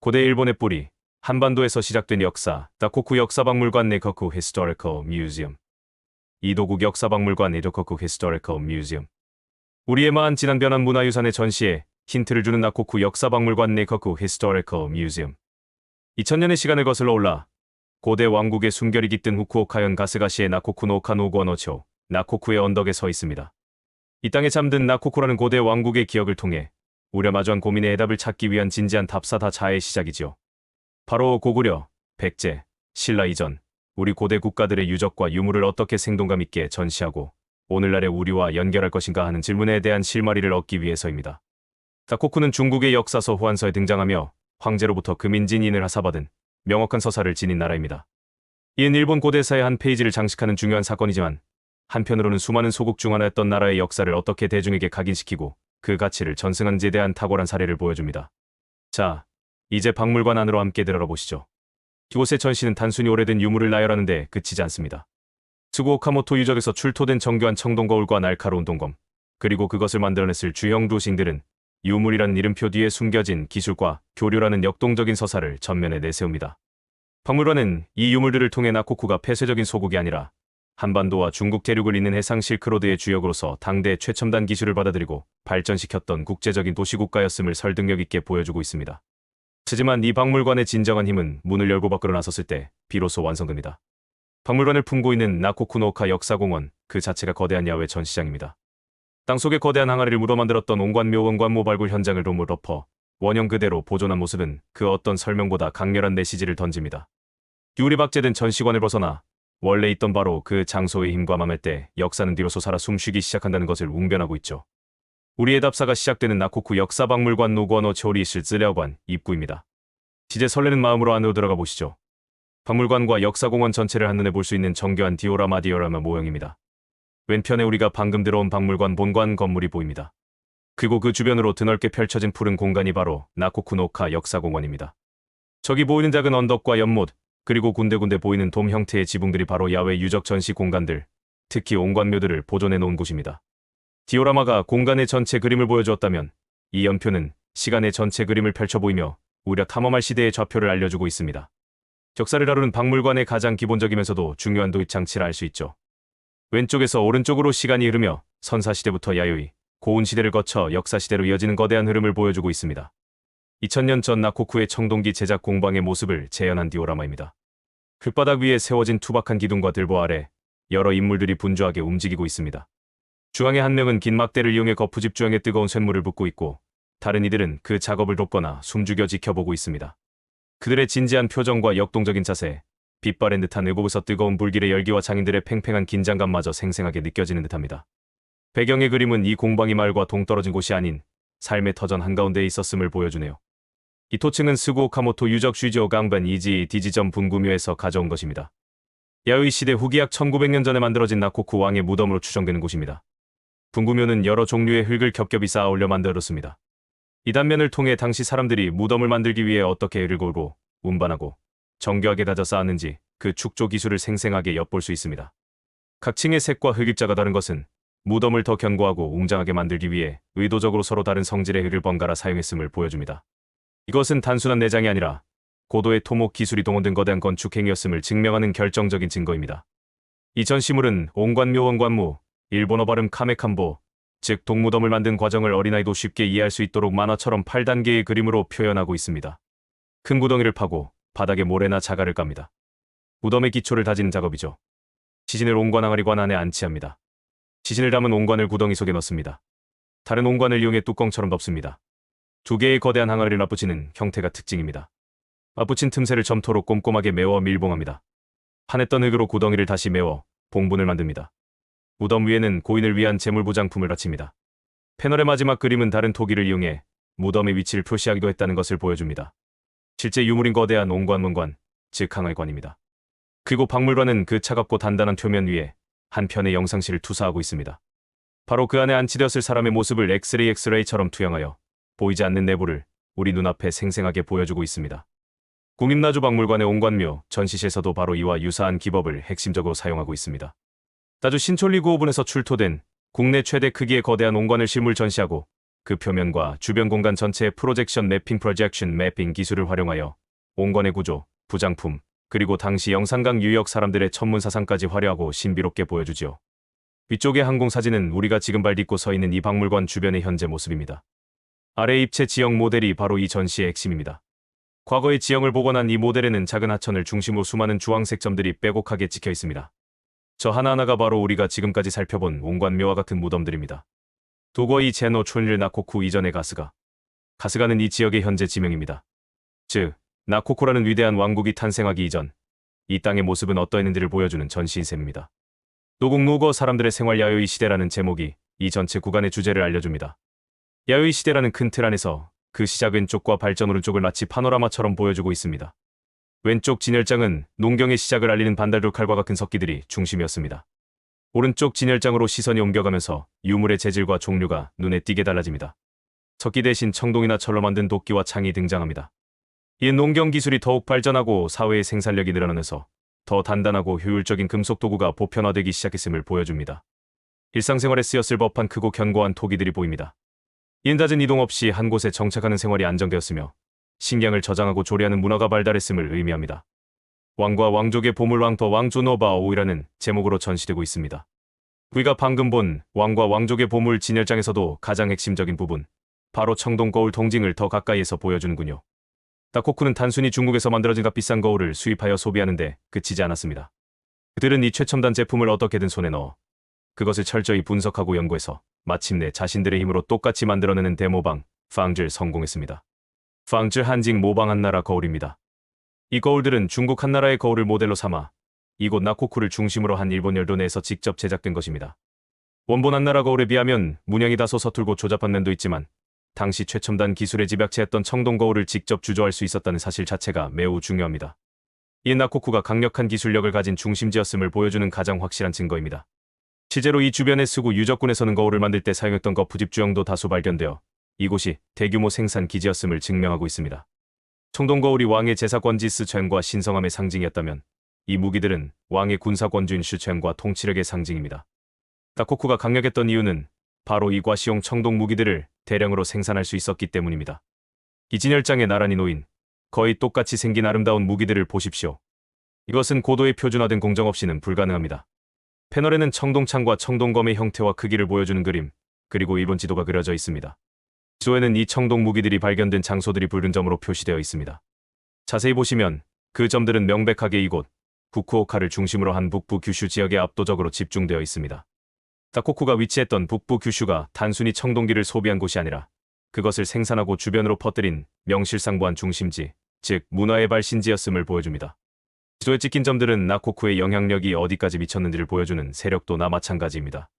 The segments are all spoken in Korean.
고대 일본의 뿌리, 한반도에서 시작된 역사, 다코쿠 역사박물관 네거쿠 히스토리컬 뮤지엄. 이도국 역사박물관 네도코쿠 히스토리컬 뮤지엄. 우리의 마한 지난 변한 문화유산의 전시에 힌트를 주는 나코쿠 역사박물관 네거쿠 히스토리컬 뮤지엄. 2000년의 시간을 거슬러 올라 고대 왕국의 숨결이 깃든 후쿠오카현 가스가시의 나코쿠 노카 노구어노초, 나코쿠의 언덕에 서 있습니다. 이 땅에 잠든 나코쿠라는 고대 왕국의 기억을 통해 우려 마주한 고민의 해답을 찾기 위한 진지한 답사다자의 시작이지요. 바로 고구려, 백제, 신라 이전, 우리 고대 국가들의 유적과 유물을 어떻게 생동감 있게 전시하고 오늘날의 우리와 연결할 것인가 하는 질문에 대한 실마리를 얻기 위해서입니다. 다코쿠는 중국의 역사서 호안서에 등장하며 황제로부터 금인진인을 하사받은 명확한 서사를 지닌 나라입니다. 이는 일본 고대사의 한 페이지를 장식하는 중요한 사건이지만 한편으로는 수많은 소국 중 하나였던 나라의 역사를 어떻게 대중에게 각인시키고 그 가치를 전승한지에 대한 탁월한 사례를 보여줍니다. 자, 이제 박물관 안으로 함께 들어가 보시죠. 이곳의 전시는 단순히 오래된 유물을 나열하는 데 그치지 않습니다. 스구 오카모토 유적에서 출토된 정교한 청동거울과 날카로운 동검, 그리고 그것을 만들어냈을 주형 도식들은 유물이라는 이름표 뒤에 숨겨진 기술과 교류라는 역동적인 서사를 전면에 내세웁니다. 박물관은 이 유물들을 통해 나코쿠가 폐쇄적인 소국이 아니라 한반도와 중국 대륙을 잇는 해상 실크로드의 주역으로서 당대 최첨단 기술을 받아들이고 발전시켰던 국제적인 도시국가였음을 설득력 있게 보여주고 있습니다. 하지만 이 박물관의 진정한 힘은 문을 열고 밖으로 나섰을 때 비로소 완성됩니다. 박물관을 품고 있는 나코쿠노카 역사공원 그 자체가 거대한 야외 전시장입니다. 땅속에 거대한 항아리를 묻어 만들었던 옹관묘 원관모 발굴 현장을 로물 덮어 원형 그대로 보존한 모습은 그 어떤 설명보다 강렬한 메시지를 던집니다. 유리 박제된 전시관을 벗어나 원래 있던 바로 그 장소의 힘과 맘할 때 역사는 비로소 살아 숨쉬기 시작한다는 것을 웅변하고 있죠. 우리의 답사가 시작되는 나코쿠 역사박물관 노구어노 초리실 쯔려관 입구입니다. 이제 설레는 마음으로 안으로 들어가 보시죠. 박물관과 역사공원 전체를 한눈에 볼 수 있는 정교한 디오라마 모형입니다. 왼편에 우리가 방금 들어온 박물관 본관 건물이 보입니다. 그리고 그 주변으로 드넓게 펼쳐진 푸른 공간이 바로 나코쿠노카 역사공원입니다. 저기 보이는 작은 언덕과 연못, 그리고 군데군데 보이는 돔 형태의 지붕들이 바로 야외 유적 전시 공간들, 특히 옹관묘들을 보존해 놓은 곳입니다. 디오라마가 공간의 전체 그림을 보여주었다면 이 연표는 시간의 전체 그림을 펼쳐 보이며 우려 탐험할 시대의 좌표를 알려주고 있습니다. 역사를 다루는 박물관의 가장 기본적이면서도 중요한 도입 장치를 알 수 있죠. 왼쪽에서 오른쪽으로 시간이 흐르며 선사시대부터 야유이, 고운시대를 거쳐 역사시대로 이어지는 거대한 흐름을 보여주고 있습니다. 2000년 전 나코쿠의 청동기 제작 공방의 모습을 재현한 디오라마입니다. 흙바닥 위에 세워진 투박한 기둥과 들보 아래 여러 인물들이 분주하게 움직이고 있습니다. 중앙의 한 명은 긴 막대를 이용해 거푸집주형에 뜨거운 쇳물을 붓고 있고 다른 이들은 그 작업을 돕거나 숨죽여 지켜보고 있습니다. 그들의 진지한 표정과 역동적인 자세, 빛바랜 듯한 의복에서 뜨거운 불길의 열기와 장인들의 팽팽한 긴장감마저 생생하게 느껴지는 듯합니다. 배경의 그림은 이 공방이 말과 동떨어진 곳이 아닌 삶의 터전 한가운데에 있었음을 보여주네요. 이 토층은 스구 오카모토 유적 슈지오 강반 이지 디지점 분구묘에서 가져온 것입니다. 야유이 시대 후기 약 1900년 전에 만들어진 나코쿠 왕의 무덤으로 추정되는 곳입니다. 분구묘는 여러 종류의 흙을 겹겹이 쌓아 올려 만들었습니다. 이 단면을 통해 당시 사람들이 무덤을 만들기 위해 어떻게 흙을 골고 운반하고 정교하게 다져 쌓았는지 그 축조 기술을 생생하게 엿볼 수 있습니다. 각 층의 색과 흙입자가 다른 것은 무덤을 더 견고하고 웅장하게 만들기 위해 의도적으로 서로 다른 성질의 흙을 번갈아 사용했음을 보여줍니다. 이것은 단순한 내장이 아니라 고도의 토목 기술이 동원된 거대한 건축 행위였음을 증명하는 결정적인 증거입니다. 이 전시물은 옹관묘 원관무, 일본어 발음 카메칸보, 즉 동무덤을 만든 과정을 어린아이도 쉽게 이해할 수 있도록 만화처럼 8단계의 그림으로 표현하고 있습니다. 큰 구덩이를 파고 바닥에 모래나 자갈을 깝니다. 무덤의 기초를 다지는 작업이죠. 시신을 옹관 항아리관 안에 안치합니다. 시신을 담은 옹관을 구덩이 속에 넣습니다. 다른 옹관을 이용해 뚜껑처럼 덮습니다. 두 개의 거대한 항아리를 맞붙이는 형태가 특징입니다. 맞붙인 틈새를 점토로 꼼꼼하게 메워 밀봉합니다. 파냈던 흙으로 구덩이를 다시 메워 봉분을 만듭니다. 무덤 위에는 고인을 위한 재물보장품을 바칩니다. 패널의 마지막 그림은 다른 토기를 이용해 무덤의 위치를 표시하기도 했다는 것을 보여줍니다. 실제 유물인 거대한 옹관문관, 즉 항아리관입니다. 그리고 박물관은 그 차갑고 단단한 표면 위에 한 편의 영상실을 투사하고 있습니다. 바로 그 안에 안치되었을 사람의 모습을 엑스레이처럼 투영하여 보이지 않는 내부를 우리 눈앞에 생생하게 보여주고 있습니다. 국립나주박물관의 옹관묘 전시실에서도 바로 이와 유사한 기법을 핵심적으로 사용하고 있습니다. 나주 신촌리 구호분에서 출토된 국내 최대 크기의 거대한 옹관을 실물 전시하고 그 표면과 주변 공간 전체의 프로젝션 매핑 기술을 활용하여 온건의 구조, 부장품, 그리고 당시 영산강 유역 사람들의 천문사상까지 화려하고 신비롭게 보여주지요. 위쪽의 항공사진은 우리가 지금 발 딛고 서 있는 이 박물관 주변의 현재 모습입니다. 아래 입체 지형 모델이 바로 이 전시의 핵심입니다. 과거의 지형을 복원한 이 모델에는 작은 하천을 중심으로 수많은 주황색 점들이 빼곡하게 찍혀 있습니다. 저 하나하나가 바로 우리가 지금까지 살펴본 온갖 묘와 같은 무덤들입니다. 도거이 제노 촌일 나코쿠 이전의 가스가는 이 지역의 현재 지명입니다. 즉, 나코쿠라는 위대한 왕국이 탄생하기 이전 이 땅의 모습은 어떠했는지를 보여주는 전시인 셈입니다. 노국노거 사람들의 생활 야요이 시대라는 제목이 이 전체 구간의 주제를 알려줍니다. 야요이 시대라는 큰 틀 안에서 그 시작 왼쪽과 발전 오른쪽을 마치 파노라마처럼 보여주고 있습니다. 왼쪽 진열장은 농경의 시작을 알리는 반달돌 칼과 같은 석기들이 중심이었습니다. 오른쪽 진열장으로 시선이 옮겨가면서 유물의 재질과 종류가 눈에 띄게 달라집니다. 석기 대신 청동이나 철로 만든 도끼와 창이 등장합니다. 이 농경 기술이 더욱 발전하고 사회의 생산력이 늘어나면서 더 단단하고 효율적인 금속 도구가 보편화되기 시작했음을 보여줍니다. 일상생활에 쓰였을 법한 크고 견고한 토기들이 보입니다. 이는 잦은 이동 없이 한 곳에 정착하는 생활이 안정되었으며 식량을 저장하고 조리하는 문화가 발달했음을 의미합니다. 왕과 왕족의 보물 왕터 왕조노바오이라는 제목으로 전시되고 있습니다. 우리가 방금 본 왕과 왕족의 보물 진열장에서도 가장 핵심적인 부분, 바로 청동 거울 동징을 더 가까이에서 보여주는군요. 나코쿠는 단순히 중국에서 만들어진 값비싼 거울을 수입하여 소비하는데 그치지 않았습니다. 그들은 이 최첨단 제품을 어떻게든 손에 넣어 그것을 철저히 분석하고 연구해서 마침내 자신들의 힘으로 똑같이 만들어내는 데모방, 팡즈를 성공했습니다. 팡즈 한징 모방 한나라 거울입니다. 이 거울들은 중국 한나라의 거울을 모델로 삼아 이곳 나코쿠를 중심으로 한 일본 열도 내에서 직접 제작된 것입니다. 원본 한나라 거울에 비하면 문양이 다소 서툴고 조잡한 면도 있지만 당시 최첨단 기술의 집약체였던 청동 거울을 직접 주조할 수 있었다는 사실 자체가 매우 중요합니다. 이 나코쿠가 강력한 기술력을 가진 중심지였음을 보여주는 가장 확실한 증거입니다. 실제로 이 주변의 수구 유적군에서는 거울을 만들 때 사용했던 거푸집 주형도 다수 발견되어 이곳이 대규모 생산 기지였음을 증명하고 있습니다. 청동 거울이 왕의 제사권지 스촨과 신성함의 상징이었다면 이 무기들은 왕의 군사권주인 슈촨과 통치력의 상징입니다. 나코쿠가 강력했던 이유는 바로 이 과시용 청동 무기들을 대량으로 생산할 수 있었기 때문입니다. 이 진열장에 나란히 놓인 거의 똑같이 생긴 아름다운 무기들을 보십시오. 이것은 고도의 표준화된 공정 없이는 불가능합니다. 패널에는 청동창과 청동검의 형태와 크기를 보여주는 그림, 그리고 일본 지도가 그려져 있습니다. 지도에는 이 청동 무기들이 발견된 장소들이 붉은 점으로 표시되어 있습니다. 자세히 보시면 그 점들은 명백하게 이곳 후쿠오카를 중심으로 한 북부 규슈 지역에 압도적으로 집중되어 있습니다. 나코쿠가 위치했던 북부 규슈가 단순히 청동기를 소비한 곳이 아니라 그것을 생산하고 주변으로 퍼뜨린 명실상부한 중심지, 즉 문화의 발신지였음을 보여줍니다. 지도에 찍힌 점들은 나코쿠의 영향력이 어디까지 미쳤는지를 보여주는 세력도나 마찬가지입니다.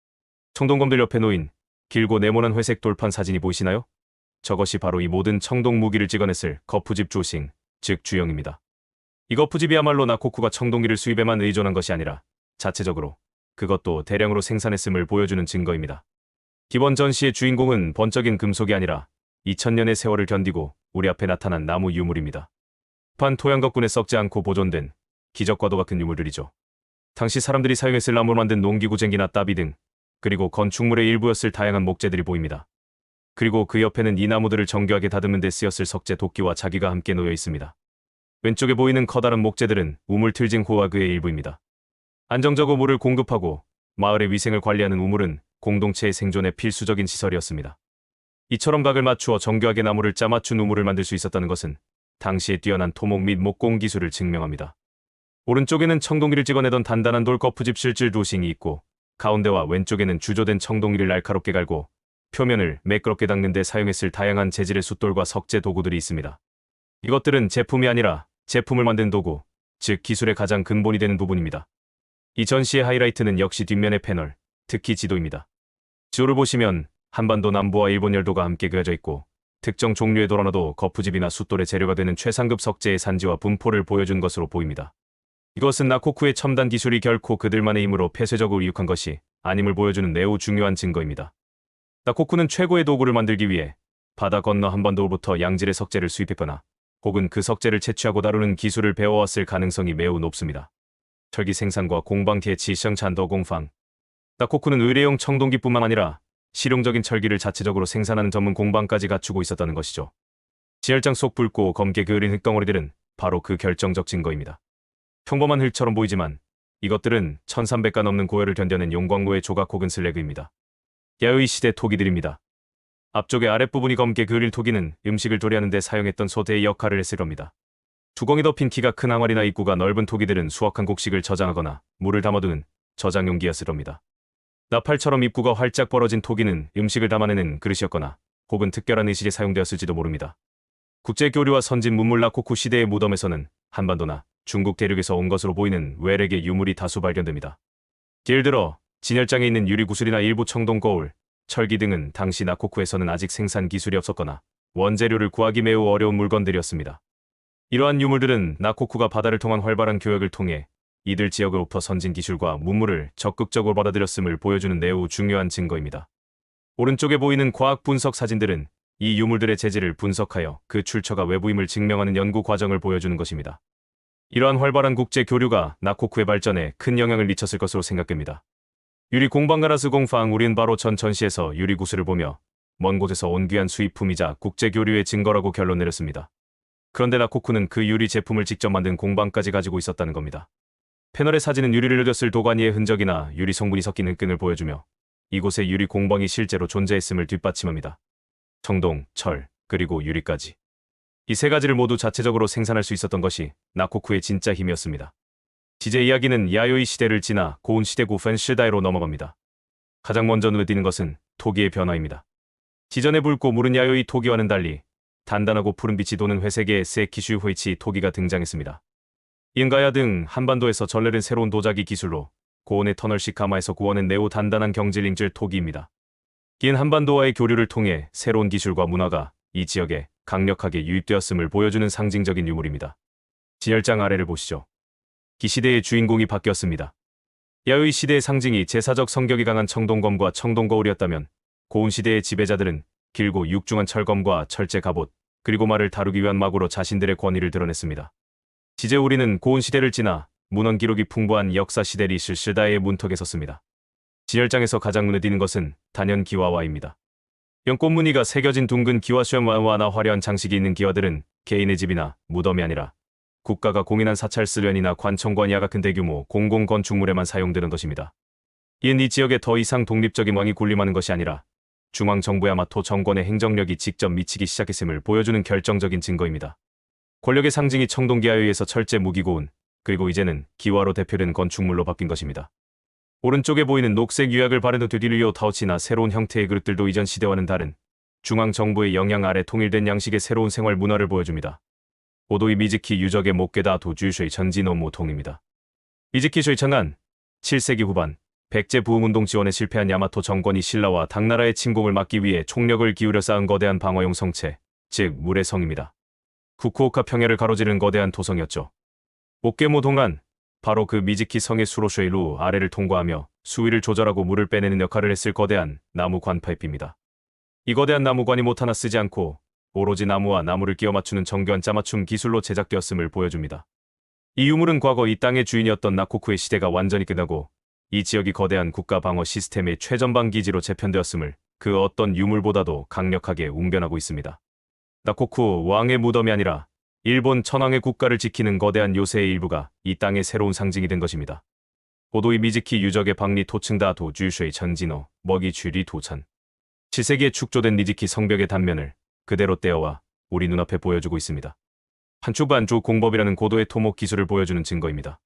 청동검들 옆에 놓인 길고 네모난 회색 돌판 사진이 보이시나요? 저것이 바로 이 모든 청동 무기를 찍어냈을 거푸집 조싱, 즉 주형입니다. 이 거푸집이야말로 나코쿠가 청동기를 수입에만 의존한 것이 아니라 자체적으로 그것도 대량으로 생산했음을 보여주는 증거입니다. 이번 전시의 주인공은 번쩍인 금속이 아니라 2000년의 세월을 견디고 우리 앞에 나타난 나무 유물입니다. 판 토양거꾼에 썩지 않고 보존된 기적과도 같은 유물들이죠. 당시 사람들이 사용했을 나무로 만든 농기구쟁이나 따비 등, 그리고 건축물의 일부였을 다양한 목재들이 보입니다. 그리고 그 옆에는 이 나무들을 정교하게 다듬는 데 쓰였을 석재 도끼와 자기가 함께 놓여 있습니다. 왼쪽에 보이는 커다란 목재들은 우물 틀징 호와그의 일부입니다. 안정적으로 물을 공급하고 마을의 위생을 관리하는 우물은 공동체의 생존에 필수적인 시설이었습니다. 이처럼 각을 맞추어 정교하게 나무를 짜맞춘 우물을 만들 수 있었다는 것은 당시의 뛰어난 토목 및 목공 기술을 증명합니다. 오른쪽에는 청동기를 찍어내던 단단한 돌 거푸집 실질 도싱이 있고 가운데와 왼쪽에는 주조된 청동기를 날카롭게 갈고 표면을 매끄럽게 닦는 데 사용했을 다양한 재질의 숫돌과 석재 도구들이 있습니다. 이것들은 제품이 아니라 제품을 만든 도구, 즉 기술의 가장 근본이 되는 부분입니다. 이 전시의 하이라이트는 역시 뒷면의 패널, 특히 지도입니다. 지도를 보시면 한반도 남부와 일본 열도가 함께 그려져 있고 특정 종류의 돌 하나도 거푸집이나 숫돌의 재료가 되는 최상급 석재의 산지와 분포를 보여준 것으로 보입니다. 이것은 나코쿠의 첨단 기술이 결코 그들만의 힘으로 폐쇄적으로 이룩한 것이 아님을 보여주는 매우 중요한 증거입니다. 나코쿠는 최고의 도구를 만들기 위해 바다 건너 한반도로부터 양질의 석재를 수입했거나 혹은 그 석재를 채취하고 다루는 기술을 배워왔을 가능성이 매우 높습니다. 철기 생산과 공방티의 치성찬더 공방. 나코쿠는 의뢰용 청동기뿐만 아니라 실용적인 철기를 자체적으로 생산하는 전문 공방까지 갖추고 있었다는 것이죠. 진열장 속 붉고 검게 그을린 흙덩어리들은 바로 그 결정적 증거입니다. 평범한 흙처럼 보이지만 이것들은 1300가 넘는 고열을 견뎌낸 용광로의 조각 혹은 슬래그입니다. 야의 시대 토기들입니다. 앞쪽의 아랫부분이 검게 그을린 토기는 음식을 조리하는 데 사용했던 소대의 역할을 했을 겁니다. 두공이 덮인 키가 큰 항아리나 입구가 넓은 토기들은 수확한 곡식을 저장하거나 물을 담아두는 저장 용기였을 겁니다. 나팔처럼 입구가 활짝 벌어진 토기는 음식을 담아내는 그릇이었거나 혹은 특별한 의식에 사용되었을지도 모릅니다. 국제교류와 선진 문물 나코쿠 시대의 무덤에서는 한반도나 중국 대륙에서 온 것으로 보이는 외래계 유물이 다수 발견됩니다. 예를 들어 진열장에 있는 유리구슬이나 일부 청동 거울, 철기 등은 당시 나코쿠에서는 아직 생산 기술이 없었거나 원재료를 구하기 매우 어려운 물건들이었습니다. 이러한 유물들은 나코쿠가 바다를 통한 활발한 교역을 통해 이들 지역으로부터 선진 기술과 문물을 적극적으로 받아들였음을 보여주는 매우 중요한 증거입니다. 오른쪽에 보이는 과학 분석 사진들은 이 유물들의 재질을 분석하여 그 출처가 외부임을 증명하는 연구 과정을 보여주는 것입니다. 이러한 활발한 국제 교류가 나코쿠의 발전에 큰 영향을 미쳤을 것으로 생각됩니다. 유리 공방가라스 공방 우린 바로 전 전시에서 유리 구슬을 보며 먼 곳에서 온 귀한 수입품이자 국제 교류의 증거라고 결론 내렸습니다. 그런데 나코쿠는 그 유리 제품을 직접 만든 공방까지 가지고 있었다는 겁니다. 패널의 사진은 유리를 느렸을 도가니의 흔적이나 유리 성분이 섞인 흙끈을 보여주며 이곳에 유리 공방이 실제로 존재했음을 뒷받침합니다. 청동, 철, 그리고 유리까지. 이 세 가지를 모두 자체적으로 생산할 수 있었던 것이 나코쿠의 진짜 힘이었습니다. 지제 이야기는 야요이 시대를 지나 고운 시대 구fen 시대로 넘어갑니다. 가장 먼저 눈에 띄는 것은 토기의 변화입니다. 지전에 붉고 무른 야요이 토기와는 달리 단단하고 푸른빛이 도는 회색의 세키슈 호이치 토기가 등장했습니다. 인가야 등 한반도에서 전래된 새로운 도자기 기술로 고온의 터널식 가마에서 구워낸 매우 단단한 경질링질 토기입니다. 긴 한반도와의 교류를 통해 새로운 기술과 문화가 이 지역에 강력하게 유입되었음을 보여주는 상징적인 유물입니다. 진열장 아래를 보시죠. 기 시대의 주인공이 바뀌었습니다. 야요이 시대의 상징이 제사적 성격이 강한 청동검과 청동거울이었다면 고운 시대의 지배자들은 길고 육중한 철검과 철제 갑옷, 그리고 말을 다루기 위한 마구로 자신들의 권위를 드러냈습니다. 지제 우리는 고운 시대를 지나 문헌 기록이 풍부한 역사 시대 리실 시다의 문턱에 섰습니다. 진열장에서 가장 눈에 띄는 것은 단연 기와와입니다. 연꽃 무늬가 새겨진 둥근 기와 수염와나 화려한 장식이 있는 기와들은 개인의 집이나 무덤이 아니라 국가가 공인한 사찰 쓰련이나 관청관이와 같은 대규모 공공 건축물에만 사용되는 것입니다. 이는 이 지역에 더 이상 독립적인 왕이 군림하는 것이 아니라 중앙정부야마토 정권의 행정력이 직접 미치기 시작했음을 보여주는 결정적인 증거입니다. 권력의 상징이 청동기와에 의해서 철제 무기고운, 그리고 이제는 기와로 대표되는 건축물로 바뀐 것입니다. 오른쪽에 보이는 녹색 유약을 바르는 되디리오 타우치나 새로운 형태의 그릇들도 이전 시대와는 다른 중앙정부의 영향 아래 통일된 양식의 새로운 생활 문화를 보여줍니다. 오도이 미즈키 유적의 목괴다 도주슈의 전진노 모통입니다. 미즈키슈의 청한 7세기 후반 백제 부흥운동 지원에 실패한 야마토 정권이 신라와 당나라의 침공을 막기 위해 총력을 기울여 쌓은 거대한 방어용 성체, 즉 물의 성입니다. 후쿠오카 평야를 가로지른 거대한 토성이었죠. 옥계모 동안 바로 그 미즈키 성의 수로슈이루 아래를 통과하며 수위를 조절하고 물을 빼내는 역할을 했을 거대한 나무 관파잎입니다. 이 거대한 나무관이 못 하나 쓰지 않고 오로지 나무와 나무를 끼워 맞추는 정교한 짜맞춤 기술로 제작되었음을 보여줍니다. 이 유물은 과거 이 땅의 주인이었던 나코쿠의 시대가 완전히 끝나고 이 지역이 거대한 국가 방어 시스템의 최전방 기지로 재편되었음을 그 어떤 유물보다도 강력하게 웅변하고 있습니다. 나코쿠 왕의 무덤이 아니라 일본 천황의 국가를 지키는 거대한 요새의 일부가 이 땅의 새로운 상징이 된 것입니다. 오도이 미즈키 유적의 박리 토층다 도주슈의 전진호, 먹이 쥐리 도천. 7세기에 축조된 미즈키 성벽의 단면을 그대로 떼어와 우리 눈앞에 보여주고 있습니다. 한축반주 공법이라는 고도의 토목 기술을 보여주는 증거입니다.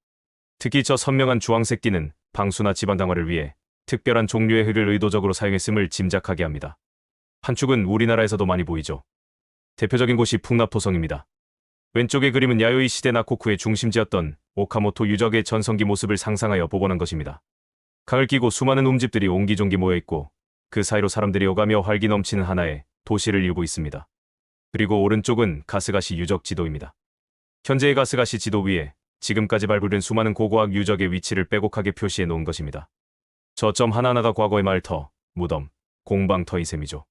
특히 저 선명한 주황색 띠는 방수나 집안 강화를 위해 특별한 종류의 흙을 의도적으로 사용했음을 짐작하게 합니다. 한축은 우리나라에서도 많이 보이죠. 대표적인 곳이 풍납토성입니다. 왼쪽의 그림은 야요이 시대 나코쿠의 중심지였던 오카모토 유적의 전성기 모습을 상상하여 복원한 것입니다. 강을 끼고 수많은 움집들이 옹기종기 모여있고 그 사이로 사람들이 오가며 활기 넘치는 하나의 도시를 이루고 있습니다. 그리고 오른쪽은 가스가시 유적 지도입니다. 현재의 가스가시 지도 위에 지금까지 발굴된 수많은 고고학 유적의 위치를 빼곡하게 표시해 놓은 것입니다. 저 점 하나하나가 과거의 말터, 무덤, 공방터인 셈이죠.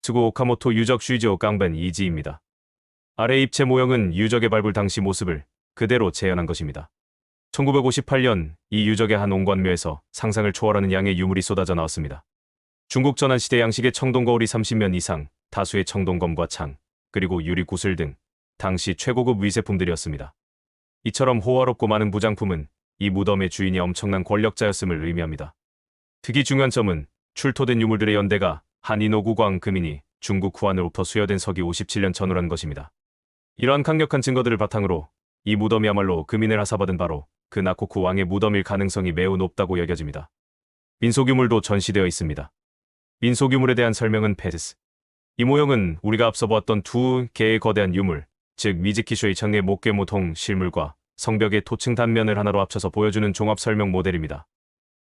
스고 오카모토 유적 슈이조 깡벤 이지입니다. 아래 입체 모형은 유적의 발굴 당시 모습을 그대로 재현한 것입니다. 1958년 이 유적의 한 옹관묘에서 상상을 초월하는 양의 유물이 쏟아져 나왔습니다. 중국 전환시대 양식의 청동거울이 30면 이상, 다수의 청동검과 창, 그리고 유리 구슬 등 당시 최고급 위세품들이었습니다. 이처럼 호화롭고 많은 부장품은 이 무덤의 주인이 엄청난 권력자였음을 의미합니다. 특히 중요한 점은 출토된 유물들의 연대가 한인오구광 금인이 중국 후한으로부터 수여된 서기 57년 전후라는 것입니다. 이러한 강력한 증거들을 바탕으로 이 무덤이야말로 금인을 하사받은 바로 그 나코쿠 왕의 무덤일 가능성이 매우 높다고 여겨집니다. 민속유물도 전시되어 있습니다. 민속유물에 대한 설명은 패스. 이 모형은 우리가 앞서 보았던 두 개의 거대한 유물, 즉 미즈키쇼의 청의 목괴모통 실물과 성벽의 토층 단면을 하나로 합쳐서 보여주는 종합 설명 모델입니다.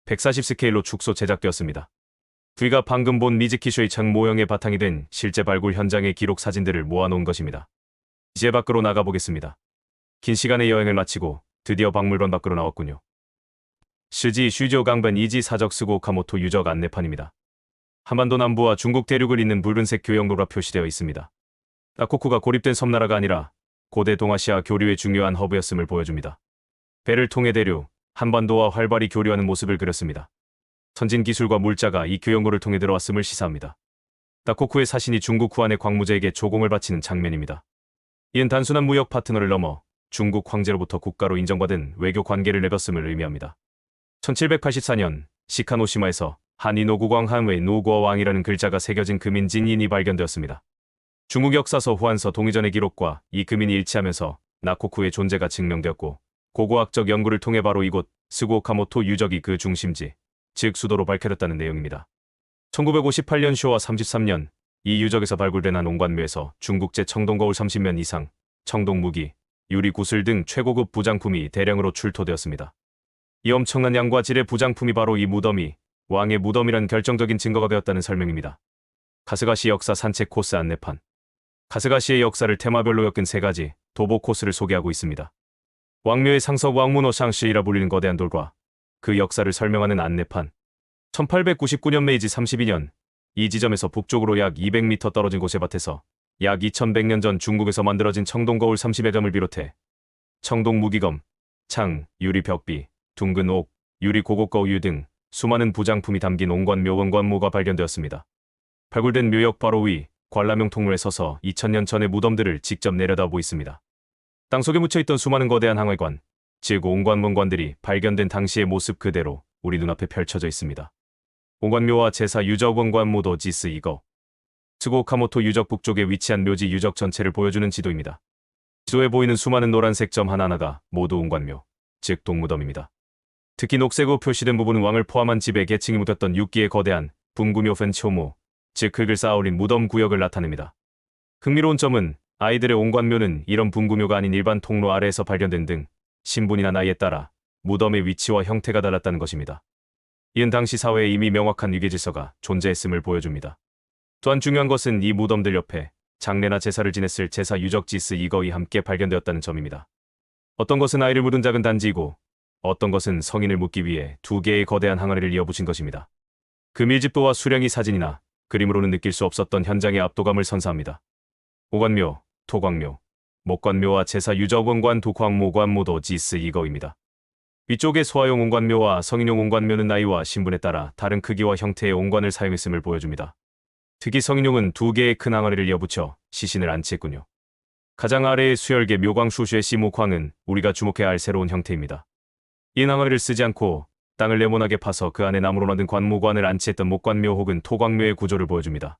140 스케일로 축소 제작되었습니다. 우리가 방금 본 미즈키쇼의 창 모형의 바탕이 된 실제 발굴 현장의 기록 사진들을 모아놓은 것입니다. 이제 밖으로 나가보겠습니다. 긴 시간의 여행을 마치고 드디어 박물관 밖으로 나왔군요. 스지 슈지오 강변 이지 사적 스고 카모토 유적 안내판입니다. 한반도 남부와 중국 대륙을 잇는 붉은색 교역로가 표시되어 있습니다. 나코쿠가 고립된 섬나라가 아니라 고대 동아시아 교류의 중요한 허브였음을 보여줍니다. 배를 통해 대륙, 한반도와 활발히 교류하는 모습을 그렸습니다. 선진 기술과 물자가 이 교역로를 통해 들어왔음을 시사합니다. 나코쿠의 사신이 중국 후한의 광무제에게 조공을 바치는 장면입니다. 이는 단순한 무역 파트너를 넘어 중국 황제로부터 국가로 인정받은 외교 관계를 맺었음을 의미합니다. 1784년 시카노시마에서 한인오구광 한의 노구어 왕이라는 글자가 새겨진 금인 진인이 발견되었습니다. 중국 역사서 후한서 동의전의 기록과 이 금인이 일치하면서 나코쿠의 존재가 증명되었고 고고학적 연구를 통해 바로 이곳 스고카모토 유적이 그 중심지, 즉 수도로 밝혀졌다는 내용입니다. 1958년 쇼와 33년 이 유적에서 발굴된 한 옹관묘에서 중국제 청동거울 30면 이상, 청동무기, 유리 구슬 등 최고급 부장품이 대량으로 출토되었습니다. 이 엄청난 양과 질의 부장품이 바로 이 무덤이 왕의 무덤이란 결정적인 증거가 되었다는 설명입니다. 가스가시 역사 산책 코스 안내판. 가스가시의 역사를 테마별로 엮은 3가지 도보 코스를 소개하고 있습니다. 왕묘의 상석 왕문호 샹시이라 불리는 거대한 돌과 그 역사를 설명하는 안내판. 1899년 메이지 32년 이 지점에서 북쪽으로 약 200m 떨어진 곳의 밭에서 약 2100년 전 중국에서 만들어진 청동거울 30여 점을 비롯해 청동무기검, 창, 유리 벽비, 둥근 옥, 유리 고고거우유 등 수많은 부장품이 담긴 옹관묘 원관모가 발견되었습니다. 발굴된 묘역 바로 위 관람용 통로에 서서 2000년 전의 무덤들을 직접 내려다보고 있습니다. 땅속에 묻혀있던 수많은 거대한 항해관, 즉 옹관문관들이 발견된 당시의 모습 그대로 우리 눈앞에 펼쳐져 있습니다. 옹관묘와 제사 유적 원관모도 지스 이거. 스고카모토 유적 북쪽에 위치한 묘지 유적 전체를 보여주는 지도입니다. 지도에 보이는 수많은 노란색 점 하나하나가 모두 옹관묘, 즉 동무덤입니다. 특히 녹색으로 표시된 부분은 왕을 포함한 집에 계층이 묻었던 6기의 거대한 분구묘 펜초모, 즉 흙을 쌓아올린 무덤 구역을 나타냅니다. 흥미로운 점은 아이들의 옹관묘는 이런 분구묘가 아닌 일반 통로 아래에서 발견된 등 신분이나 나이에 따라 무덤의 위치와 형태가 달랐다는 것입니다. 이는 당시 사회에 이미 명확한 위계질서가 존재했음을 보여줍니다. 또한 중요한 것은 이 무덤들 옆에 장례나 제사를 지냈을 제사 유적지스 이거이 함께 발견되었다는 점입니다. 어떤 것은 아이를 묻은 작은 단지이고 어떤 것은 성인을 묻기 위해 2개의 거대한 항아리를 이어붙인 것입니다. 그 밀집도와 수령이 사진이나 그림으로는 느낄 수 없었던 현장의 압도감을 선사합니다. 오관묘, 토광묘, 목관묘와 제사 유적원관 도광모관모도 지스 이거입니다. 위쪽의 소아용 옹관묘와 성인용 옹관묘는 나이와 신분에 따라 다른 크기와 형태의 옹관을 사용했음을 보여줍니다. 특히 성인용은 2개의 큰 항아리를 이어붙여 시신을 안치했군요. 가장 아래의 수열계 묘광수슈의 시목황은 우리가 주목해야 할 새로운 형태입니다. 이 항아리를 쓰지 않고 땅을 네모나게 파서 그 안에 나무로 만든 관무관을 안치했던 목관묘 혹은 토광묘의 구조를 보여줍니다.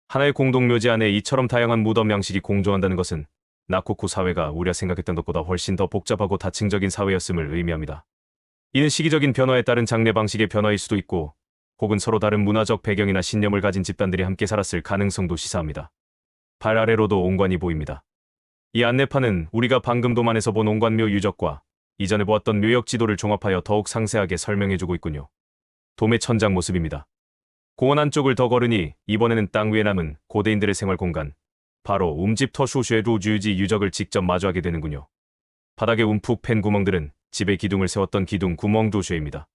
하나의 공동묘지 안에 이처럼 다양한 무덤 양식이 공존한다는 것은 나코쿠 사회가 우리가 생각했던 것보다 훨씬 더 복잡하고 다층적인 사회였음을 의미합니다. 이는 시기적인 변화에 따른 장례 방식의 변화일 수도 있고 혹은 서로 다른 문화적 배경이나 신념을 가진 집단들이 함께 살았을 가능성도 시사합니다. 발 아래로도 옹관이 보입니다. 이 안내판은 우리가 방금 도만에서 본 옹관묘 유적과 이전에 보았던 묘역 지도를 종합하여 더욱 상세하게 설명해주고 있군요. 도매 천장 모습입니다. 공원 안쪽을 더 걸으니 이번에는 땅 위에 남은 고대인들의 생활 공간, 바로 움집 터슈쉐 루주지 유적을 직접 마주하게 되는군요. 바닥에 움푹 팬 구멍들은 집에 기둥을 세웠던 기둥 구멍 도슈입니다.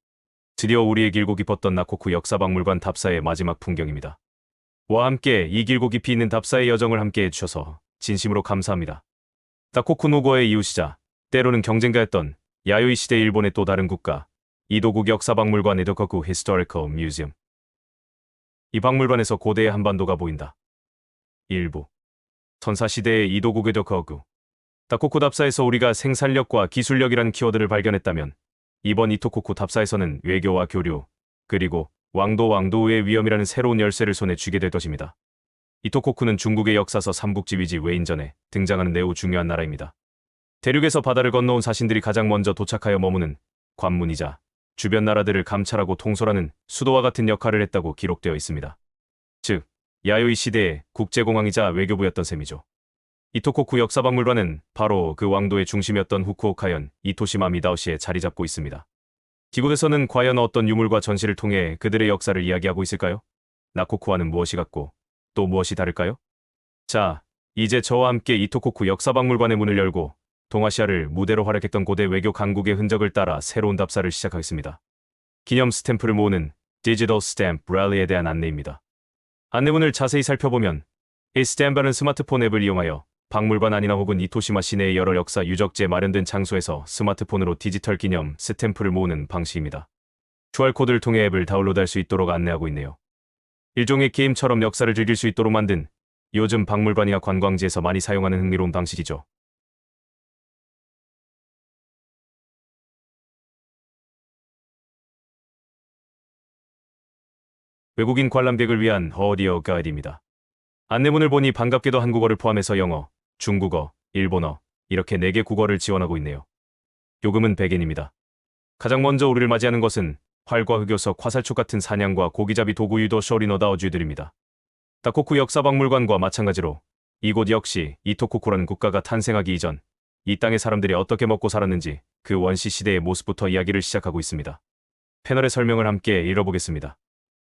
드디어 우리의 길고 깊었던 나코쿠 역사박물관 답사의 마지막 풍경입니다. 와 함께 이 길고 깊이 있는 답사의 여정을 함께 해주셔서 진심으로 감사합니다. 나코쿠 노고의 이웃이자 때로는 경쟁가였던 야요이 시대 일본의 또 다른 국가, 이도국 역사박물관 에도거쿠 히스토리컬 뮤지엄. 이 박물관에서 고대의 한반도가 보인다. 일부 선사시대의 이도국의 거구 다코쿠 답사에서 우리가 생산력과 기술력이란 키워드를 발견했다면 이번 이토코쿠 답사에서는 외교와 교류, 그리고 왕도의 위험이라는 새로운 열쇠를 손에 쥐게 될 것입니다. 이토코쿠는 중국의 역사서 삼국지위지 외인전에 등장하는 매우 중요한 나라입니다. 대륙에서 바다를 건너온 사신들이 가장 먼저 도착하여 머무는 관문이자 주변 나라들을 감찰하고 통솔하는 수도와 같은 역할을 했다고 기록되어 있습니다. 즉, 야요이 시대의 국제공항이자 외교부였던 셈이죠. 이토코쿠 역사박물관은 바로 그 왕도의 중심이었던 후쿠오카현 이토시마 미다오시에 자리 잡고 있습니다. 이곳에서는 과연 어떤 유물과 전시를 통해 그들의 역사를 이야기하고 있을까요? 나코쿠와는 무엇이 같고 또 무엇이 다를까요? 자, 이제 저와 함께 이토코쿠 역사박물관의 문을 열고 동아시아를 무대로 활약했던 고대 외교 강국의 흔적을 따라 새로운 답사를 시작하겠습니다. 기념 스탬프를 모으는 디지털 스탬프 랠리에 대한 안내입니다. 안내문을 자세히 살펴보면 이 스탬프는 스마트폰 앱을 이용하여 박물관 안이나 혹은 이토시마 시내의 여러 역사 유적지에 마련된 장소에서 스마트폰으로 디지털 기념 스탬프를 모으는 방식입니다. QR코드를 통해 앱을 다운로드할 수 있도록 안내하고 있네요. 일종의 게임처럼 역사를 즐길 수 있도록 만든 요즘 박물관이나 관광지에서 많이 사용하는 흥미로운 방식이죠. 외국인 관람객을 위한 오디오 가이드입니다. 안내문을 보니 반갑게도 한국어를 포함해서 영어, 중국어, 일본어 이렇게 4개 국어를 지원하고 있네요. 요금은 100엔입니다. 가장 먼저 우리를 맞이하는 것은 활과 흑요석, 화살촉 같은 사냥과 고기잡이 도구 유도 쇼리노 다오쥐들입니다. 다코쿠 역사박물관과 마찬가지로 이곳 역시 이토코쿠라는 국가가 탄생하기 이전 이 땅의 사람들이 어떻게 먹고 살았는지 그 원시 시대의 모습부터 이야기를 시작하고 있습니다. 패널의 설명을 함께 읽어보겠습니다.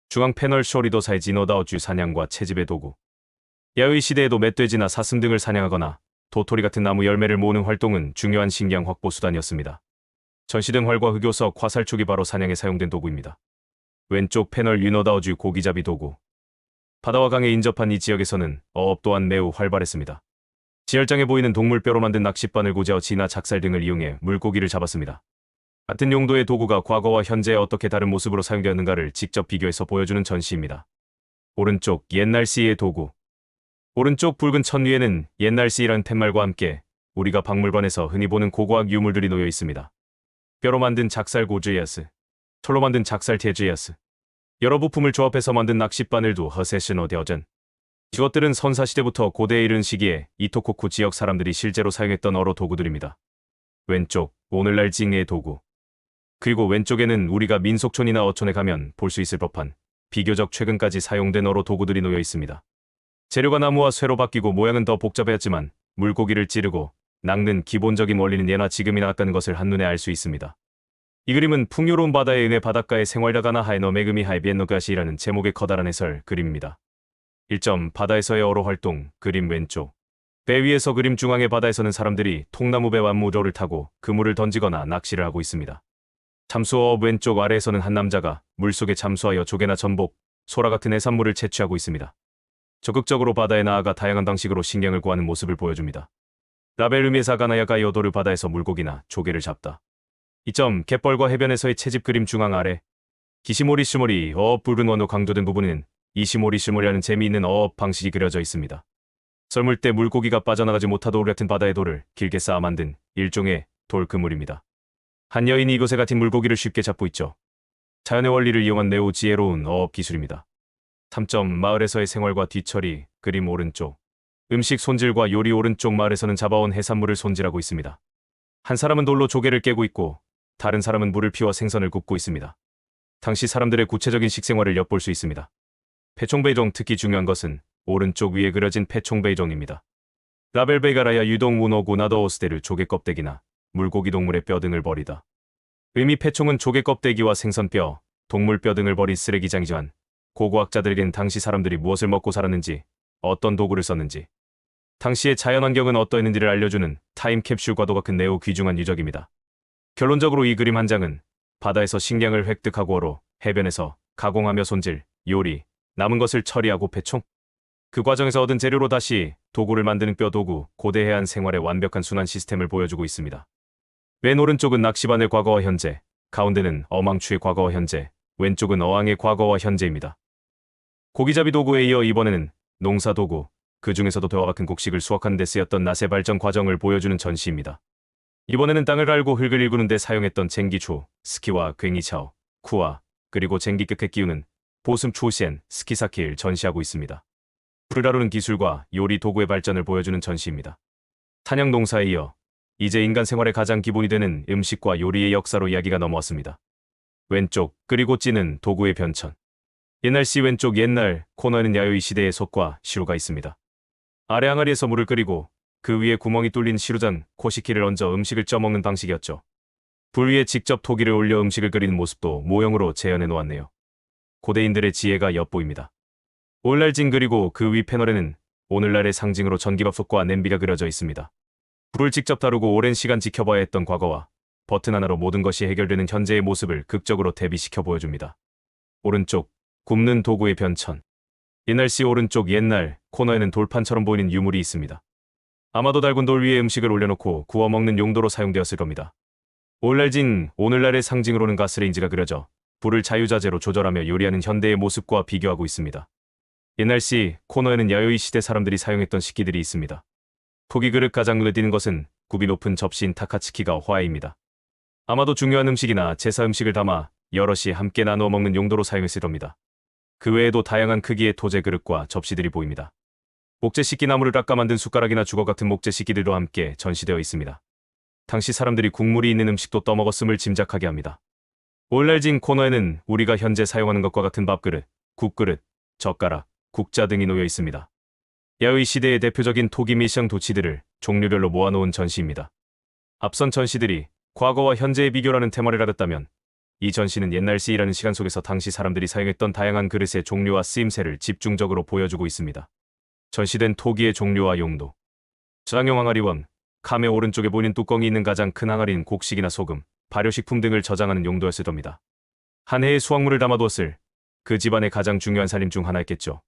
중앙 패널 쇼리도 사이지 노다오쥐 사냥과 채집의 도구. 야요이 시대에도 멧돼지나 사슴 등을 사냥하거나 도토리 같은 나무 열매를 모으는 활동은 중요한 식량 확보 수단이었습니다. 전시된 활과 흑요석, 화살촉이 바로 사냥에 사용된 도구입니다. 왼쪽 패널 유노다오쥐 고기잡이 도구. 바다와 강에 인접한 이 지역에서는 어업 또한 매우 활발했습니다. 지열장에 보이는 동물뼈로 만든 낚싯바늘, 고자어치나 작살 등을 이용해 물고기를 잡았습니다. 같은 용도의 도구가 과거와 현재에 어떻게 다른 모습으로 사용되었는가를 직접 비교해서 보여주는 전시입니다. 오른쪽 옛날 시의 도구. 오른쪽 붉은 천 위에는 옛날 시라는 팻말과 함께 우리가 박물관에서 흔히 보는 고고학 유물들이 놓여 있습니다. 뼈로 만든 작살 고즈야스, 철로 만든 작살 테즈야스, 여러 부품을 조합해서 만든 낚싯바늘도 허세시노 데어전. 이것들은 선사시대부터 고대에 이른 시기에 이토코쿠 지역 사람들이 실제로 사용했던 어로 도구들입니다. 왼쪽, 오늘날 징의 도구. 그리고 왼쪽에는 우리가 민속촌이나 어촌에 가면 볼 수 있을 법한 비교적 최근까지 사용된 어로 도구들이 놓여 있습니다. 재료가 나무와 쇠로 바뀌고 모양은 더 복잡해졌지만 물고기를 찌르고 낚는 기본적인 원리는 예나 지금이나 같다는 것을 한눈에 알 수 있습니다. 이 그림은 풍요로운 바다에 은해 바닷가의 생활다가나 하에노 메그미 하이비엔노가시라는 제목의 커다란 해설 그림입니다. 1점 바다에서의 어로 활동, 그림 왼쪽. 배 위에서 그림 중앙의 바다에서는 사람들이 통나무배 완무조를 타고 그물을 던지거나 낚시를 하고 있습니다. 잠수어업 왼쪽 아래에서는 한 남자가 물속에 잠수하여 조개나 전복, 소라 같은 해산물을 채취하고 있습니다. 적극적으로 바다에 나아가 다양한 방식으로 식량을 구하는 모습을 보여줍니다. 라벨르미에사 가나야가 여도르 바다에서 물고기나 조개를 잡다. 2점 갯벌과 해변에서의 채집 그림 중앙 아래. 기시모리 어업 붉은 원으로 강조된 부분에는 이시모리 슈모리라는 재미있는 어업 방식이 그려져 있습니다. 썰물 때 물고기가 빠져나가지 못하도록 같은 바다의 돌을 길게 쌓아 만든 일종의 돌 그물입니다. 한 여인이 이곳에 갇힌 물고기를 쉽게 잡고 있죠. 자연의 원리를 이용한 매우 지혜로운 어업 기술입니다. 3점 마을에서의 생활과 뒤처리, 그림 오른쪽. 음식 손질과 요리 오른쪽 마을에서는 잡아온 해산물을 손질하고 있습니다. 한 사람은 돌로 조개를 깨고 있고 다른 사람은 물을 피워 생선을 굽고 있습니다. 당시 사람들의 구체적인 식생활을 엿볼 수 있습니다. 패총베이종 특히 중요한 것은 오른쪽 위에 그려진 패총베이종입니다. 라벨베이가라야 유동 문어구 나더오스테르 조개 껍데기나 물고기 동물의 뼈 등을 버리다. 의미 패총은 조개 껍데기와 생선뼈, 동물뼈 등을 버린 쓰레기장이지만 고고학자들에겐 당시 사람들이 무엇을 먹고 살았는지, 어떤 도구를 썼는지, 당시의 자연환경은 어떠했는지를 알려주는 타임캡슐과도 같은 매우 귀중한 유적입니다. 결론적으로 이 그림 한 장은 바다에서 식량을 획득하고로 해변에서 가공하며 손질, 요리, 남은 것을 처리하고 배총. 그 과정에서 얻은 재료로 다시 도구를 만드는 뼈 도구, 고대 해안 생활의 완벽한 순환 시스템을 보여주고 있습니다. 맨 오른쪽은 낚시바늘 과거와 현재, 가운데는 어망추의 과거와 현재, 왼쪽은 어항의 과거와 현재입니다. 고기잡이 도구에 이어 이번에는 농사 도구, 그 중에서도 배와 같은 곡식을 수확하는 데 쓰였던 낫의 발전 과정을 보여주는 전시입니다. 이번에는 땅을 갈고 흙을 일구는 데 사용했던 쟁기초, 스키와 괭이차오, 쿠와, 그리고 쟁기 끝에 끼우는 보슴 초시엔, 스키사키를 전시하고 있습니다. 풀을 다루는 기술과 요리 도구의 발전을 보여주는 전시입니다. 사냥 농사에 이어 이제 인간 생활의 가장 기본이 되는 음식과 요리의 역사로 이야기가 넘어왔습니다. 왼쪽 끓이고 찌는 도구의 변천. 옛날 시 왼쪽 옛날 코너에는 야요이 시대의 솥과 시루가 있습니다. 아래 항아리에서 물을 끓이고 그 위에 구멍이 뚫린 시루잔 코시키를 얹어 음식을 쪄먹는 방식이었죠. 불 위에 직접 토기를 올려 음식을 끓이는 모습도 모형으로 재현해 놓았네요. 고대인들의 지혜가 엿보입니다. 오늘날진 그리고 그 위 패널에는 오늘날의 상징으로 전기밥솥과 냄비가 그려져 있습니다. 불을 직접 다루고 오랜 시간 지켜봐야 했던 과거와 버튼 하나로 모든 것이 해결되는 현재의 모습을 극적으로 대비시켜 보여줍니다. 오른쪽 굽는 도구의 변천. 옛날 시 오른쪽 옛날 코너에는 돌판처럼 보이는 유물이 있습니다. 아마도 달군 돌 위에 음식을 올려놓고 구워 먹는 용도로 사용되었을 겁니다. 오늘날진 오늘날의 상징으로는 가스레인지가 그려져 불을 자유자재로 조절하며 요리하는 현대의 모습과 비교하고 있습니다. 옛날 시 코너에는 야요이 시대 사람들이 사용했던 식기들이 있습니다. 토기 그릇 가장 눈에 띄는 것은 굽이 높은 접시인 타카츠키가 화해입니다. 아마도 중요한 음식이나 제사 음식을 담아 여럿이 함께 나누어 먹는 용도로 사용했을 겁니다. 그 외에도 다양한 크기의 토제 그릇과 접시들이 보입니다. 목재 식기 나무를 깎아 만든 숟가락이나 주걱 같은 목재 식기들도 함께 전시되어 있습니다. 당시 사람들이 국물이 있는 음식도 떠먹었음을 짐작하게 합니다. 오늘날진 코너에는 우리가 현재 사용하는 것과 같은 밥그릇, 국그릇, 젓가락, 국자 등이 놓여 있습니다. 야요이 시대의 대표적인 토기 미션 도치들을 종류별로 모아놓은 전시입니다. 앞선 전시들이 과거와 현재의 비교라는 테마를 가졌다면 이 전시는 옛날 시라는 시간 속에서 당시 사람들이 사용했던 다양한 그릇의 종류와 쓰임새를 집중적으로 보여주고 있습니다. 전시된 토기의 종류와 용도. 저장용 항아리원, 캄의 오른쪽에 보이는 뚜껑이 있는 가장 큰 항아리는 곡식이나 소금, 발효식품 등을 저장하는 용도였을 겁니다. 한 해의 수확물을 담아두었을 그 집안의 가장 중요한 살림 중 하나였겠죠.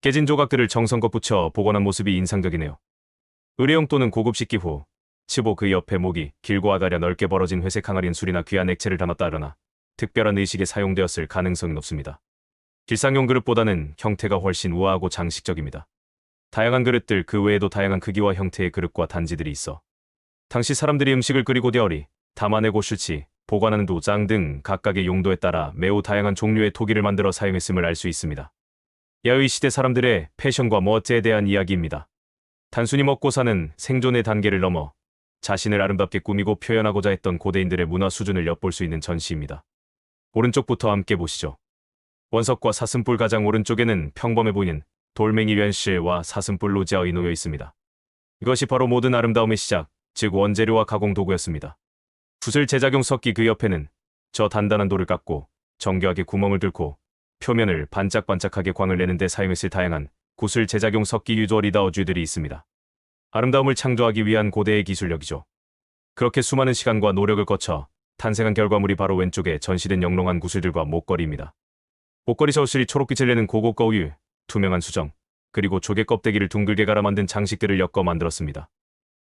깨진 조각들을 정성껏 붙여 복원한 모습이 인상적이네요. 의뢰용 또는 고급 식기 후, 츠보 그 옆에 목이 길고 아가랴 넓게 벌어진 회색 항아리는 술이나 귀한 액체를 담았다 하거나 특별한 의식에 사용되었을 가능성이 높습니다. 길상용 그릇보다는 형태가 훨씬 우아하고 장식적입니다. 다양한 그릇들 그 외에도 다양한 크기와 형태의 그릇과 단지들이 있어 당시 사람들이 음식을 끓이고 데어리, 담아내고 슈치, 보관하는 도장 등 각각의 용도에 따라 매우 다양한 종류의 토기를 만들어 사용했음을 알 수 있습니다. 야요이 시대 사람들의 패션과 멋에 대한 이야기입니다. 단순히 먹고 사는 생존의 단계를 넘어 자신을 아름답게 꾸미고 표현하고자 했던 고대인들의 문화 수준을 엿볼 수 있는 전시입니다. 오른쪽부터 함께 보시죠. 원석과 사슴뿔 가장 오른쪽에는 평범해 보이는 돌멩이 렌실과 사슴뿔 로지아이 놓여 있습니다. 이것이 바로 모든 아름다움의 시작, 즉 원재료와 가공 도구였습니다. 구슬 제작용 석기 그 옆에는 저 단단한 돌을 깎고 정교하게 구멍을 뚫고 표면을 반짝반짝하게 광을 내는 데 사용했을 다양한 구슬 제작용 석기 유조리다어주들이 있습니다. 아름다움을 창조하기 위한 고대의 기술력이죠. 그렇게 수많은 시간과 노력을 거쳐 탄생한 결과물이 바로 왼쪽에 전시된 영롱한 구슬들과 목걸이입니다. 목걸이 저울실이 초록빛을 내는 고고가 우유, 투명한 수정, 그리고 조개 껍데기를 둥글게 갈아 만든 장식들을 엮어 만들었습니다.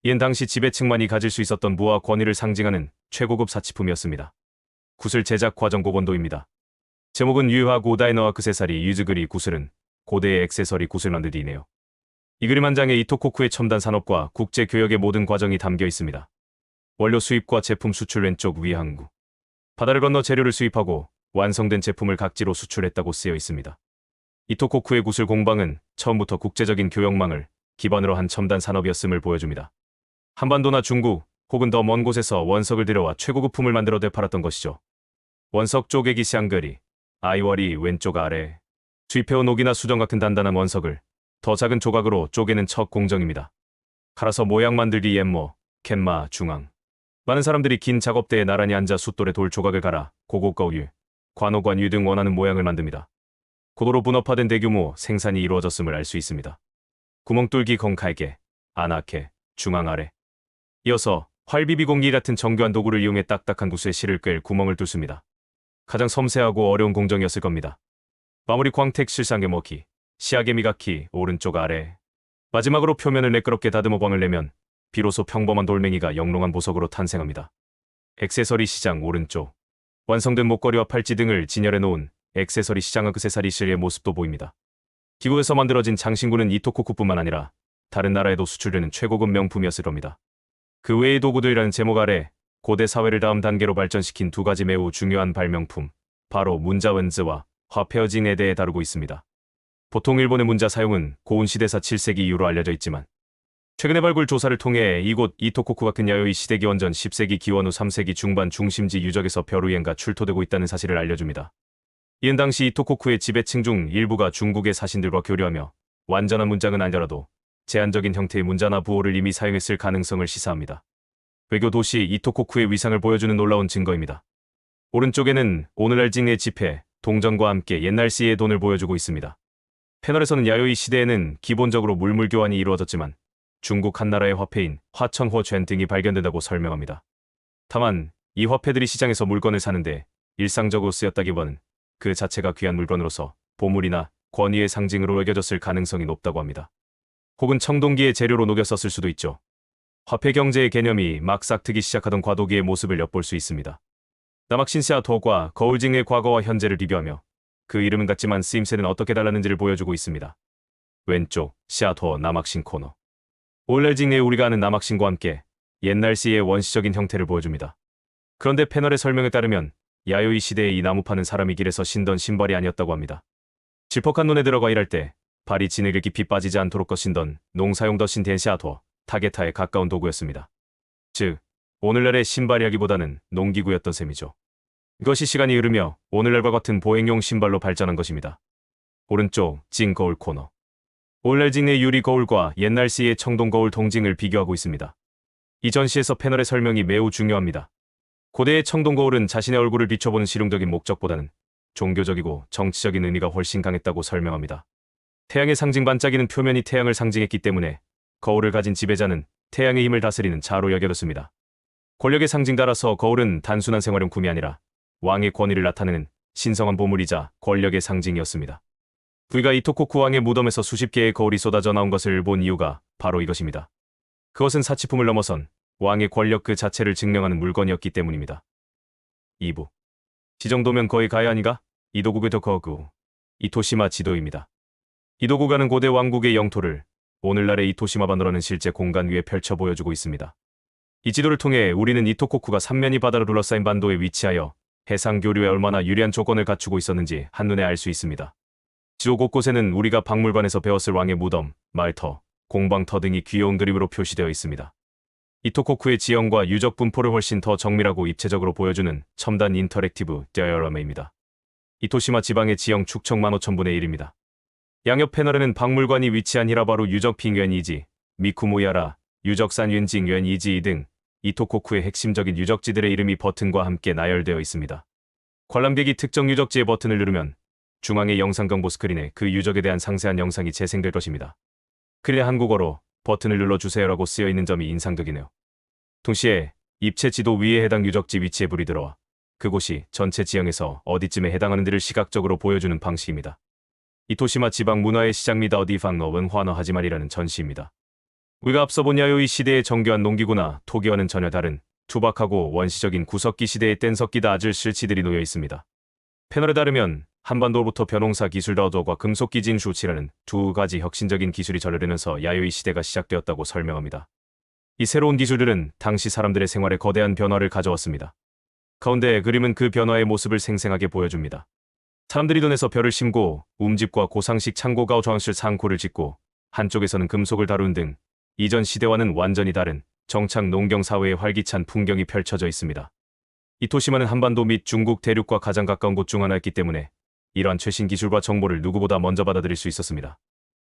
이는 당시 지배층만이 가질 수 있었던 부와 권위를 상징하는 최고급 사치품이었습니다. 구슬 제작 과정 고본도입니다. 제목은 유화 고다이너와 그세사리 유즈그리 구슬은 고대의 액세서리 구슬 만들기이네요. 이 그림 한 장에 이토코쿠의 첨단 산업과 국제 교역의 모든 과정이 담겨 있습니다. 원료 수입과 제품 수출 왼쪽 위 항구. 바다를 건너 재료를 수입하고 완성된 제품을 각지로 수출했다고 쓰여 있습니다. 이토코쿠의 구슬 공방은 처음부터 국제적인 교역망을 기반으로 한 첨단 산업이었음을 보여줍니다. 한반도나 중국 혹은 더 먼 곳에서 원석을 들여와 최고급품을 만들어 되팔았던 것이죠. 원석 쪼개기 샹그리, 아이월이 왼쪽 아래. 수입해온 옥이나 수정 같은 단단한 원석을 더 작은 조각으로 쪼개는 첫 공정입니다. 갈아서 모양 만들기 옌모, 캔마, 중앙. 많은 사람들이 긴 작업대에 나란히 앉아 숫돌에 돌 조각을 갈아 고고가 우유, 관호관 유 등 원하는 모양을 만듭니다. 고도로 분업화된 대규모 생산이 이루어졌음을 알 수 있습니다. 구멍 뚫기 건칼게, 아나케, 중앙 아래. 이어서 활비비공기 같은 정교한 도구를 이용해 딱딱한 구슬에 실을 꿰 구멍을 뚫습니다. 가장 섬세하고 어려운 공정이었을 겁니다. 마무리 광택 실상의 먹기, 시야게 미가키 오른쪽 아래. 마지막으로 표면을 매끄럽게 다듬어 광을 내면 비로소 평범한 돌멩이가 영롱한 보석으로 탄생합니다. 액세서리 시장 오른쪽. 완성된 목걸이와 팔찌 등을 진열해 놓은 액세서리 시장 액세서리실의 모습도 보입니다. 기구에서 만들어진 장신구는 이토코쿠뿐만 아니라 다른 나라에도 수출되는 최고급 명품이었을 겁니다. 그 외의 도구들이라는 제목 아래 고대 사회를 다음 단계로 발전시킨 두 가지 매우 중요한 발명품, 바로 문자원즈와 화폐어징에 대해 다루고 있습니다. 보통 일본의 문자 사용은 고운 시대사 7세기 이후로 알려져 있지만 최근의 발굴 조사를 통해 이곳 이토코쿠가 큰 야요이 시대 기원전 10세기 기원 후 3세기 중반 중심지 유적에서 벼루엔가 출토되고 있다는 사실을 알려줍니다. 이은 당시 이토코쿠의 지배층 중 일부가 중국의 사신들과 교류하며 완전한 문장은 아니더라도 제한적인 형태의 문자나 부호를 이미 사용했을 가능성을 시사합니다. 외교 도시 이토코쿠의 위상을 보여주는 놀라운 증거입니다. 오른쪽에는 오늘날 징의 지폐, 동전과 함께 옛날 시의 돈을 보여주고 있습니다. 패널에서는 야요이 시대에는 기본적으로 물물 교환이 이루어졌지만 중국 한나라의 화폐인 화천호줴 등이 발견된다고 설명합니다. 다만 이 화폐들이 시장에서 물건을 사는데 일상적으로 쓰였다기보다는 그 자체가 귀한 물건으로서 보물이나 권위의 상징으로 여겨졌을 가능성이 높다고 합니다. 혹은 청동기의 재료로 녹여 썼을 수도 있죠. 화폐 경제의 개념이 막 싹트기 시작하던 과도기의 모습을 엿볼 수 있습니다. 남학신시아토과 거울징의 과거와 현재를 비교하며 그 이름은 같지만 쓰임새는 어떻게 달랐는지를 보여주고 있습니다. 왼쪽 시아토 남학신 코너. 오늘징의 우리가 아는 남학신과 함께 옛날 시의 원시적인 형태를 보여줍니다. 그런데 패널의 설명에 따르면 야요이 시대에 이 나무파는 사람이 길에서 신던 신발이 아니었다고 합니다. 질퍽한 논에 들어가 일할 때 발이 진흙에 깊이 빠지지 않도록 거신던 농사용 더신 덴시아토, 타게타에 가까운 도구였습니다. 즉, 오늘날의 신발이라기보다는 농기구였던 셈이죠. 이것이 시간이 흐르며 오늘날과 같은 보행용 신발로 발전한 것입니다. 오른쪽 징 거울 코너. 오늘날 징의 유리 거울과 옛날 시의 청동 거울 동징을 비교하고 있습니다. 이 전시에서 패널의 설명이 매우 중요합니다. 고대의 청동 거울은 자신의 얼굴을 비춰보는 실용적인 목적보다는 종교적이고 정치적인 의미가 훨씬 강했다고 설명합니다. 태양의 상징 반짝이는 표면이 태양을 상징했기 때문에 거울을 가진 지배자는 태양의 힘을 다스리는 자로 여겨졌습니다. 권력의 상징 따라서 거울은 단순한 생활용품이 아니라 왕의 권위를 나타내는 신성한 보물이자 권력의 상징이었습니다. 우리가 이토코쿠 왕의 무덤에서 수십 개의 거울이 쏟아져 나온 것을 본 이유가 바로 이것입니다. 그것은 사치품을 넘어선 왕의 권력 그 자체를 증명하는 물건이었기 때문입니다. 2부. 이 정도면 거의 가야 아니가? 이도국의 도커구. 이토시마 지도입니다. 이도구가는 고대 왕국의 영토를 오늘날의 이토시마 반도라는 실제 공간 위에 펼쳐 보여주고 있습니다. 이 지도를 통해 우리는 이토코쿠가 삼면이 바다로 둘러싸인 반도에 위치하여 해상 교류에 얼마나 유리한 조건을 갖추고 있었는지 한눈에 알 수 있습니다. 지도 곳곳에는 우리가 박물관에서 배웠을 왕의 무덤, 말터, 공방터 등이 귀여운 그림으로 표시되어 있습니다. 이토코쿠의 지형과 유적 분포를 훨씬 더 정밀하고 입체적으로 보여주는 첨단 인터랙티브 디어라마입니다. 이토시마 지방의 지형 축척 15,000분의 1입니다. 양옆 패널에는 박물관이 위치한 히라바루 유적 핑유엔이지, 미쿠모야라, 유적산 윤징 유엔이지 등 이토코쿠의 핵심적인 유적지들의 이름이 버튼과 함께 나열되어 있습니다. 관람객이 특정 유적지의 버튼을 누르면 중앙의 영상 경보 스크린에 그 유적에 대한 상세한 영상이 재생될 것입니다. 그래 한국어로 버튼을 눌러주세요라고 쓰여 있는 점이 인상적이네요. 동시에 입체 지도 위에 해당 유적지 위치에 불이 들어와 그곳이 전체 지형에서 어디쯤에 해당하는지를 시각적으로 보여주는 방식입니다. 이토시마 지방 문화의 시장입니다. 어디방어은 환어 하지말이라는 전시입니다. 우리가 앞서 본 야요이 시대의 정교한 농기구나 토기와는 전혀 다른 투박하고 원시적인 구석기 시대의 뗀석기다 아질 실치들이 놓여 있습니다. 패널에 따르면 한반도로부터 벼농사 기술 다오조과 금속기 진슈치라는 두 가지 혁신적인 기술이 전해되면서 야요이 시대가 시작되었다고 설명합니다. 이 새로운 기술들은 당시 사람들의 생활에 거대한 변화를 가져왔습니다. 가운데 그림은 그 변화의 모습을 생생하게 보여줍니다. 사람들이 돈에서 벼를 심고 움집과 고상식 창고가 저항실 상코를 짓고 한쪽에서는 금속을 다루는 등 이전 시대와는 완전히 다른 정착 농경 사회의 활기찬 풍경이 펼쳐져 있습니다. 이토시마는 한반도 및 중국 대륙과 가장 가까운 곳 중 하나였기 때문에 이러한 최신 기술과 정보를 누구보다 먼저 받아들일 수 있었습니다.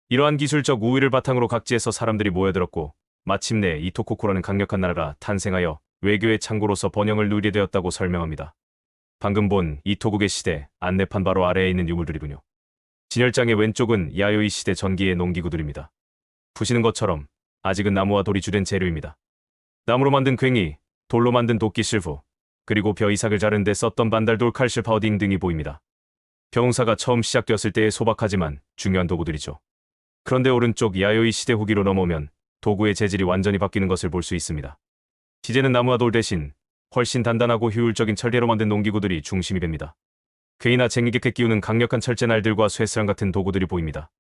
이러한 기술적 우위를 바탕으로 각지에서 사람들이 모여들었고 마침내 이토코쿠라는 강력한 나라가 탄생하여 외교의 창고로서 번영을 누리게 되었다고 설명합니다. 방금 본 이토국의 시대 안내판 바로 아래에 있는 유물들이군요. 진열장의 왼쪽은 야요이 시대 전기의 농기구들입니다. 보시는 것처럼 아직은 나무와 돌이 주된 재료입니다. 나무로 만든 괭이, 돌로 만든 도끼 실프, 그리고 벼 이삭을 자르는 데 썼던 반달돌 칼실 파우딩 등이 보입니다. 벼농사가 처음 시작되었을 때의 소박하지만 중요한 도구들이죠. 그런데 오른쪽 야요이 시대 후기로 넘어오면 도구의 재질이 완전히 바뀌는 것을 볼 수 있습니다. 이제는 나무와 돌 대신 훨씬 단단하고 효율적인 철제로 만든 농기구들이 중심이 됩니다. 괴이나 쟁이게 끼우는 강력한 철제날들과 쇠스랑 같은 도구들이 보입니다.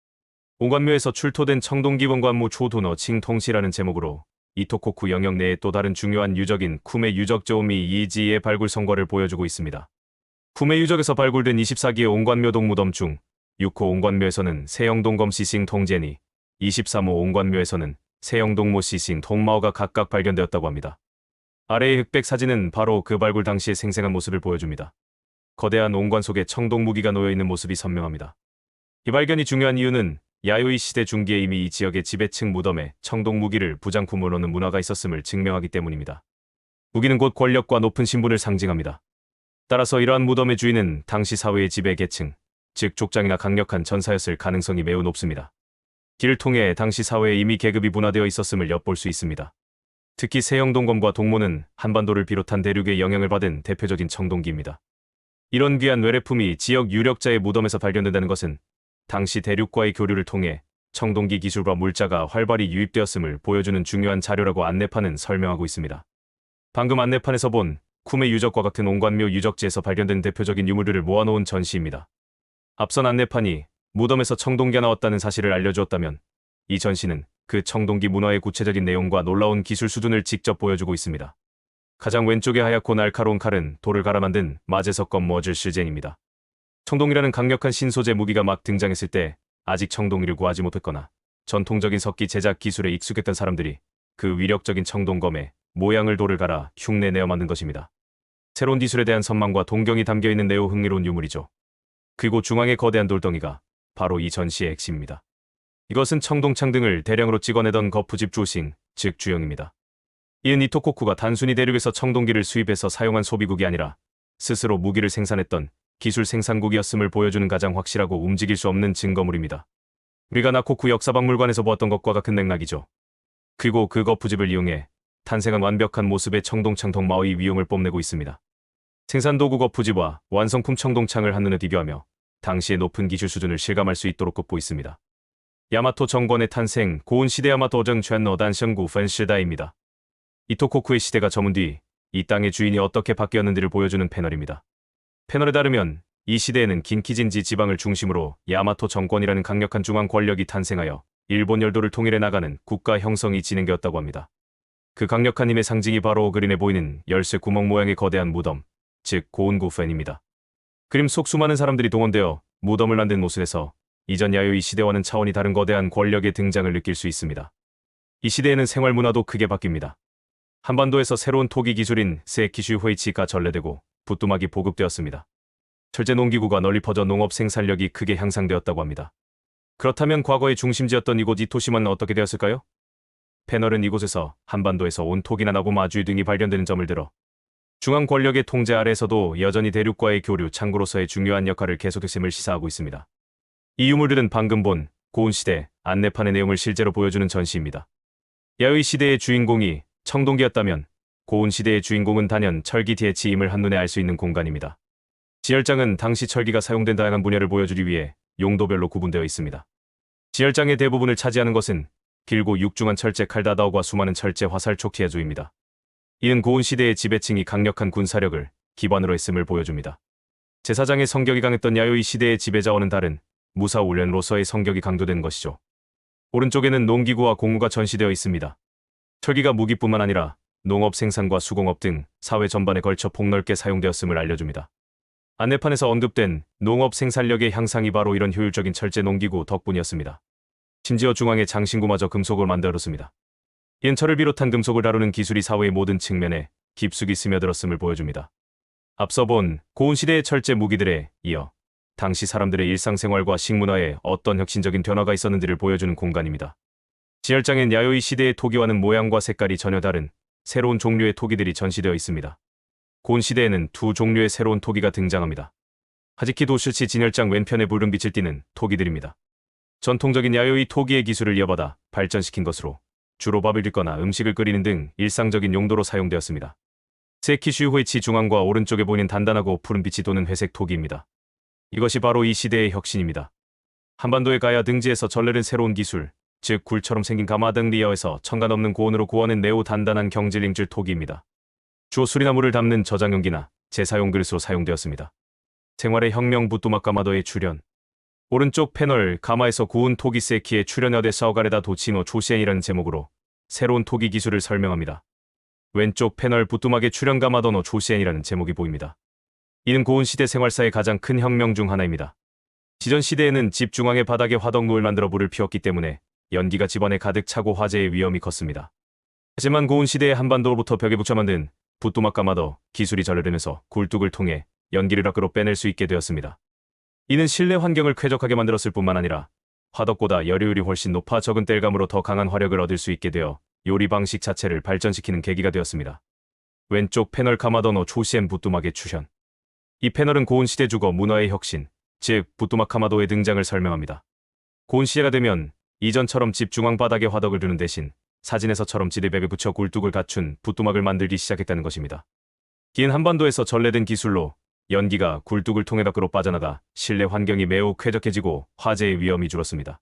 온관묘에서 출토된 청동기 원관무 초도너 칭통시라는 제목으로 이토코쿠 영역 내의 또 다른 중요한 유적인 쿠메 유적조음이 이지의 발굴 성과를 보여주고 있습니다. 쿠메 유적에서 발굴된 24기의 온관묘 동무덤 중 6호 온관묘에서는 세영동검 시싱 통제니 23호 온관묘에서는 세영동모 시싱 통마오가 각각 발견되었다고 합니다. 아래의 흑백 사진은 바로 그 발굴 당시의 생생한 모습을 보여줍니다. 거대한 온관 속에 청동 무기가 놓여있는 모습이 선명합니다. 이 발견이 중요한 이유는 야요이 시대 중기에 이미 이 지역의 지배층 무덤에 청동 무기를 부장품으로 넣는 문화가 있었음을 증명하기 때문입니다. 무기는 곧 권력과 높은 신분을 상징합니다. 따라서 이러한 무덤의 주인은 당시 사회의 지배 계층, 즉 족장이나 강력한 전사였을 가능성이 매우 높습니다. 길을 통해 당시 사회에 이미 계급이 분화되어 있었음을 엿볼 수 있습니다. 특히 세영동검과 동모는 한반도를 비롯한 대륙의 영향을 받은 대표적인 청동기입니다. 이런 귀한 외래품이 지역 유력자의 무덤에서 발견된다는 것은 당시 대륙과의 교류를 통해 청동기 기술과 물자가 활발히 유입되었음을 보여주는 중요한 자료라고 안내판은 설명하고 있습니다. 방금 안내판에서 본 쿠메 유적과 같은 온관묘 유적지에서 발견된 대표적인 유물들을 모아놓은 전시입니다. 앞선 안내판이 무덤에서 청동기가 나왔다는 사실을 알려주었다면 이 전시는 그 청동기 문화의 구체적인 내용과 놀라운 기술 수준을 직접 보여주고 있습니다. 가장 왼쪽의 하얗고 날카로운 칼은 돌을 갈아 만든 마제석검 머즐 실젠입니다. 청동이라는 강력한 신소재 무기가 막 등장했을 때 아직 청동이를 구하지 못했거나 전통적인 석기 제작 기술에 익숙했던 사람들이 그 위력적인 청동검에 모양을 돌을 갈아 흉내 내어 만든 것입니다. 새로운 기술에 대한 선망과 동경이 담겨있는 매우 흥미로운 유물이죠. 그리고 중앙의 거대한 돌덩이가 바로 이 전시의 핵심입니다. 이것은 청동창 등을 대량으로 찍어내던 거푸집 주싱, 즉 주영입니다. 이은 이토코쿠가 단순히 대륙에서 청동기를 수입해서 사용한 소비국이 아니라 스스로 무기를 생산했던 기술 생산국이었음을 보여주는 가장 확실하고 움직일 수 없는 증거물입니다. 우리가 나코쿠 역사박물관에서 보았던 것과 같은 맥락이죠. 그리고 그 거푸집을 이용해 탄생한 완벽한 모습의 청동창 동마의 위용을 뽐내고 있습니다. 생산도구 거푸집과 완성품 청동창을 한눈에 비교하며 당시의 높은 기술 수준을 실감할 수 있도록 꼽고 있습니다. 야마토 정권의 탄생, 고운 시대 야마토 정权단성구 펀시다입니다. 이토코쿠의 시대가 저문 뒤 이 땅의 주인이 어떻게 바뀌었는지를 보여주는 패널입니다. 패널에 따르면 이 시대에는 긴키진지 지방을 중심으로 야마토 정권이라는 강력한 중앙 권력이 탄생하여 일본 열도를 통일해 나가는 국가 형성이 진행되었다고 합니다. 그 강력한 힘의 상징이 바로 그림에 보이는 열쇠 구멍 모양의 거대한 무덤, 즉 고운구 팬입니다. 그림 속 수많은 사람들이 동원되어 무덤을 만든 모습에서 이전 야요이 시대와는 차원이 다른 거대한 권력의 등장을 느낄 수 있습니다. 이 시대에는 생활 문화도 크게 바뀝니다. 한반도에서 새로운 토기 기술인 세키슈 회이치가 전래되고 부뚜막이 보급되었습니다. 철제 농기구가 널리 퍼져 농업 생산력이 크게 향상되었다고 합니다. 그렇다면 과거의 중심지였던 이곳 이토시마는 어떻게 되었을까요? 패널은 이곳에서 한반도에서 온 토기나 나고 마주이 등이 발견되는 점을 들어 중앙 권력의 통제 아래에서도 여전히 대륙과의 교류 창구로서의 중요한 역할을 계속했음을 시사하고 있습니다. 이 유물들은 방금 본 고운 시대 안내판의 내용을 실제로 보여주는 전시입니다. 야요이 시대의 주인공이 청동기였다면 고운 시대의 주인공은 단연 철기 대치임을 한눈에 알 수 있는 공간입니다. 지열장은 당시 철기가 사용된 다양한 분야를 보여주기 위해 용도별로 구분되어 있습니다. 지열장의 대부분을 차지하는 것은 길고 육중한 철제 칼다다오과 수많은 철제 화살 촉티아주입니다. 이는 고운 시대의 지배층이 강력한 군사력을 기반으로 했음을 보여줍니다. 제사장의 성격이 강했던 야요이 시대의 지배자와는 다른 무사훈련로서의 성격이 강조된 것이죠. 오른쪽에는 농기구와 공무가 전시되어 있습니다. 철기가 무기뿐만 아니라 농업 생산과 수공업 등 사회 전반에 걸쳐 폭넓게 사용되었음을 알려줍니다. 안내판에서 언급된 농업 생산력의 향상이 바로 이런 효율적인 철제 농기구 덕분이었습니다. 심지어 중앙의 장신구마저 금속으로 만들었습니다. 이는 철을 비롯한 금속을 다루는 기술이 사회의 모든 측면에 깊숙이 스며들었음을 보여줍니다. 앞서 본 고운 시대의 철제 무기들에 이어 당시 사람들의 일상생활과 식문화에 어떤 혁신적인 변화가 있었는지를 보여주는 공간입니다. 지열장엔 야요이 시대의 토기와는 모양과 색깔이 전혀 다른 새로운 종류의 토기들이 전시되어 있습니다. 고운 시대에는 두 종류의 새로운 토기가 등장합니다. 하지키 도슈치 진열장 왼편에 붉은 빛을 띠는 토기들입니다. 전통적인 야요이 토기의 기술을 이어받아 발전시킨 것으로 주로 밥을 빚거나 음식을 끓이는 등 일상적인 용도로 사용되었습니다. 세키슈 회치 중앙과 오른쪽에 보이는 단단하고 푸른 빛이 도는 회색 토기입니다. 이것이 바로 이 시대의 혁신입니다. 한반도의 가야 등지에서 전래된 새로운 기술, 즉 굴처럼 생긴 가마 등 리어에서 천가 넘는 고온으로 구워낸 매우 단단한 경질링줄 토기입니다. 주로 술이나 물을 담는 저장용기나 제사용 그릇으로 사용되었습니다. 생활의 혁명 부뚜막 가마도의 출현. 오른쪽 패널 가마에서 구운 토기 세키의 출현여대 사오가레다 도치노 초시엔이라는 제목으로 새로운 토기 기술을 설명합니다. 왼쪽 패널 부뚜막의 출현 가마도노 초시엔이라는 제목이 보입니다. 이는 고운 시대 생활사의 가장 큰 혁명 중 하나입니다. 지전 시대에는 집 중앙의 바닥에 화덕노을 만들어 불을 피웠기 때문에 연기가 집안에 가득 차고 화재의 위험이 컸습니다. 하지만 고운 시대의 한반도로부터 벽에 붙여 만든 부뚜막 가마도 기술이 전래되면서 굴뚝을 통해 연기를 밖으로 빼낼 수 있게 되었습니다. 이는 실내 환경을 쾌적하게 만들었을 뿐만 아니라 화덕보다 열효율이 훨씬 높아 적은 땔감으로 더 강한 화력을 얻을 수 있게 되어 요리 방식 자체를 발전시키는 계기가 되었습니다. 왼쪽 패널 가마도노 초시엔 부뚜막의 출현. 이 패널은 고운 시대 주거 문화의 혁신, 즉 부뚜막 가마도의 등장을 설명합니다. 고운 시대가 되면 이전처럼 집 중앙 바닥에 화덕을 두는 대신 사진에서처럼 지대벽에 붙여 굴뚝을 갖춘 부뚜막을 만들기 시작했다는 것입니다. 긴 한반도에서 전래된 기술로 연기가 굴뚝을 통해 밖으로 빠져나가 실내 환경이 매우 쾌적해지고 화재의 위험이 줄었습니다.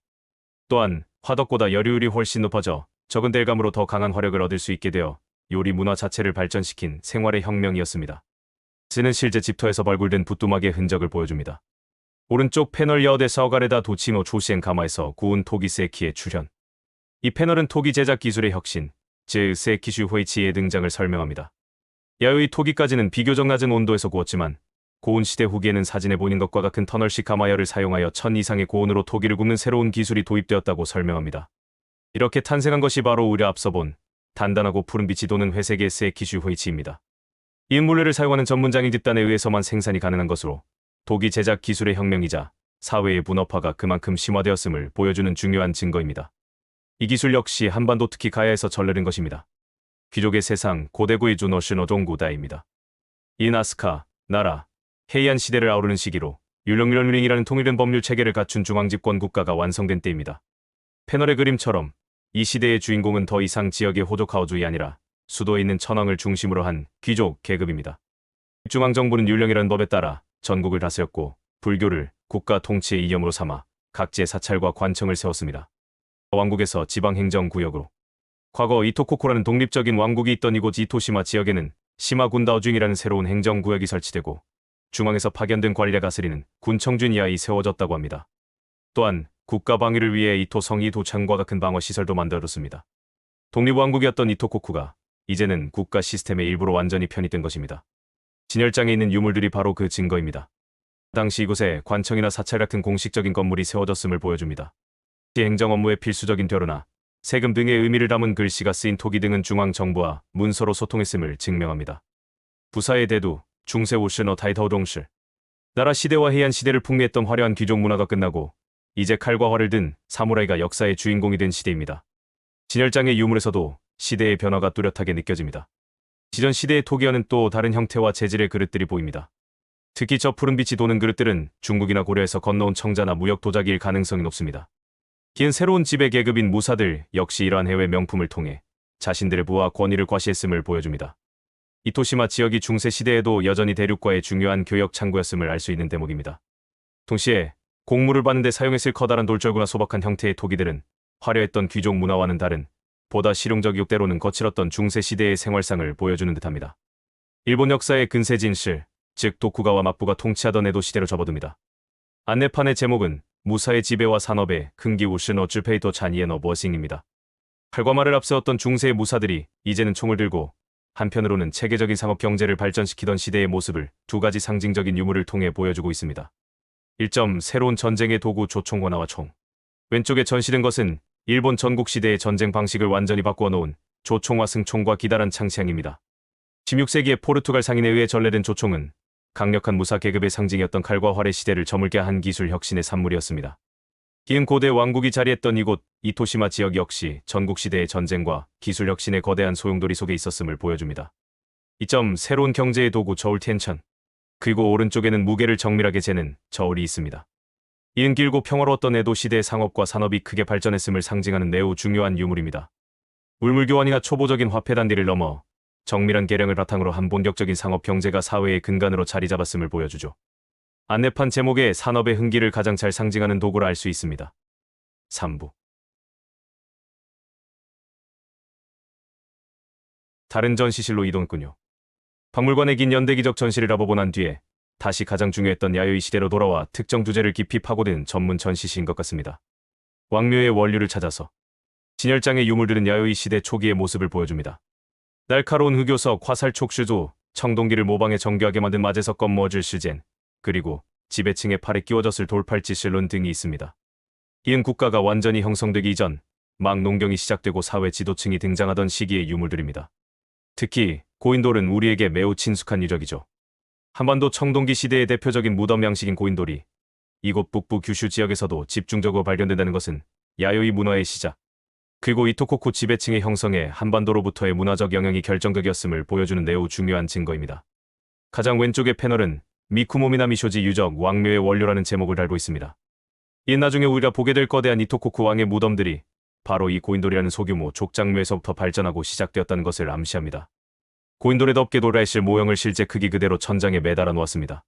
또한 화덕보다 열효율이 훨씬 높아져 적은 땔감으로 더 강한 화력을 얻을 수 있게 되어 요리 문화 자체를 발전시킨 생활의 혁명이었습니다. 스는 실제 집터에서 발굴된 부뚜막의 흔적을 보여줍니다. 오른쪽 패널 여대 사오가레다 도치노 초시엔 가마에서 구운 토기 세키의 출현. 이 패널은 토기 제작 기술의 혁신, 즉 세키슈 후이치의 등장을 설명합니다. 야요이 토기까지는 비교적 낮은 온도에서 구웠지만 고운 시대 후기에는 사진에 보이는 것과 같은 터널식 가마열을 사용하여 1000 이상의 고온으로 토기를 굽는 새로운 기술이 도입되었다고 설명합니다. 이렇게 탄생한 것이 바로 우려 앞서 본 단단하고 푸른 빛이 도는 회색의 세키슈 후이치입니다. 이 물레를 사용하는 전문장인 집단에 의해서만 생산이 가능한 것으로 토기 제작 기술의 혁명이자 사회의 분업화가 그만큼 심화되었음을 보여주는 중요한 증거입니다. 이 기술 역시 한반도 특히 가야에서 전래된 것입니다. 귀족의 세상 고대구이 주노 시노동구다입니다. 이 나스카, 나라, 헤이안 시대를 아우르는 시기로 율령율령이라는 통일된 법률 체계를 갖춘 중앙집권 국가가 완성된 때입니다. 패널의 그림처럼 이 시대의 주인공은 더 이상 지역의 호족하오주이 아니라 수도에 있는 천황을 중심으로 한 귀족 계급입니다. 중앙정부는 율령이라는 법에 따라 전국을 다스렸고 불교를 국가 통치의 이념으로 삼아 각지의 사찰과 관청을 세웠습니다. 왕국에서 지방행정구역으로 과거 이토코코라는 독립적인 왕국이 있던 이곳 이토시마 지역에는 시마군다오중이라는 새로운 행정구역이 설치되고 중앙에서 파견된 관리가 다스리는 군청준 이하이 세워졌다고 합니다. 또한 국가 방위를 위해 이토성이 도창과 같은 방어시설도 만들어뒀습니다. 독립왕국이었던 이토코쿠가 이제는 국가 시스템의 일부로 완전히 편입된 것입니다. 진열장에 있는 유물들이 바로 그 증거입니다. 당시 이곳에 관청이나 사찰 같은 공식적인 건물이 세워졌음을 보여줍니다. 행정 업무의 필수적인 벼르나 세금 등의 의미를 담은 글씨가 쓰인 토기 등은 중앙정부와 문서로 소통했음을 증명합니다. 부사의 대두, 중세 우시너 타이타오동실. 나라 시대와 해안 시대를 풍미했던 화려한 귀족 문화가 끝나고 이제 칼과 활을 든 사무라이가 역사의 주인공이 된 시대입니다. 진열장의 유물에서도 시대의 변화가 뚜렷하게 느껴집니다. 지전 시대의 토기와는 또 다른 형태와 재질의 그릇들이 보입니다. 특히 저 푸른 빛이 도는 그릇들은 중국이나 고려에서 건너온 청자나 무역 도자기일 가능성이 높습니다. 긴 새로운 지배 계급인 무사들 역시 이러한 해외 명품을 통해 자신들의 부와 권위를 과시했음을 보여줍니다. 이토시마 지역이 중세 시대에도 여전히 대륙과의 중요한 교역 창구였음을 알 수 있는 대목입니다. 동시에 공물을 받는 데 사용했을 커다란 돌절구나 소박한 형태의 토기들은 화려했던 귀족 문화와는 다른 보다 실용적이고 때로는 거칠었던 중세 시대의 생활상을 보여주는 듯합니다. 일본 역사의 근세 진실, 즉 도쿠가와 막부가 통치하던 에도 시대로 접어듭니다. 안내판의 제목은 무사의 지배와 산업의 큰기 우시노 쯔페이토 찬이에노 머싱입니다. 칼과 말을 앞세웠던 중세의 무사들이 이제는 총을 들고 한편으로는 체계적인 상업 경제를 발전시키던 시대의 모습을 두 가지 상징적인 유물을 통해 보여주고 있습니다. 1점 새로운 전쟁의 도구 조총권화와 총. 왼쪽에 전시된 것은 일본 전국시대의 전쟁 방식을 완전히 바꾸어 놓은 조총화 승총과 기다란 창시향입니다. 16세기의 포르투갈 상인에 의해 전래된 조총은 강력한 무사 계급의 상징이었던 칼과 활의 시대를 저물게 한 기술 혁신의 산물이었습니다. 긴 고대 왕국이 자리했던 이곳 이토시마 지역 역시 전국시대의 전쟁과 기술 혁신의 거대한 소용돌이 속에 있었음을 보여줍니다. 2점 새로운 경제의 도구 저울 텐천. 그리고 오른쪽에는 무게를 정밀하게 재는 저울이 있습니다. 이는 길고 평화로웠던 에도 시대의 상업과 산업이 크게 발전했음을 상징하는 매우 중요한 유물입니다. 물물교환이나 초보적인 화폐 단디를 넘어 정밀한 계량을 바탕으로 한 본격적인 상업 경제가 사회의 근간으로 자리 잡았음을 보여주죠. 안내판 제목에 산업의 흥기를 가장 잘 상징하는 도구를 알 수 있습니다. 3부. 다른 전시실로 이동했군요. 박물관의 긴 연대기적 전시를 알아보고 난 뒤에 다시 가장 중요했던 야요이 시대로 돌아와 특정 주제를 깊이 파고든 전문 전시시인 것 같습니다. 왕묘의 원류를 찾아서 진열장의 유물들은 야요이 시대 초기의 모습을 보여줍니다. 날카로운 흑요석, 화살 촉슈조, 청동기를 모방해 정교하게 만든 마제석 검머즐 시젠, 그리고 지배층의 팔에 끼워졌을 돌팔찌 실론 등이 있습니다. 이은 국가가 완전히 형성되기 이전 막 농경이 시작되고 사회 지도층이 등장하던 시기의 유물들입니다. 특히 고인돌은 우리에게 매우 친숙한 유적이죠. 한반도 청동기 시대의 대표적인 무덤 양식인 고인돌이 이곳 북부 규슈 지역에서도 집중적으로 발견된다는 것은 야요이 문화의 시작, 그리고 이토코쿠 지배층의 형성에 한반도로부터의 문화적 영향이 결정적이었음을 보여주는 매우 중요한 증거입니다. 가장 왼쪽의 패널은 미쿠모 미나미쇼지 유적 왕묘의 원료라는 제목을 달고 있습니다. 이 나중에 우리가 보게 될 거대한 이토코쿠 왕의 무덤들이 바로 이 고인돌이라는 소규모 족장묘에서부터 발전하고 시작되었다는 것을 암시합니다. 고인돌의 덮개 돌라이실 모형을 실제 크기 그대로 천장에 매달아 놓았습니다.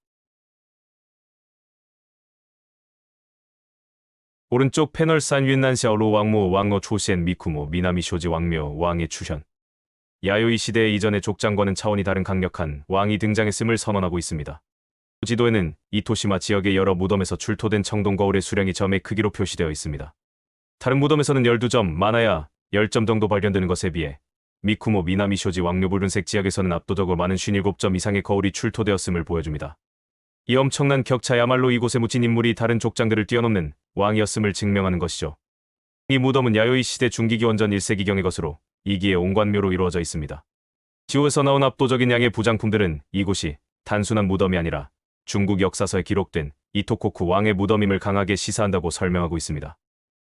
오른쪽 패널 산 윈난샤오로 왕모 왕어 초시엔 미쿠모 미나미 쇼지 왕묘 왕의 출현. 야요이 시대 이전의 족장과는 차원이 다른 강력한 왕이 등장했음을 선언하고 있습니다. 지도에는 이토시마 지역의 여러 무덤에서 출토된 청동 거울의 수량이 점의 크기로 표시되어 있습니다. 다른 무덤에서는 12점, 많아야 10점 정도 발견되는 것에 비해 미쿠모 미나미 쇼지 왕묘 붉은색 지역에서는 압도적으로 많은 57점 이상의 거울이 출토되었음을 보여줍니다. 이 엄청난 격차야말로 이곳에 묻힌 인물이 다른 족장들을 뛰어넘는 왕이었음을 증명하는 것이죠. 이 무덤은 야요이 시대 중기기 원전 1세기경의 것으로 이기의 옹관묘로 이루어져 있습니다. 지호에서 나온 압도적인 양의 부장품들은 이곳이 단순한 무덤이 아니라 중국 역사서에 기록된 이토코쿠 왕의 무덤임을 강하게 시사한다고 설명하고 있습니다.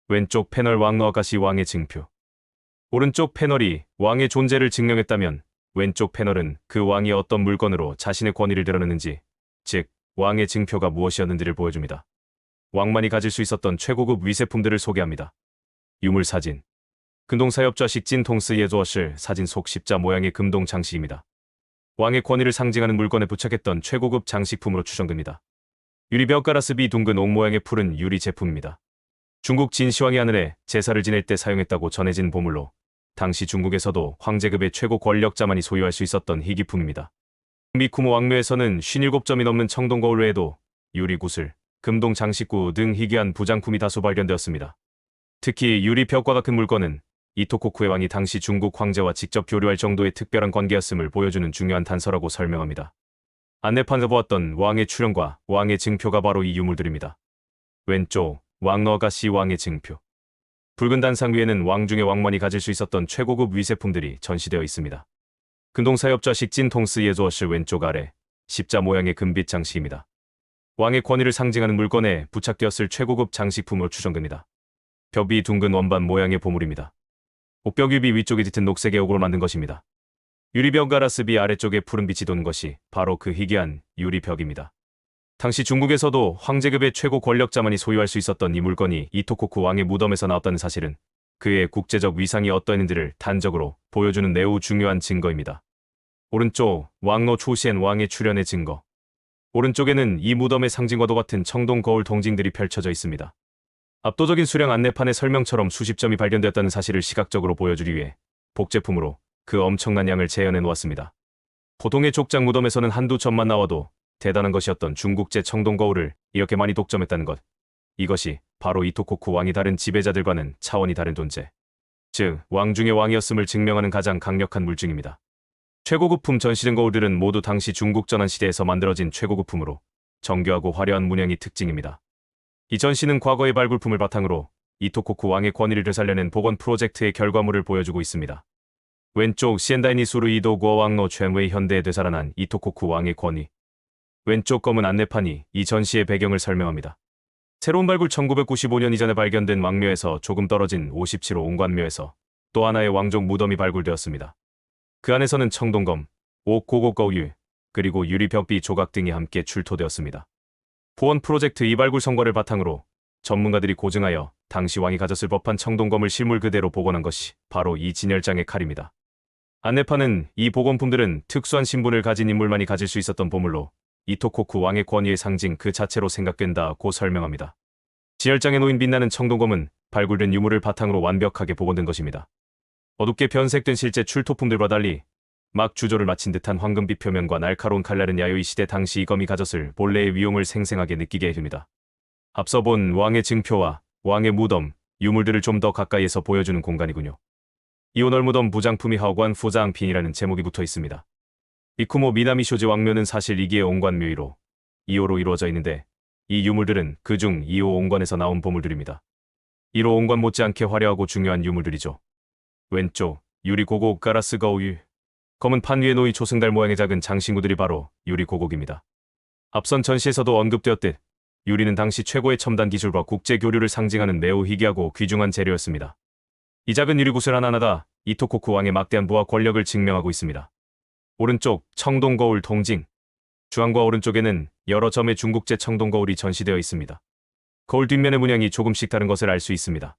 왼쪽 패널 왕노 아가시 왕의 증표. 오른쪽 패널이 왕의 존재를 증명했다면 왼쪽 패널은 그 왕이 어떤 물건으로 자신의 권위를 드러냈는지, 즉 왕의 증표가 무엇이었는지를 보여줍니다. 왕만이 가질 수 있었던 최고급 위세품들을 소개합니다. 유물 사진. 금동사엽좌 식진 통스 예조어실 사진 속 십자 모양의 금동 장식입니다. 왕의 권위를 상징하는 물건에 부착했던 최고급 장식품으로 추정됩니다. 유리벽 가라스비 둥근 옥 모양의 푸른 유리 제품입니다. 중국 진시황이 하늘에 제사를 지낼 때 사용했다고 전해진 보물로 당시 중국에서도 황제급의 최고 권력자만이 소유할 수 있었던 희귀품입니다. 미쿠모 왕묘에서는 57점이 넘는 청동 거울 외에도 유리 구슬, 금동 장식구 등 희귀한 부장품이 다수 발견되었습니다. 특히 유리 벽과 같은 물건은 이토코쿠의 왕이 당시 중국 황제와 직접 교류할 정도의 특별한 관계였음을 보여주는 중요한 단서라고 설명합니다. 안내판에서 보았던 왕의 출현과 왕의 증표가 바로 이 유물들입니다. 왼쪽 왕너가시 왕의 증표. 붉은 단상 위에는 왕중의 왕만이 가질 수 있었던 최고급 위세품들이 전시되어 있습니다. 금동사엽좌 식진 통스 예조어실 왼쪽 아래 십자 모양의 금빛 장식입니다. 왕의 권위를 상징하는 물건에 부착되었을 최고급 장식품으로 추정됩니다. 벽이 둥근 원반 모양의 보물입니다. 옥벽 유비 위쪽이 짙은 녹색의 옥으로 만든 것입니다. 유리벽 가라스비 아래쪽에 푸른빛이 도는 것이 바로 그 희귀한 유리벽입니다. 당시 중국에서도 황제급의 최고 권력자만이 소유할 수 있었던 이 물건이 이토코쿠 왕의 무덤에서 나왔다는 사실은 그의 국제적 위상이 어떠했는지를 단적으로 보여주는 매우 중요한 증거입니다. 오른쪽 왕노 초시엔 왕의 출현의 증거. 오른쪽에는 이 무덤의 상징과도 같은 청동 거울 동징들이 펼쳐져 있습니다. 압도적인 수량 안내판의 설명처럼 수십 점이 발견되었다는 사실을 시각적으로 보여주기 위해 복제품으로 그 엄청난 양을 재현해 놓았습니다. 보통의 족장 무덤에서는 한두 점만 나와도 대단한 것이었던 중국제 청동 거울을 이렇게 많이 독점했다는 것. 이것이 바로 이토코쿠 왕이 다른 지배자들과는 차원이 다른 존재, 즉 왕 중의 왕이었음을 증명하는 가장 강력한 물증입니다. 최고급품 전시된 거울들은 모두 당시 중국 전한 시대에서 만들어진 최고급품으로 정교하고 화려한 문양이 특징입니다. 이 전시는 과거의 발굴품을 바탕으로 이토코쿠 왕의 권위를 되살려낸 복원 프로젝트의 결과물을 보여주고 있습니다. 왼쪽 시엔다이니 수루 이도 구어 왕노 최웨이 현대에 되살아난 이토코쿠 왕의 권위. 왼쪽 검은 안내판이 이 전시의 배경을 설명합니다. 새로운 발굴 1995년 이전에 발견된 왕묘에서 조금 떨어진 57호 옹관묘에서 또 하나의 왕족 무덤이 발굴되었습니다. 그 안에서는 청동검, 옥 고고 거울, 그리고 유리벽비 조각 등이 함께 출토되었습니다. 보원 프로젝트 이 발굴 성과를 바탕으로 전문가들이 고증하여 당시 왕이 가졌을 법한 청동검을 실물 그대로 복원한 것이 바로 이 진열장의 칼입니다. 안내판은 이 복원품들은 특수한 신분을 가진 인물만이 가질 수 있었던 보물로 이토코쿠 왕의 권위의 상징 그 자체로 생각된다고 설명합니다. 진열장에 놓인 빛나는 청동검은 발굴된 유물을 바탕으로 완벽하게 복원된 것입니다. 어둡게 변색된 실제 출토품들과 달리 막 주조를 마친 듯한 황금빛 표면과 날카로운 칼날은 야요이 시대 당시 이검이 가졌을 본래의 위용을 생생하게 느끼게 해줍니다. 앞서 본 왕의 증표와 왕의 무덤, 유물들을 좀 더 가까이에서 보여주는 공간이군요. 이오널 무덤 부장품이 하오관 부장핀이라는 제목이 붙어 있습니다. 미쿠모 미나미 쇼지 왕묘는 사실 이기의 옹관 묘의로 2호로 이루어져 있는데 이 유물들은 그중 2호 옹관에서 나온 보물들입니다. 1호 옹관 못지않게 화려하고 중요한 유물들이죠. 왼쪽 유리 고곡 가라스 거우유 검은 판 위에 놓인 초승달 모양의 작은 장신구들이 바로 유리 고곡입니다. 앞선 전시에서도 언급되었듯 유리는 당시 최고의 첨단 기술과 국제 교류를 상징하는 매우 희귀하고 귀중한 재료였습니다. 이 작은 유리구슬 하나하나가 이토코쿠 왕의 막대한 부와 권력을 증명하고 있습니다. 오른쪽 청동 거울 통징 주황과 오른쪽에는 여러 점의 중국제 청동 거울이 전시되어 있습니다. 거울 뒷면의 문양이 조금씩 다른 것을 알 수 있습니다.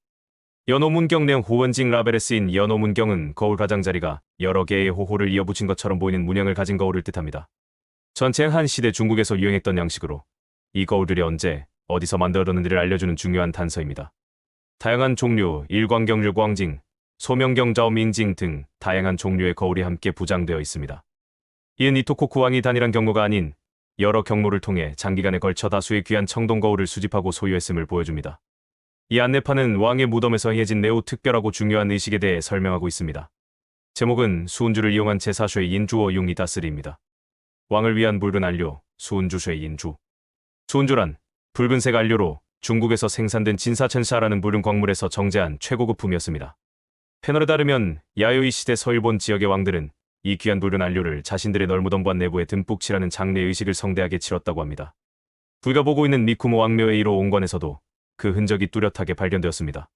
연호문경 내용 호원징 라벨에 쓰인 연호문경은 거울 가장자리가 여러 개의 호호를 이어붙인 것처럼 보이는 문양을 가진 거울을 뜻합니다. 전쟁 한 시대 중국에서 유행했던 양식으로 이 거울들이 언제 어디서 만들어졌는지를 알려주는 중요한 단서입니다. 다양한 종류 일광경 류광징, 소명경 자오밍징 등 다양한 종류의 거울이 함께 부장되어 있습니다. 이은 이토코쿠 왕이 단일한 경로가 아닌 여러 경로를 통해 장기간에 걸쳐 다수의 귀한 청동 거울을 수집하고 소유했음을 보여줍니다. 이 안내판은 왕의 무덤에서 헤어진 매우 특별하고 중요한 의식에 대해 설명하고 있습니다. 제목은 수은주를 이용한 제4쉐의 인주어 융이 다스리입니다. 왕을 위한 붉은 안료, 수은주쉐의 인주. 수은주란 붉은색 안료로 중국에서 생산된 진사천샤라는 붉은 광물에서 정제한 최고급품이었습니다. 패널에 따르면 야요이 시대 서일본 지역의 왕들은 이 귀한 붉은 안료를 자신들의 널무덤관 내부에 듬뿍 칠하는 장례 의식을 성대하게 치렀다고 합니다. 불가 보고 있는 미쿠모 왕묘의 1호 옹관에서도 그 흔적이 뚜렷하게 발견되었습니다.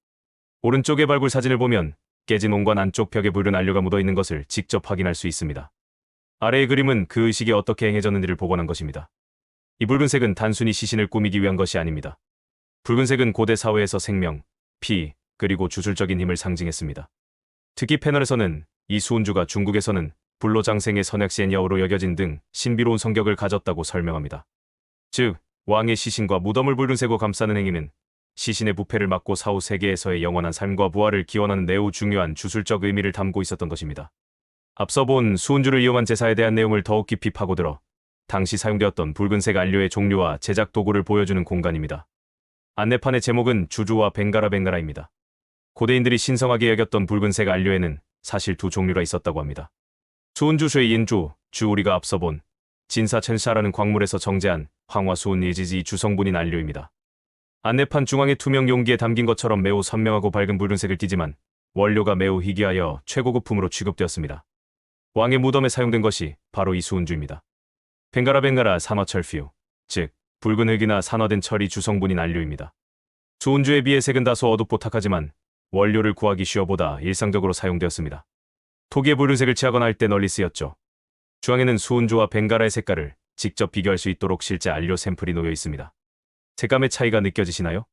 오른쪽의 발굴 사진을 보면 깨진 옹관 안쪽 벽에 붉은 안료가 묻어있는 것을 직접 확인할 수 있습니다. 아래의 그림은 그 의식이 어떻게 행해졌는지를 복원한 것입니다. 이 붉은색은 단순히 시신을 꾸미기 위한 것이 아닙니다. 붉은색은 고대 사회에서 생명, 피, 그리고 주술적인 힘을 상징했습니다. 특히 패널에서는 이 수은주가 중국에서는 불로장생의 선약시엔야오로 여겨진 등 신비로운 성격을 가졌다고 설명합니다. 즉, 왕의 시신과 무덤을 붉은색으로 감싸는 행위는 시신의 부패를 막고 사후 세계에서의 영원한 삶과 부활을 기원하는 매우 중요한 주술적 의미를 담고 있었던 것입니다. 앞서 본 수은주를 이용한 제사에 대한 내용을 더욱 깊이 파고들어 당시 사용되었던 붉은색 안료의 종류와 제작 도구를 보여주는 공간입니다. 안내판의 제목은 주주와 벵가라입니다. 고대인들이 신성하게 여겼던 붉은색 안료에는 사실 두 종류가 있었다고 합니다. 수은주쉐의 인주, 주 우리가 앞서 본 진사천샤라는 광물에서 정제한 황화수은 일지지 주성분인 안료입니다. 안내판 중앙의 투명 용기에 담긴 것처럼 매우 선명하고 밝은 붉은색을 띠지만 원료가 매우 희귀하여 최고급품으로 취급되었습니다. 왕의 무덤에 사용된 것이 바로 이 수은주입니다. 벵가라 산화철퓨, 즉 붉은 흙이나 산화된 철이 주성분인 안료입니다. 수은주에 비해 색은 다소 어둡고 탁하지만 원료를 구하기 쉬워보다 일상적으로 사용되었습니다. 토기의 붉은색을 취하거나 할 때 널리 쓰였죠. 중앙에는 수은주와 벵가라의 색깔을 직접 비교할 수 있도록 실제 안료 샘플이 놓여 있습니다. 색감의 차이가 느껴지시나요?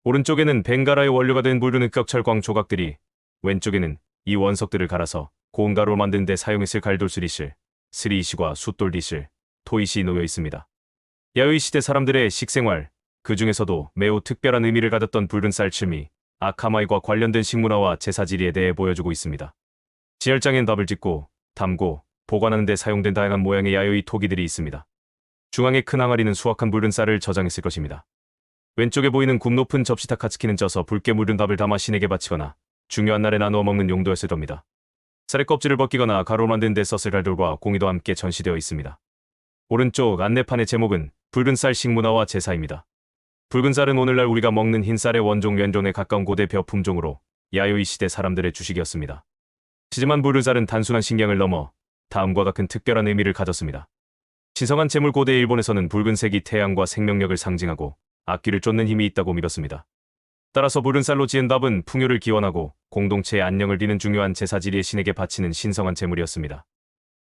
오른쪽에는 벵가라의 원료가 된 붉은 흑격철광 조각들이, 왼쪽에는 이 원석들을 갈아서 고운 가루로 만드는 데 사용했을 갈돌수리실, 스리이시과 숫돌디실, 토이시 놓여 있습니다. 야요이 시대 사람들의 식생활, 그 중에서도 매우 특별한 의미를 가졌던 붉은 쌀춤이 아카마이과 관련된 식문화와 제사지리에 대해 보여주고 있습니다. 지혈장엔 밥을 짓고, 담고, 보관하는 데 사용된 다양한 모양의 야요이 토기들이 있습니다. 중앙의 큰 항아리는 수확한 붉은 쌀을 저장했을 것입니다. 왼쪽에 보이는 굽 높은 접시 타카츠키는 쪄서 붉게 물든 밥을 담아 신에게 바치거나 중요한 날에 나누어 먹는 용도였을 겁니다. 쌀의 껍질을 벗기거나 가루로 만드는 데 썼을 갈돌과 공이도 함께 전시되어 있습니다. 오른쪽 안내판의 제목은 붉은 쌀 식문화와 제사입니다. 붉은 쌀은 오늘날 우리가 먹는 흰 쌀의 원종 왼존에 가까운 고대 벼 품종으로 야요이 시대 사람들의 주식이었습니다. 하지만 붉은 쌀은 단순한 식량을 넘어 다음과 같은 특별한 의미를 가졌습니다. 신성한 재물 고대 일본에서는 붉은색이 태양과 생명력을 상징하고 악귀를 쫓는 힘이 있다고 믿었습니다. 따라서 붉은 쌀로 지은 밥은 풍요를 기원하고 공동체의 안녕을 비는 중요한 제사지리의 신에게 바치는 신성한 재물이었습니다.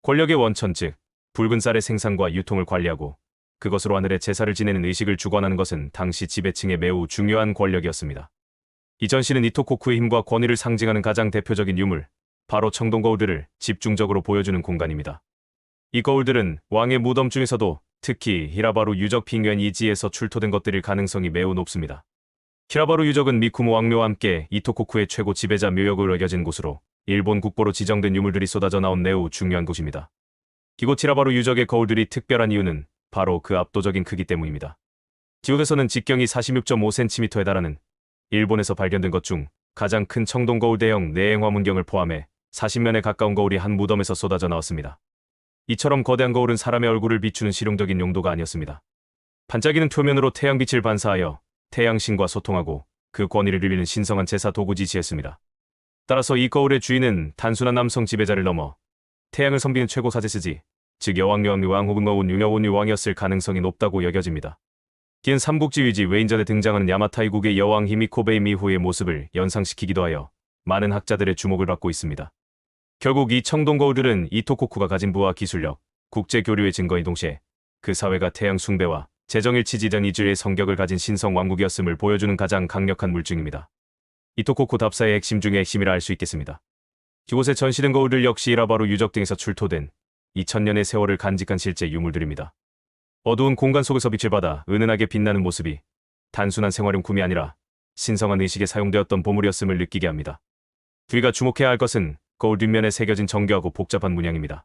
권력의 원천 즉 붉은 쌀의 생산과 유통을 관리하고 그것으로 하늘에 제사를 지내는 의식을 주관하는 것은 당시 지배층의 매우 중요한 권력이었습니다. 이 전시는 이토코쿠의 힘과 권위를 상징하는 가장 대표적인 유물, 바로 청동 거울들을 집중적으로 보여주는 공간입니다. 이 거울들은 왕의 무덤 중에서도 특히 히라바루 유적 핑nguyên 이지에서 출토된 것들일 가능성이 매우 높습니다. 키라바루 유적은 미쿠모 왕묘와 함께 이토코쿠의 최고 지배자 묘역으로 여겨진 곳으로 일본 국보로 지정된 유물들이 쏟아져 나온 매우 중요한 곳입니다. 이곳 키라바루 유적의 거울들이 특별한 이유는 바로 그 압도적인 크기 때문입니다. 지역에서는 직경이 46.5cm에 달하는 일본에서 발견된 것 중 가장 큰 청동거울 대형 내행화 문경을 포함해 40면에 가까운 거울이 한 무덤에서 쏟아져 나왔습니다. 이처럼 거대한 거울은 사람의 얼굴을 비추는 실용적인 용도가 아니었습니다. 반짝이는 표면으로 태양빛을 반사하여 태양신과 소통하고 그 권위를 빌리는 신성한 제사 도구지시했습니다. 따라서 이 거울의 주인은 단순한 남성 지배자를 넘어 태양을 섬기는 최고 사제스지, 즉 여왕 혹은 유여원유 왕이었을 가능성이 높다고 여겨집니다. 기은 삼국지 외인전에 등장하는 야마타이국의 여왕 히미코베이 미후의 모습을 연상시키기도 하여 많은 학자들의 주목을 받고 있습니다. 결국 이 청동거울들은 이토코쿠가 가진 부와 기술력, 국제교류의 증거인 동시에 그 사회가 태양 숭배와 재정일치지던 이주의 성격을 가진 신성 왕국이었음을 보여주는 가장 강력한 물증입니다. 이토코쿠 답사의 핵심 중의 핵심이라 할 수 있겠습니다. 이곳에 전시된 거울들 역시 키라바루 유적 등에서 출토된 2000년의 세월을 간직한 실제 유물들입니다. 어두운 공간 속에서 빛을 받아 은은하게 빛나는 모습이 단순한 생활용품이 아니라 신성한 의식에 사용되었던 보물이었음을 느끼게 합니다. 우리가 주목해야 할 것은 거울 뒷면에 새겨진 정교하고 복잡한 문양입니다.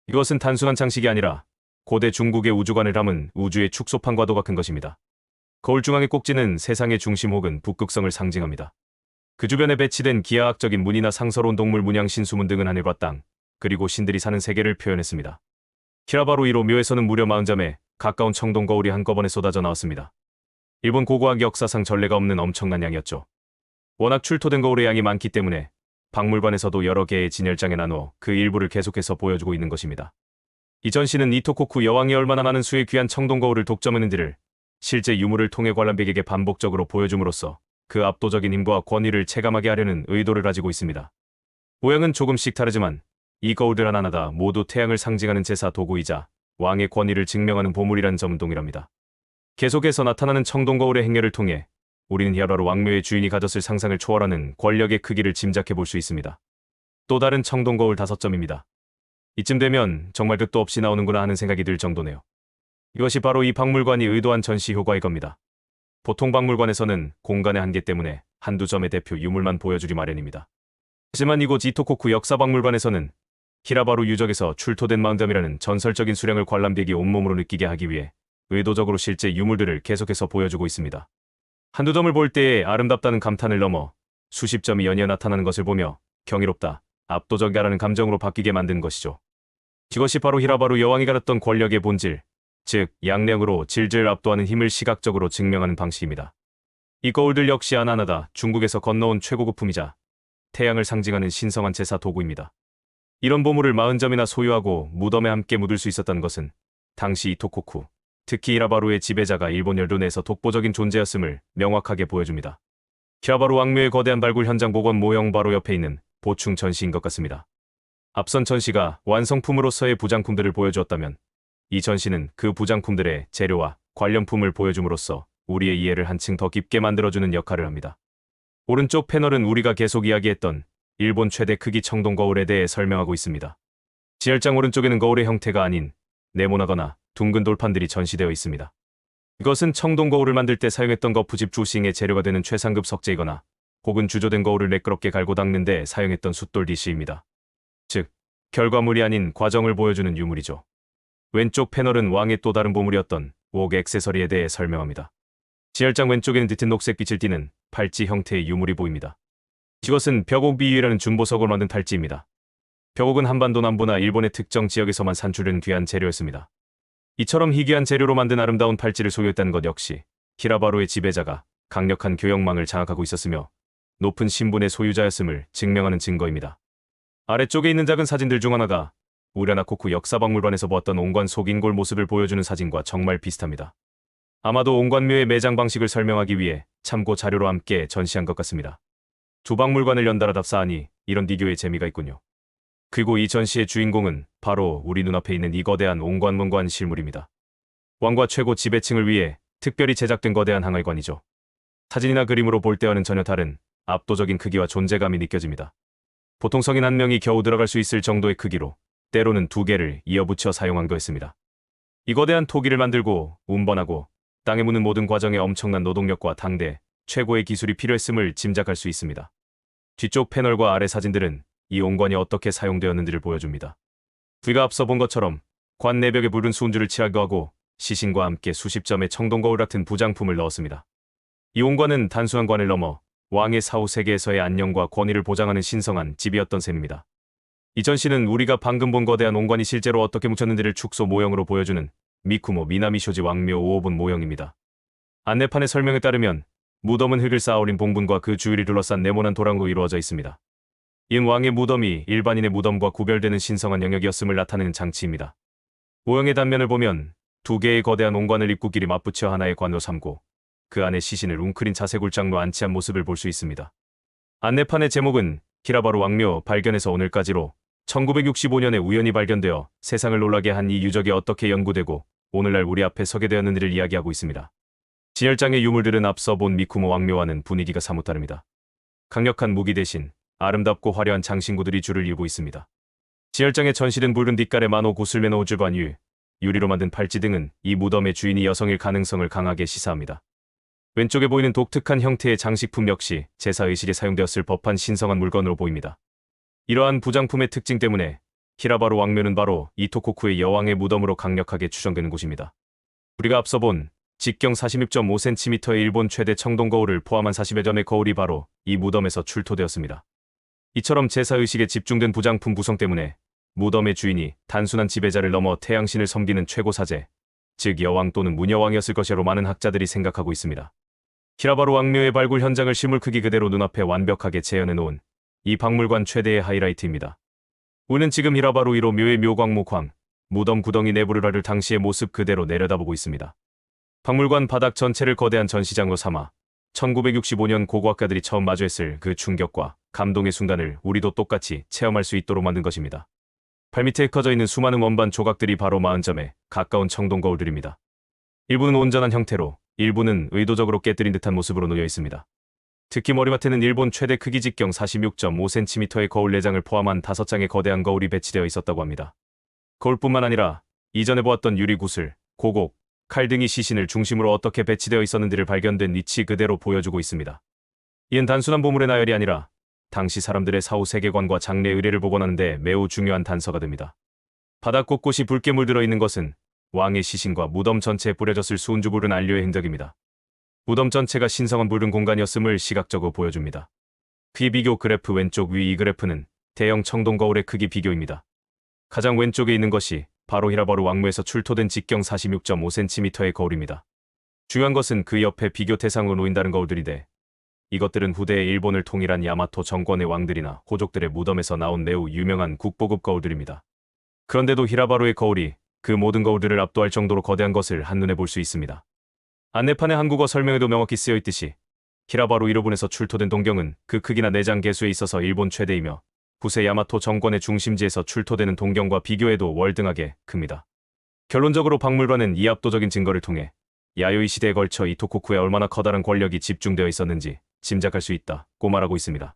이것은 단순한 장식이 아니라 고대 중국의 우주관을 담은 우주의 축소판과도 같은 것입니다. 거울 중앙의 꼭지는 세상의 중심 혹은 북극성을 상징합니다. 그 주변에 배치된 기하학적인 문이나 상서로운 동물 문양 신수문 등은 하늘과 땅, 그리고 신들이 사는 세계를 표현했습니다. 키라바루 1호 묘에서는 무려 40점에 가까운 청동 거울이 한꺼번에 쏟아져 나왔습니다. 일본 고고학 역사상 전례가 없는 엄청난 양이었죠. 워낙 출토된 거울의 양이 많기 때문에 박물관에서도 여러 개의 진열장에 나누어 그 일부를 계속해서 보여주고 있는 것입니다. 이 전시는 이토코쿠 여왕이 얼마나 많은 수의 귀한 청동 거울을 독점했는지를 실제 유물을 통해 관람객에게 반복적으로 보여줌으로써 그 압도적인 힘과 권위를 체감하게 하려는 의도를 가지고 있습니다. 모양은 조금씩 다르지만 이 거울들 하나하나 모두 태양을 상징하는 제사 도구이자 왕의 권위를 증명하는 보물이란 점은 동일합니다. 계속해서 나타나는 청동 거울의 행렬을 통해 우리는 키라바루 왕묘의 주인이 가졌을 상상을 초월하는 권력의 크기를 짐작해 볼 수 있습니다. 또 다른 청동 거울 5점입니다. 이쯤 되면 정말 끝도 없이 나오는구나 하는 생각이 들 정도네요. 이것이 바로 이 박물관이 의도한 전시 효과일 겁니다. 보통 박물관에서는 공간의 한계 때문에 한두 점의 대표 유물만 보여주기 마련입니다. 하지만 이곳 이토코쿠 역사박물관에서는 키라바루 유적에서 출토된 40점이라는 전설적인 수량을 관람객이 온몸으로 느끼게 하기 위해 의도적으로 실제 유물들을 계속해서 보여주고 있습니다. 한두 점을 볼 때의 아름답다는 감탄을 넘어 수십 점이 연이어 나타나는 것을 보며 경이롭다, 압도적이다라는 감정으로 바뀌게 만든 것이죠. 이것이 바로 키라바루 여왕이 가졌던 권력의 본질, 즉 양력으로 질질 압도하는 힘을 시각적으로 증명하는 방식입니다. 이 거울들 역시 하나하나 중국에서 건너온 최고급품이자 태양을 상징하는 신성한 제사 도구입니다. 이런 보물을 40점이나 소유하고 무덤에 함께 묻을 수 있었다는 것은 당시 이토코쿠, 특히 키라바루의 지배자가 일본 열도 내에서 독보적인 존재였음을 명확하게 보여줍니다. 키라바루 왕묘의 거대한 발굴 현장 복원 모형 바로 옆에 있는 보충 전시인 것 같습니다. 앞선 전시가 완성품으로서의 부장품들을 보여주었다면 이 전시는 그 부장품들의 재료와 관련품을 보여줌으로써 우리의 이해를 한층 더 깊게 만들어주는 역할을 합니다. 오른쪽 패널은 우리가 계속 이야기했던 일본 최대 크기 청동 거울에 대해 설명하고 있습니다. 지열장 오른쪽에는 거울의 형태가 아닌 네모나거나 둥근 돌판들이 전시되어 있습니다. 이것은 청동 거울을 만들 때 사용했던 거푸집 주싱의 재료가 되는 최상급 석재이거나 혹은 주조된 거울을 매끄럽게 갈고 닦는 데 사용했던 숫돌 디시입니다. 즉, 결과물이 아닌 과정을 보여주는 유물이죠. 왼쪽 패널은 왕의 또 다른 보물이었던 옥 액세서리에 대해 설명합니다. 지열장 왼쪽에는 짙은 녹색 빛을 띠는 팔찌 형태의 유물이 보입니다. 이것은 벽옥 비유라는 준보석을 만든 팔찌입니다. 벽옥은 한반도 남부나 일본의 특정 지역에서만 산출된 귀한 재료였습니다. 이처럼 희귀한 재료로 만든 아름다운 팔찌를 소유했다는 것 역시 키라바루의 지배자가 강력한 교역망을 장악하고 있었으며 높은 신분의 소유자였음을 증명하는 증거입니다. 아래쪽에 있는 작은 사진들 중 하나가 우라나코쿠 역사박물관에서 보았던 옹관 속인골 모습을 보여주는 사진과 정말 비슷합니다. 아마도 옹관묘의 매장 방식을 설명하기 위해 참고 자료로 함께 전시한 것 같습니다. 두 박물관을 연달아 답사하니 이런 비교의 재미가 있군요. 그리고 이 전시의 주인공은 바로 우리 눈앞에 있는 이 거대한 옹관문관 실물입니다. 왕과 최고 지배층을 위해 특별히 제작된 거대한 항알관이죠. 사진이나 그림으로 볼 때와는 전혀 다른 압도적인 크기와 존재감이 느껴집니다. 보통 성인 한 명이 겨우 들어갈 수 있을 정도의 크기로 때로는 2개를 이어붙여 사용한 거였습니다. 이 거대한 토기를 만들고 운반하고 땅에 묻는 모든 과정에 엄청난 노동력과 당대, 최고의 기술이 필요했음을 짐작할 수 있습니다. 뒤쪽 패널과 아래 사진들은 이 옹관이 어떻게 사용되었는지를 보여줍니다. 우리가 앞서 본 것처럼 관 내벽에 붉은 수은주를 칠하고 시신과 함께 수십 점의 청동거울 같은 부장품을 넣었습니다. 이 옹관은 단순한 관을 넘어 왕의 사후 세계에서의 안녕과 권위를 보장하는 신성한 집이었던 셈입니다. 이 전시는 우리가 방금 본 거대한 옹관이 실제로 어떻게 묻혔는지를 축소 모형으로 보여주는 미쿠모 미나미쇼지 왕묘 5호분 모형입니다. 안내판의 설명에 따르면 무덤은 흙을 쌓아 올린 봉분과 그 주위를 둘러싼 네모난 도랑으로 이루어져 있습니다. 이는 왕의 무덤이 일반인의 무덤과 구별되는 신성한 영역이었음을 나타내는 장치입니다. 모형의 단면을 보면 두 개의 거대한 옹관을 입구끼리 맞붙여 하나의 관으로 삼고 그 안에 시신을 웅크린 자세굴장로 안치한 모습을 볼 수 있습니다. 안내판의 제목은 키라바루 왕묘 발견에서 오늘까지로 1965년에 우연히 발견되어 세상을 놀라게 한 이 유적이 어떻게 연구되고 오늘날 우리 앞에 서게 되었는지를 이야기하고 있습니다. 진열장의 유물들은 앞서 본 미쿠모 왕묘와는 분위기가 사뭇 다릅니다. 강력한 무기 대신 아름답고 화려한 장신구들이 줄을 이루고 있습니다. 진열장에 전시된 붉은 빛깔의 만호 구슬매너 우주반 유리로 만든 팔찌 등은 이 무덤의 주인이 여성일 가능성을 강하게 시사합니다. 왼쪽에 보이는 독특한 형태의 장식품 역시 제사의식에 사용되었을 법한 신성한 물건으로 보입니다. 이러한 부장품의 특징 때문에 히라바루 왕묘는 바로 이토코쿠의 여왕의 무덤으로 강력하게 추정되는 곳입니다. 우리가 앞서 본 직경 46.5cm의 일본 최대 청동거울을 포함한 40여 점의 거울이 바로 이 무덤에서 출토되었습니다. 이처럼 제사의식에 집중된 부장품 구성 때문에 무덤의 주인이 단순한 지배자를 넘어 태양신을 섬기는 최고 사제, 즉 여왕 또는 무녀왕이었을 것이라고 많은 학자들이 생각하고 있습니다. 히라바루 왕묘의 발굴 현장을 실물 크기 그대로 눈앞에 완벽하게 재현해 놓은 이 박물관 최대의 하이라이트입니다. 우리는 지금 히라바루 1호 묘의 묘광목황, 무덤 구덩이 내부를 아를 당시의 모습 그대로 내려다보고 있습니다. 박물관 바닥 전체를 거대한 전시장으로 삼아 1965년 고고학자들이 처음 마주했을 그 충격과 감동의 순간을 우리도 똑같이 체험할 수 있도록 만든 것입니다. 발밑에 흩어져 있는 수많은 원반 조각들이 바로 40점에 가까운 청동거울들입니다. 일부는 온전한 형태로, 일부는 의도적으로 깨뜨린 듯한 모습으로 놓여 있습니다. 특히 머리맡에는 일본 최대 크기 직경 46.5cm의 거울 4장을 포함한 5장의 거대한 거울이 배치되어 있었다고 합니다. 거울뿐만 아니라 이전에 보았던 유리 구슬, 고곡, 칼 등이 시신을 중심으로 어떻게 배치되어 있었는지를 발견된 위치 그대로 보여주고 있습니다. 이는 단순한 보물의 나열이 아니라 당시 사람들의 사후 세계관과 장래 의례를 복원하는 데 매우 중요한 단서가 됩니다. 바닥 곳곳이 붉게 물들어 있는 것은 왕의 시신과 무덤 전체에 뿌려졌을 수은주 붉은 안료의 흔적입니다. 무덤 전체가 신성한 붉은 공간이었음을 시각적으로 보여줍니다. 그의 비교 그래프 왼쪽 위 이 그래프는 대형 청동거울의 크기 비교입니다. 가장 왼쪽에 있는 것이 바로 히라바루 왕묘에서 출토된 직경 46.5cm의 거울입니다. 중요한 것은 그 옆에 비교 대상으로 놓인다는 거울들인데 이것들은 후대의 일본을 통일한 야마토 정권의 왕들이나 호족들의 무덤에서 나온 매우 유명한 국보급 거울들입니다. 그런데도 히라바루의 거울이 그 모든 거울들을 압도할 정도로 거대한 것을 한눈에 볼 수 있습니다. 안내판의 한국어 설명에도 명확히 쓰여 있듯이 히라바루 1호분에서 출토된 동경은 그 크기나 내장 개수에 있어서 일본 최대이며 후세 야마토 정권의 중심지에서 출토되는 동경과 비교해도 월등하게 큽니다. 결론적으로 박물관은 이 압도적인 증거를 통해 야요이 시대에 걸쳐 이토코쿠에 얼마나 커다란 권력이 집중되어 있었는지 짐작할 수 있다고 말하고 있습니다.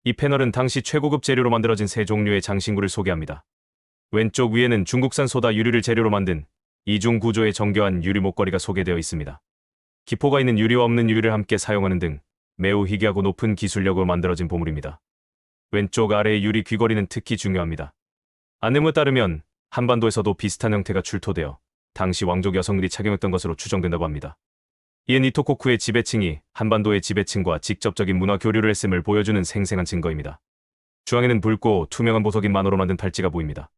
이 패널은 당시 최고급 재료로 만들어진 세 종류의 장신구를 소개합니다. 왼쪽 위에는 중국산 소다 유리를 재료로 만든 이중 구조의 정교한 유리 목걸이가 소개되어 있습니다. 기포가 있는 유리와 없는 유리를 함께 사용하는 등 매우 희귀하고 높은 기술력으로 만들어진 보물입니다. 왼쪽 아래의 유리 귀걸이는 특히 중요합니다. 안내문에 따르면 한반도에서도 비슷한 형태가 출토되어 당시 왕족 여성들이 착용했던 것으로 추정된다고 합니다. 이는 이토코쿠의 지배층이 한반도의 지배층과 직접적인 문화 교류를 했음을 보여주는 생생한 증거입니다. 중앙에는 붉고 투명한 보석인 만호로 만든 팔찌가 보입니다.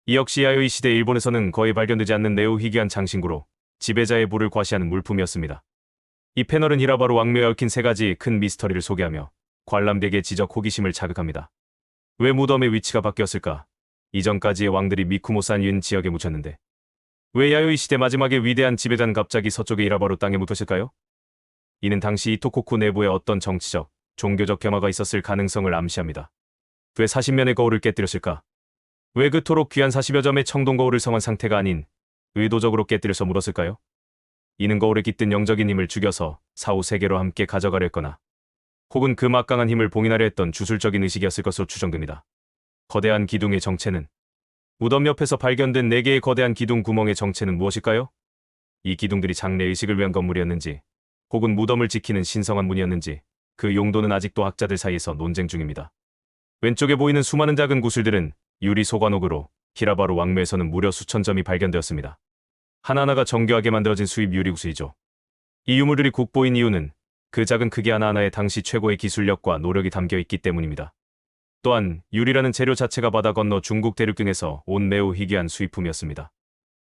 이 역시 야요이 시대 일본에서는 거의 발견되지 않는 매우 희귀한 장신구로 지배자의 부를 과시하는 물품이었습니다. 이 패널은 히라바루 왕묘에 얽힌 세 가지 큰 미스터리를 소개하며 관람객의 지적 호기심을 자극합니다. 왜 무덤의 위치가 바뀌었을까? 이전까지의 왕들이 미쿠모산 윤 지역에 묻혔는데 왜 야요이 시대 마지막에 위대한 지배자는 갑자기 서쪽의 히라바루 땅에 묻혔을까요? 이는 당시 이토코쿠 내부에 어떤 정치적, 종교적 변화가 있었을 가능성을 암시합니다. 왜 40면의 거울을 깨뜨렸을까? 왜 그토록 귀한 40여 점의 청동거울을 성한 상태가 아닌 의도적으로 깨뜨려서 묻었을까요? 이는 거울에 깃든 영적인 힘을 죽여서 사후 세계로 함께 가져가려 했거나 혹은 그 막강한 힘을 봉인하려 했던 주술적인 의식이었을 것으로 추정됩니다. 거대한 기둥의 정체는 무덤 옆에서 발견된 4개의 거대한 기둥 구멍의 정체는 무엇일까요? 이 기둥들이 장래 의식을 위한 건물이었는지 혹은 무덤을 지키는 신성한 문이었는지 그 용도는 아직도 학자들 사이에서 논쟁 중입니다. 왼쪽에 보이는 수많은 작은 구슬들은 유리 소관옥으로 히라바루 왕묘에서는 무려 수천 점이 발견되었습니다. 하나하나가 정교하게 만들어진 수입 유리 구슬이죠. 이 유물들이 국보인 이유는 그 작은 크기 하나하나에 당시 최고의 기술력과 노력이 담겨 있기 때문입니다. 또한 유리라는 재료 자체가 바다 건너 중국 대륙 등에서 온 매우 희귀한 수입품이었습니다.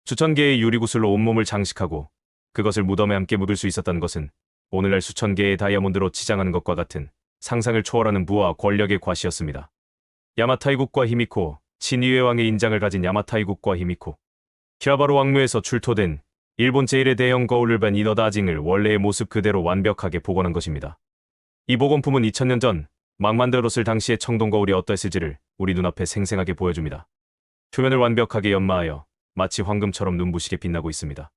수천 개의 유리구슬로 온몸을 장식하고 그것을 무덤에 함께 묻을 수 있었다는 것은 오늘날 수천 개의 다이아몬드로 치장하는 것과 같은 상상을 초월하는 부와 권력의 과시였습니다. 야마타이 국과 히미코, 친위의 왕의 인장을 가진 야마타이 국과 히미코. 히라바루 왕묘에서 출토된 일본 제1의 대형 거울을 뵌 이너다징을 원래의 모습 그대로 완벽하게 복원한 것입니다. 이 복원품은 2000년 전 막 만들었을 당시의 청동 거울이 어떠했을지를 우리 눈앞에 생생하게 보여줍니다. 표면을 완벽하게 연마하여 마치 황금처럼 눈부시게 빛나고 있습니다.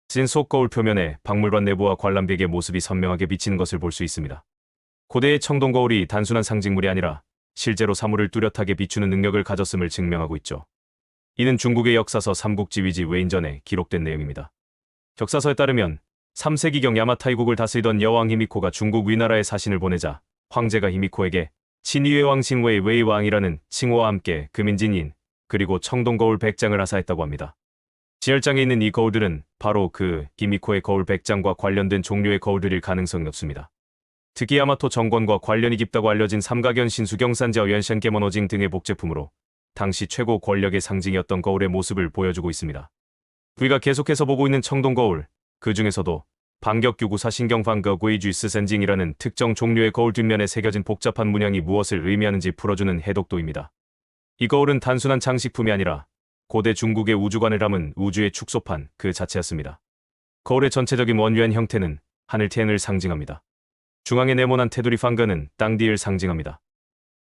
진 속 거울 표면에 박물관 내부와 관람객의 모습이 선명하게 비치는 것을 볼 수 있습니다. 고대의 청동 거울이 단순한 상징물이 아니라 실제로 사물을 뚜렷하게 비추는 능력을 가졌음을 증명하고 있죠. 이는 중국의 역사서 삼국지위지 외인전에 기록된 내용입니다. 격사서에 따르면 3세기경 야마타이국을 다스리던 여왕 히미코가 중국 위나라에 사신을 보내자 황제가 히미코에게 친위의 왕 칭웨이 웨이 왕이라는 칭호와 함께 금인진인 그리고 청동거울 100장을 하사했다고 합니다. 지열장에 있는 이 거울들은 바로 그 히미코의 거울 100장과 관련된 종류의 거울들일 가능성이 높습니다. 특히 야마토 정권과 관련이 깊다고 알려진 삼가견 신수경산지와 연션케모노징 등의 복제품으로 당시 최고 권력의 상징이었던 거울의 모습을 보여주고 있습니다. 우리가 계속해서 보고 있는 청동거울, 그 중에서도 반격규구사 신경방거 구이주스 센징이라는 특정 종류의 거울 뒷면에 새겨진 복잡한 문양이 무엇을 의미하는지 풀어주는 해독도입니다. 이 거울은 단순한 장식품이 아니라 고대 중국의 우주관을 담은 우주의 축소판 그 자체였습니다. 거울의 전체적인 원유한 형태는 하늘 텐을 상징합니다. 중앙에 네모난 테두리 판거는 땅 뒤를 상징합니다.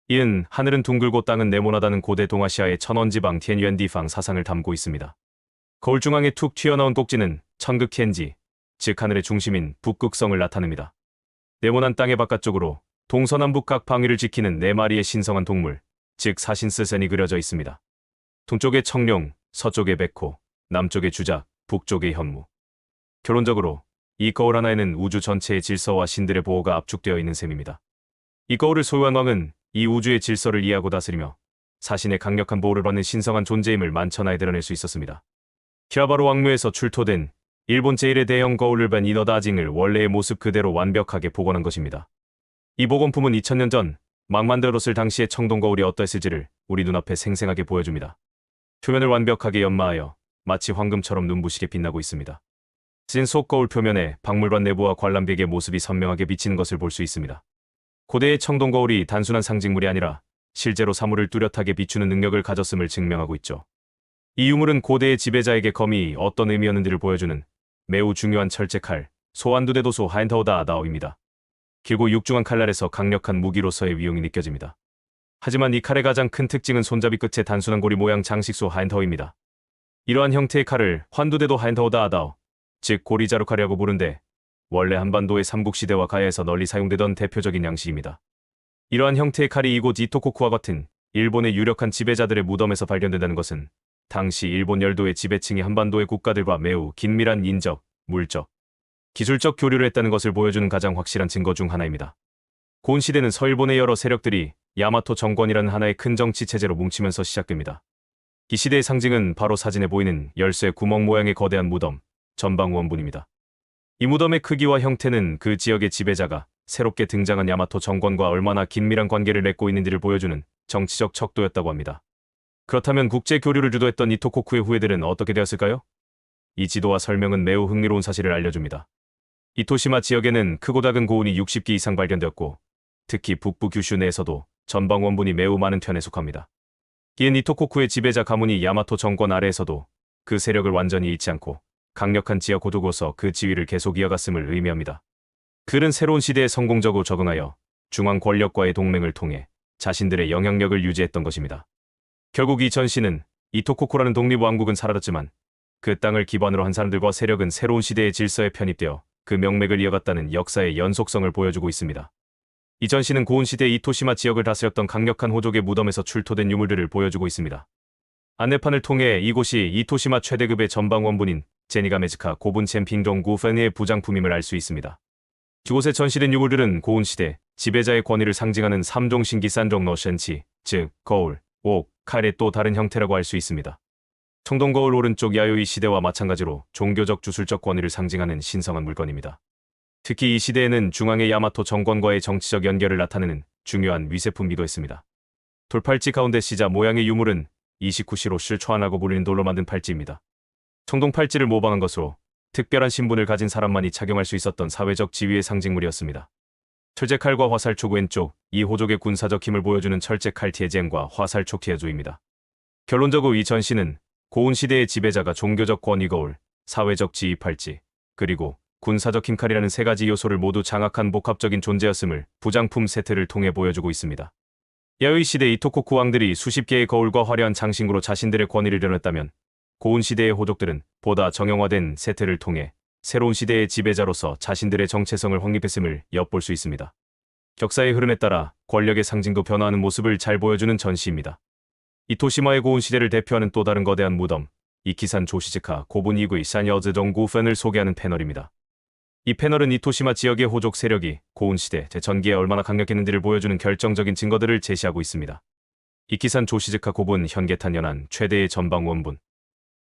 이은 하늘은 둥글고 땅은 네모나다는 고대 동아시아의 천원지방 텐유엔디팡 사상을 담고 있습니다. 거울 중앙에 툭 튀어나온 꼭지는 천극 텐지, 즉 하늘의 중심인 북극성을 나타냅니다. 네모난 땅의 바깥쪽으로 동서남북 각 방위를 지키는 4마리의 신성한 동물, 즉 사신스센이 그려져 있습니다. 동쪽에 청룡, 서쪽에 백호, 남쪽에 주작, 북쪽에 현무. 결론적으로 이 거울 하나에는 우주 전체의 질서와 신들의 보호가 압축되어 있는 셈입니다. 이 거울을 소유한 왕은 이 우주의 질서를 이해하고 다스리며 사신의 강력한 보호를 받는 신성한 존재임을 만천하에 드러낼 수 있었습니다. 히라바루 왕묘에서 출토된 일본 제1의 대형 거울을 뵌 이너다징을 원래의 모습 그대로 완벽하게 복원한 것입니다. 이 복원품은 2000년 전 막 만들었을 당시의 청동 거울이 어떠했을지를 우리 눈앞에 생생하게 보여줍니다. 표면을 완벽하게 연마하여 마치 황금처럼 눈부시게 빛나고 있습니다. 진 속 거울 표면에 박물관 내부와 관람객의 모습이 선명하게 비치는 것을 볼 수 있습니다. 고대의 청동 거울이 단순한 상징물이 아니라 실제로 사물을 뚜렷하게 비추는 능력을 가졌음을 증명하고 있죠. 이 유물은 고대의 지배자에게 검이 어떤 의미였는지를 보여주는 매우 중요한 철제칼, 소환두대도소 하엔타오다 아다오입니다. 길고 육중한 칼날에서 강력한 무기로서의 위용이 느껴집니다. 하지만 이 칼의 가장 큰 특징은 손잡이 끝에 단순한 고리 모양 장식소 하엔타오입니다. 이러한 형태의 칼을 환두대도 하엔타오다 아다오, 즉 고리자루칼이라고 부른데 원래 한반도의 삼국시대와 가야에서 널리 사용되던 대표적인 양식입니다. 이러한 형태의 칼이 이곳 이토코쿠와 같은 일본의 유력한 지배자들의 무덤에서 발견된다는 것은 당시 일본 열도의 지배층이 한반도의 국가들과 매우 긴밀한 인적, 물적, 기술적 교류를 했다는 것을 보여주는 가장 확실한 증거 중 하나입니다. 고은 시대는 서일본의 여러 세력들이 야마토 정권이라는 하나의 큰 정치 체제로 뭉치면서 시작됩니다. 이 시대의 상징은 바로 사진에 보이는 열쇠 구멍 모양의 거대한 무덤, 전방원분입니다. 이 무덤의 크기와 형태는 그 지역의 지배자가 새롭게 등장한 야마토 정권과 얼마나 긴밀한 관계를 맺고 있는지를 보여주는 정치적 척도였다고 합니다. 그렇다면 국제 교류를 주도했던 이토코쿠의 후예들은 어떻게 되었을까요? 이 지도와 설명은 매우 흥미로운 사실을 알려줍니다. 이토시마 지역에는 크고 작은 고운이 60기 이상 발견되었고 특히 북부 규슈 내에서도 전방 원분이 매우 많은 편에 속합니다. 이은 이토코쿠의 지배자 가문이 야마토 정권 아래에서도 그 세력을 완전히 잃지 않고 강력한 지역 고도로서 그 지위를 계속 이어갔음을 의미합니다. 그들은 새로운 시대에 성공적으로 적응하여 중앙 권력과의 동맹을 통해 자신들의 영향력을 유지했던 것입니다. 결국 이 전시는 이토코쿠라는 독립왕국은 사라졌지만 그 땅을 기반으로 한 사람들과 세력은 새로운 시대의 질서에 편입되어 그 명맥을 이어갔다는 역사의 연속성을 보여주고 있습니다. 이 전시는 고운 시대 이토시마 지역을 다스렸던 강력한 호족의 무덤에서 출토된 유물들을 보여주고 있습니다. 안내판을 통해 이곳이 이토시마 최대급의 전방 원분인 제니가메즈카 고분 챔핑동 구펜의 부장품임을 알 수 있습니다. 이곳에 전시된 유물들은 고운시대 지배자의 권위를 상징하는 3종 신기 산종 너센치, 즉 거울, 옥, 칼의 또 다른 형태라고 할 수 있습니다. 청동거울 오른쪽 야요이 시대와 마찬가지로 종교적 주술적 권위를 상징하는 신성한 물건입니다. 특히 이 시대에는 중앙의 야마토 정권과의 정치적 연결을 나타내는 중요한 위세품이기도 했습니다. 돌팔찌 가운데 시자 모양의 유물은 이시쿠시로 실초안하고 불리는 돌로 만든 팔찌입니다. 청동팔찌를 모방한 것으로 특별한 신분을 가진 사람만이 착용할 수 있었던 사회적 지위의 상징물이었습니다. 철제칼과 화살촉 왼쪽, 이 호족의 군사적 힘을 보여주는 철제칼 티에젠과 화살촉 티에조입니다. 결론적으로 이 전시는 고운시대의 지배자가 종교적 권위 거울, 사회적 지위 팔찌, 그리고 군사적 힘칼이라는 세 가지 요소를 모두 장악한 복합적인 존재였음을 부장품 세트를 통해 보여주고 있습니다. 야요이 시대 이토코쿠 왕들이 수십 개의 거울과 화려한 장신구로 자신들의 권위를 드러냈다면 고운 시대의 호족들은 보다 정형화된 세트를 통해 새로운 시대의 지배자로서 자신들의 정체성을 확립했음을 엿볼 수 있습니다. 역사의 흐름에 따라 권력의 상징도 변화하는 모습을 잘 보여주는 전시입니다. 이토시마의 고운 시대를 대표하는 또 다른 거대한 무덤, 이키산 조시즈카 고분 이구이 산여즈 정구펜을 소개하는 패널입니다. 이 패널은 이토시마 지역의 호족 세력이 고운 시대 제 전기에 얼마나 강력했는지를 보여주는 결정적인 증거들을 제시하고 있습니다. 이키산 조시즈카 고분 현계탄 연안 최대의 전방 원분.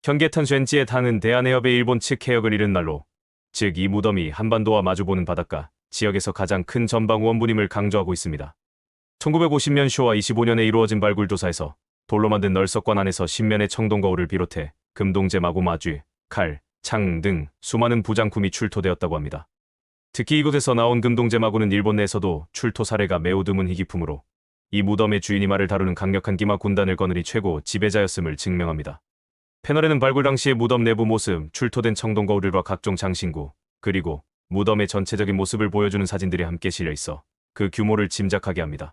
현계탄 쉔지의 탄은 대한해협의 일본 측 해역을 잃은 날로, 즉 이 무덤이 한반도와 마주보는 바닷가 지역에서 가장 큰 전방 원분임을 강조하고 있습니다. 1950년 쇼와 25년에 이루어진 발굴 조사에서 돌로 만든 널석관 안에서 10면의 청동거울을 비롯해 금동제 마구 마쥐, 칼, 창 등 수많은 부장품이 출토되었다고 합니다. 특히 이곳에서 나온 금동제 마구는 일본 내에서도 출토 사례가 매우 드문 희귀품으로 이 무덤의 주인이 말을 다루는 강력한 기마 군단을 거느리 최고 지배자였음을 증명합니다. 패널에는 발굴 당시의 무덤 내부 모습, 출토된 청동거울과 각종 장신구, 그리고 무덤의 전체적인 모습을 보여주는 사진들이 함께 실려 있어 그 규모를 짐작하게 합니다.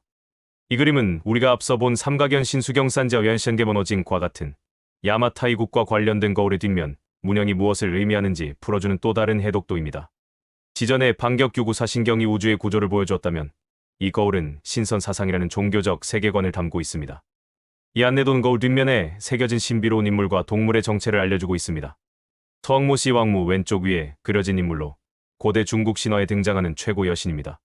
이 그림은 우리가 앞서 본 삼각연 신수경산저 연션게모노징과 같은 야마타이국과 관련된 거울의 뒷면, 문양이 무엇을 의미하는지 풀어주는 또 다른 해독도입니다. 지전에 반격규구사 신경이 우주의 구조를 보여주었다면 이 거울은 신선사상이라는 종교적 세계관을 담고 있습니다. 이 안내도는 거울 뒷면에 새겨진 신비로운 인물과 동물의 정체를 알려주고 있습니다. 서왕모씨 왕무 왼쪽 위에 그려진 인물로 고대 중국 신화에 등장하는 최고 여신입니다.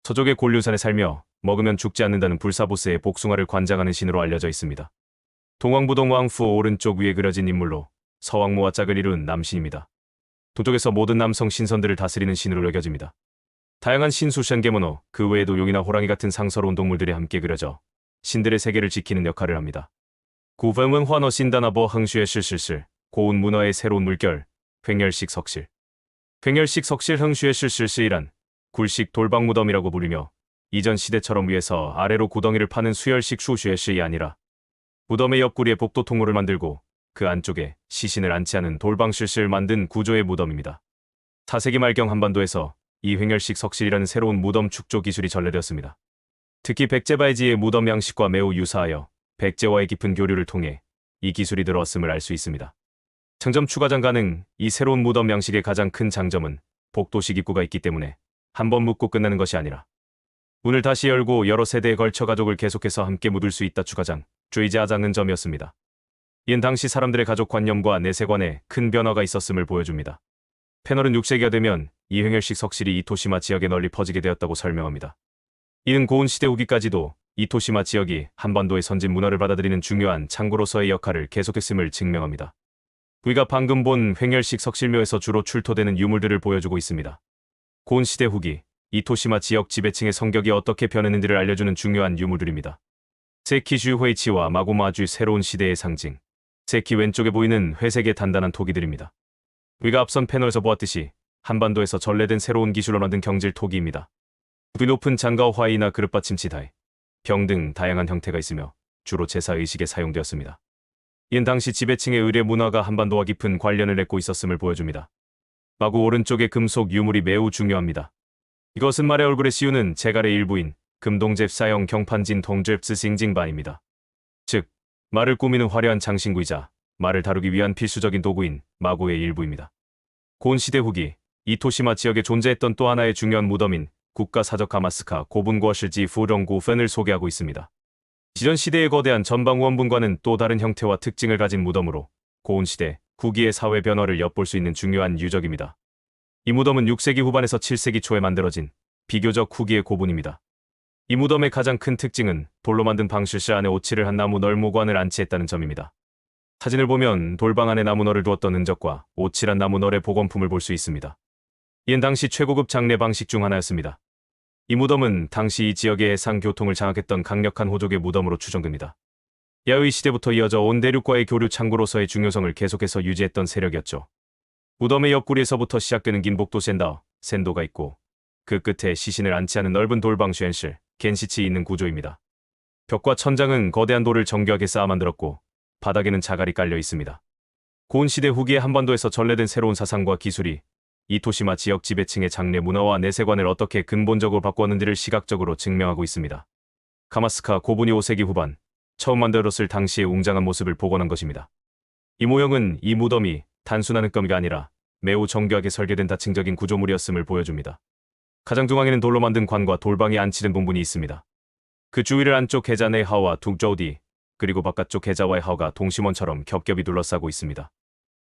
서족의 곤륜산에 살며 먹으면 죽지 않는다는 불사보스의 복숭아를 관장하는 신으로 알려져 있습니다. 동왕부동 왕후 오른쪽 위에 그려진 인물로 서왕모와 짝을 이룬 남신입니다. 동쪽에서 모든 남성 신선들을 다스리는 신으로 여겨집니다. 다양한 신수 쉔게모노, 그 외에도 용이나 호랑이 같은 상서로운 동물들이 함께 그려져 신들의 세계를 지키는 역할을 합니다. 구ቨ문 환어 신다나버 흥슈의 실실실, 고운 문화의 새로운 물결, 횡열식 석실. 횡열식 석실 흥슈의 실실실이란 굴식 돌방무덤이라고 부르며 이전 시대처럼 위에서 아래로 구덩이를 파는 수열식 슈슈의 실이 아니라 무덤의 옆구리에 복도 통로를 만들고 그 안쪽에 시신을 안치하는 돌방실실 만든 구조의 무덤입니다. 4세기 말경 한반도에서 이 횡열식 석실이라는 새로운 무덤 축조 기술이 전래되었습니다. 특히 백제바이지의 무덤 양식과 매우 유사하여 백제와의 깊은 교류를 통해 이 기술이 들어왔음을 알 수 있습니다. 청점 추가장 가능. 이 새로운 무덤 양식의 가장 큰 장점은 복도식 입구가 있기 때문에 한 번 묻고 끝나는 것이 아니라 문을 다시 열고 여러 세대에 걸쳐 가족을 계속해서 함께 묻을 수 있다. 추가장, 쥐지아장은 점이었습니다. 이는 당시 사람들의 가족 관념과 내세관에 큰 변화가 있었음을 보여줍니다. 패널은 6세기가 되면 이 횡열식 석실이 이토시마 지역에 널리 퍼지게 되었다고 설명합니다. 이는 고운 시대 후기까지도 이토시마 지역이 한반도의 선진 문화를 받아들이는 중요한 창구로서의 역할을 계속했음을 증명합니다. 우리가 방금 본 횡열식 석실묘에서 주로 출토되는 유물들을 보여주고 있습니다. 고운 시대 후기, 이토시마 지역 지배층의 성격이 어떻게 변했는지를 알려주는 중요한 유물들입니다. 세키슈 회이치와 마고마주 새로운 시대의 상징. 세키 왼쪽에 보이는 회색의 단단한 토기들입니다. 우리가 앞선 패널에서 보았듯이 한반도에서 전래된 새로운 기술로 만든 경질 토기입니다. 높이 높은 장가오 화이나 그릇 받침치 다이, 병 등 다양한 형태가 있으며 주로 제사 의식에 사용되었습니다. 이는 당시 지배층의 의례 문화가 한반도와 깊은 관련을 맺고 있었음을 보여줍니다. 마구 오른쪽의 금속 유물이 매우 중요합니다. 이것은 말의 얼굴에 씌우는 제갈의 일부인 금동잽 사형 경판진 동잽스 싱징반입니다. 즉, 말을 꾸미는 화려한 장신구이자 말을 다루기 위한 필수적인 도구인 마구의 일부입니다. 고운 시대 후기, 이토시마 지역에 존재했던 또 하나의 중요한 무덤인 국가사적 가마스카 고분고실지 후렁구 펜을 소개하고 있습니다. 지전 시대의 거대한 전방 원분과는 또 다른 형태와 특징을 가진 무덤으로 고운 시대 후기의 사회 변화를 엿볼 수 있는 중요한 유적입니다. 이 무덤은 6세기 후반에서 7세기 초에 만들어진 비교적 후기의 고분입니다. 이 무덤의 가장 큰 특징은 돌로 만든 방실실 안에 오칠을 한 나무 널모관을 안치했다는 점입니다. 사진을 보면 돌방 안에 나무널을 두었던 흔적과 오칠한 나무널의 복원품을 볼 수 있습니다. 이는 당시 최고급 장례 방식 중 하나였습니다. 이 무덤은 당시 이 지역의 해상 교통을 장악했던 강력한 호족의 무덤으로 추정됩니다. 야의 시대부터 이어져 온 대륙과의 교류 창구로서의 중요성을 계속해서 유지했던 세력이었죠. 무덤의 옆구리에서부터 시작되는 긴 복도 샌도가 있고 그 끝에 시신을 안치하는 넓은 돌방 쉔실, 겐시치 있는 구조입니다. 벽과 천장은 거대한 돌을 정교하게 쌓아 만들었고 바닥에는 자갈이 깔려 있습니다. 고은 시대 후기에 한반도에서 전래된 새로운 사상과 기술이 이토시마 지역 지배층의 장례 문화와 내세관을 어떻게 근본적으로 바꾸었는지를 시각적으로 증명하고 있습니다. 가마스카 고분이 5세기 후반 처음 만들었을 당시의 웅장한 모습을 복원한 것입니다. 이 모형은 이 무덤이 단순한 흙거미가 아니라 매우 정교하게 설계된 다층적인 구조물이었음을 보여줍니다. 가장 중앙에는 돌로 만든 관과 돌방이 안치된 부분이 있습니다. 그 주위를 안쪽 해자 내 하와 둥저우디 그리고 바깥쪽 해자와의 하가 동심원처럼 겹겹이 둘러싸고 있습니다.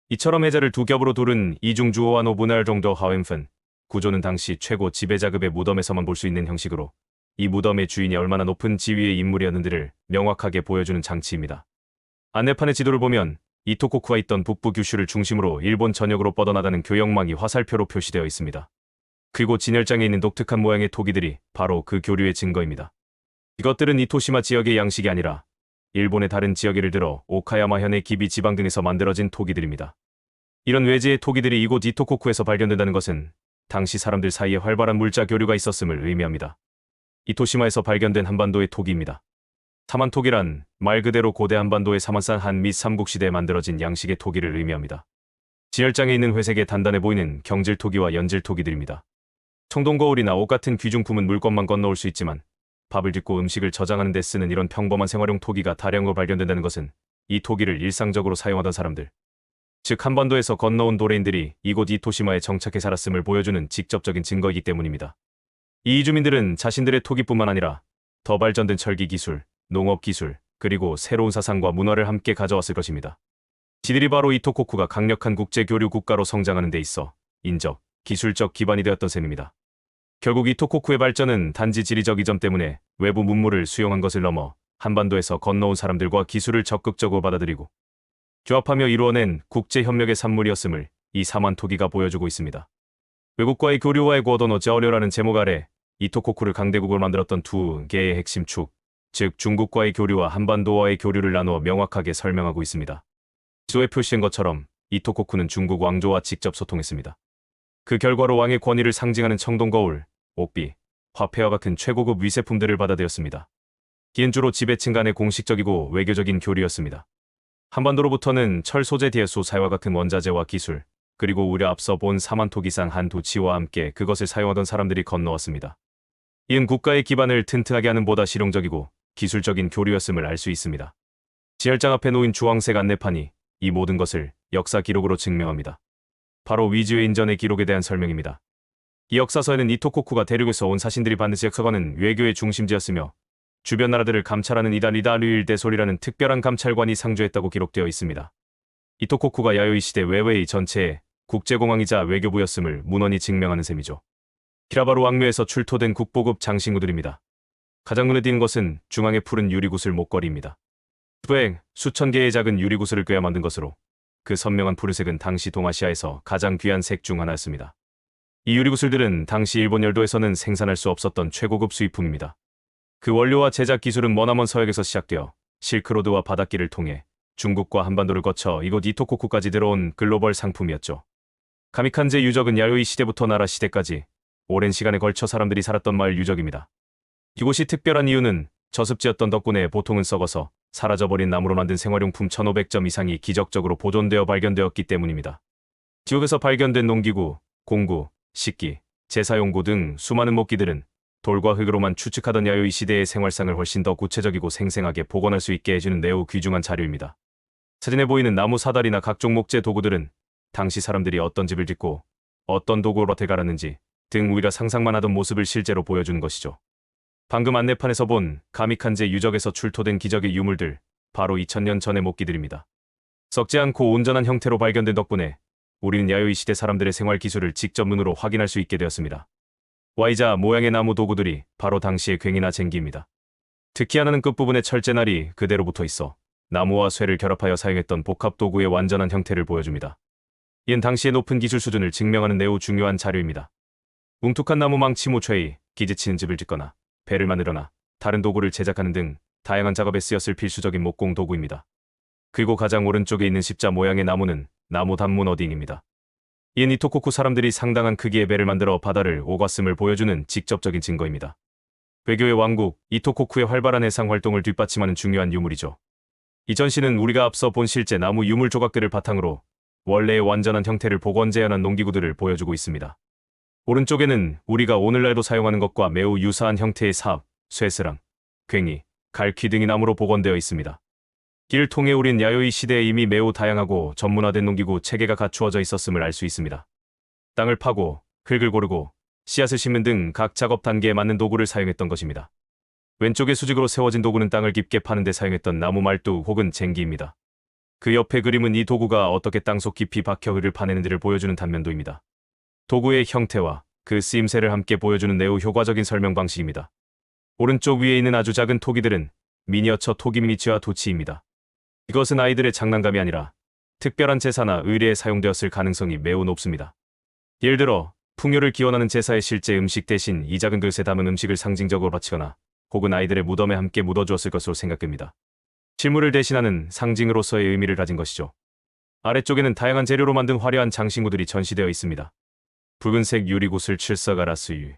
이처럼 해자를 두 겹으로 두른 이중주호와 노분할 정도 하웸픈 구조는 당시 최고 지배자급의 무덤에서만 볼 수 있는 형식으로 이 무덤의 주인이 얼마나 높은 지위의 인물이었는지를 명확하게 보여주는 장치입니다. 안내판의 지도를 보면 이토코쿠가 있던 북부 규슈를 중심으로 일본 전역으로 뻗어나가는 교역망이 화살표로 표시되어 있습니다. 그리고 진열장에 있는 독특한 모양의 토기들이 바로 그 교류의 증거입니다. 이것들은 이토시마 지역의 양식이 아니라 일본의 다른 지역 예를 들어 오카야마현의 기비 지방 등에서 만들어진 토기들입니다. 이런 외제의 토기들이 이곳 이토코쿠에서 발견된다는 것은 당시 사람들 사이에 활발한 물자 교류가 있었음을 의미합니다. 이토시마에서 발견된 한반도의 토기입니다. 사만토기란 말 그대로 고대 한반도의 사만산 한 및 삼국시대에 만들어진 양식의 토기를 의미합니다. 진열장에 있는 회색의 단단해 보이는 경질토기와 연질토기들입니다. 청동거울이나 옷 같은 귀중품은 물건만 건너올 수 있지만 밥을 짓고 음식을 저장하는 데 쓰는 이런 평범한 생활용 토기가 다량으로 발견된다는 것은 이 토기를 일상적으로 사용하던 사람들, 즉 한반도에서 건너온 도레인들이 이곳 이토시마에 정착해 살았음을 보여주는 직접적인 증거이기 때문입니다. 이 이주민들은 자신들의 토기뿐만 아니라 더 발전된 철기 기술, 농업 기술, 그리고 새로운 사상과 문화를 함께 가져왔을 것입니다. 지들이 바로 이토코쿠가 강력한 국제교류 국가로 성장하는 데 있어 인적, 기술적 기반이 되었던 셈입니다. 결국 이토코쿠의 발전은 단지 지리적 이점 때문에 외부 문물을 수용한 것을 넘어 한반도에서 건너온 사람들과 기술을 적극적으로 받아들이고 조합하며 이루어낸 국제협력의 산물이었음을 이 사만토기가 보여주고 있습니다. 외국과의 교류와의 고도노 저어려라는 제목 아래 이토코쿠를 강대국으로 만들었던 두 개의 핵심 축, 즉 중국과의 교류와 한반도와의 교류를 나누어 명확하게 설명하고 있습니다. 지도에 표시된 것처럼 이토코쿠는 중국 왕조와 직접 소통했습니다. 그 결과로 왕의 권위를 상징하는 청동거울, 옥비, 화폐와 같은 최고급 위세품들을 받아들였습니다. 이는 주로 지배층 간의 공식적이고 외교적인 교류였습니다. 한반도로부터는 철 소재 디에소사와 같은 원자재와 기술, 그리고 우려 앞서 본 사만토기상 한 도치와 함께 그것을 사용하던 사람들이 건너왔습니다. 이는 국가의 기반을 튼튼하게 하는 보다 실용적이고 기술적인 교류였음을 알 수 있습니다. 지열장 앞에 놓인 주황색 안내판이 이 모든 것을 역사 기록으로 증명합니다. 바로 위즈의 인전의 기록에 대한 설명입니다. 이 역사서에는 이토코쿠가 대륙에서 온 사신들이 반드시 역사관은 외교의 중심지였으며 주변 나라들을 감찰하는 이다리다류일대솔이라는 특별한 감찰관이 상주했다고 기록되어 있습니다. 이토코쿠가 야요이 시대 외웨이 전체의 국제공항이자 외교부였음을 문헌이 증명하는 셈이죠. 히라바루 왕묘에서 출토된 국보급 장신구들입니다. 가장 눈에 띄는 것은 중앙에 푸른 유리구슬 목걸이입니다. 수천 개의 작은 유리구슬을 꿰어 만든 것으로 그 선명한 푸르색은 당시 동아시아에서 가장 귀한 색 중 하나였습니다. 이 유리구슬들은 당시 일본 열도에서는 생산할 수 없었던 최고급 수입품입니다. 그 원료와 제작 기술은 머나먼 서역에서 시작되어 실크로드와 바닷길을 통해 중국과 한반도를 거쳐 이곳 이토코쿠까지 들어온 글로벌 상품이었죠. 가미칸제 유적은 야요이 시대부터 나라 시대까지 오랜 시간에 걸쳐 사람들이 살았던 마을 유적입니다. 이곳이 특별한 이유는 저습지였던 덕분에 보통은 썩어서 사라져버린 나무로 만든 생활용품 1500점 이상이 기적적으로 보존되어 발견되었기 때문입니다. 지역에서 발견된 농기구, 공구, 식기, 제사용구 등 수많은 목기들은 돌과 흙으로만 추측하던 야요이 시대의 생활상을 훨씬 더 구체적이고 생생하게 복원할 수 있게 해주는 매우 귀중한 자료입니다. 사진에 보이는 나무 사다리나 각종 목재 도구들은 당시 사람들이 어떤 집을 짓고 어떤 도구로 밭을 갈았는지 등 우리가 상상만 하던 모습을 실제로 보여주는 것이죠. 방금 안내판에서 본 가미칸제 유적에서 출토된 기적의 유물들, 바로 2000년 전의 목기들입니다. 썩지 않고 온전한 형태로 발견된 덕분에 우리는 야요이 시대 사람들의 생활 기술을 직접 눈으로 확인할 수 있게 되었습니다. Y자 모양의 나무 도구들이 바로 당시의 괭이나 쟁기입니다. 특히 하나는 끝부분에 철제날이 그대로 붙어 있어 나무와 쇠를 결합하여 사용했던 복합 도구의 완전한 형태를 보여줍니다. 이는 당시의 높은 기술 수준을 증명하는 매우 중요한 자료입니다. 뭉툭한 나무 망치 모초에 기지치는 집을 짓거나 배를 만들거나 다른 도구를 제작하는 등 다양한 작업에 쓰였을 필수적인 목공 도구입니다. 그리고 가장 오른쪽에 있는 십자 모양의 나무는 나무 단문 어딩입니다. 이는 이토코쿠 사람들이 상당한 크기의 배를 만들어 바다를 오갔음을 보여주는 직접적인 증거입니다. 외교의 왕국 이토코쿠의 활발한 해상 활동을 뒷받침하는 중요한 유물이죠. 이 전시는 우리가 앞서 본 실제 나무 유물 조각들을 바탕으로 원래의 완전한 형태를 복원재현한 농기구들을 보여주고 있습니다. 오른쪽에는 우리가 오늘날도 사용하는 것과 매우 유사한 형태의 삽, 쇠스랑, 괭이, 갈퀴 등이 나무로 복원되어 있습니다. 이를 통해 우린 야요이 시대에 이미 매우 다양하고 전문화된 농기구 체계가 갖추어져 있었음을 알 수 있습니다. 땅을 파고, 흙을 고르고, 씨앗을 심는 등 각 작업 단계에 맞는 도구를 사용했던 것입니다. 왼쪽에 수직으로 세워진 도구는 땅을 깊게 파는 데 사용했던 나무 말뚝 혹은 쟁기입니다. 그 옆에 그림은 이 도구가 어떻게 땅속 깊이 박혀 흙을 파내는지를 보여주는 단면도입니다. 도구의 형태와 그 쓰임새를 함께 보여주는 매우 효과적인 설명 방식입니다. 오른쪽 위에 있는 아주 작은 토기들은 미니어처 토기 미니치와 도치입니다. 이것은 아이들의 장난감이 아니라 특별한 제사나 의례에 사용되었을 가능성이 매우 높습니다. 예를 들어 풍요를 기원하는 제사의 실제 음식 대신 이 작은 그릇에 담은 음식을 상징적으로 바치거나 혹은 아이들의 무덤에 함께 묻어주었을 것으로 생각됩니다. 실물을 대신하는 상징으로서의 의미를 가진 것이죠. 아래쪽에는 다양한 재료로 만든 화려한 장신구들이 전시되어 있습니다. 붉은색 유리구슬 칠서가라스유,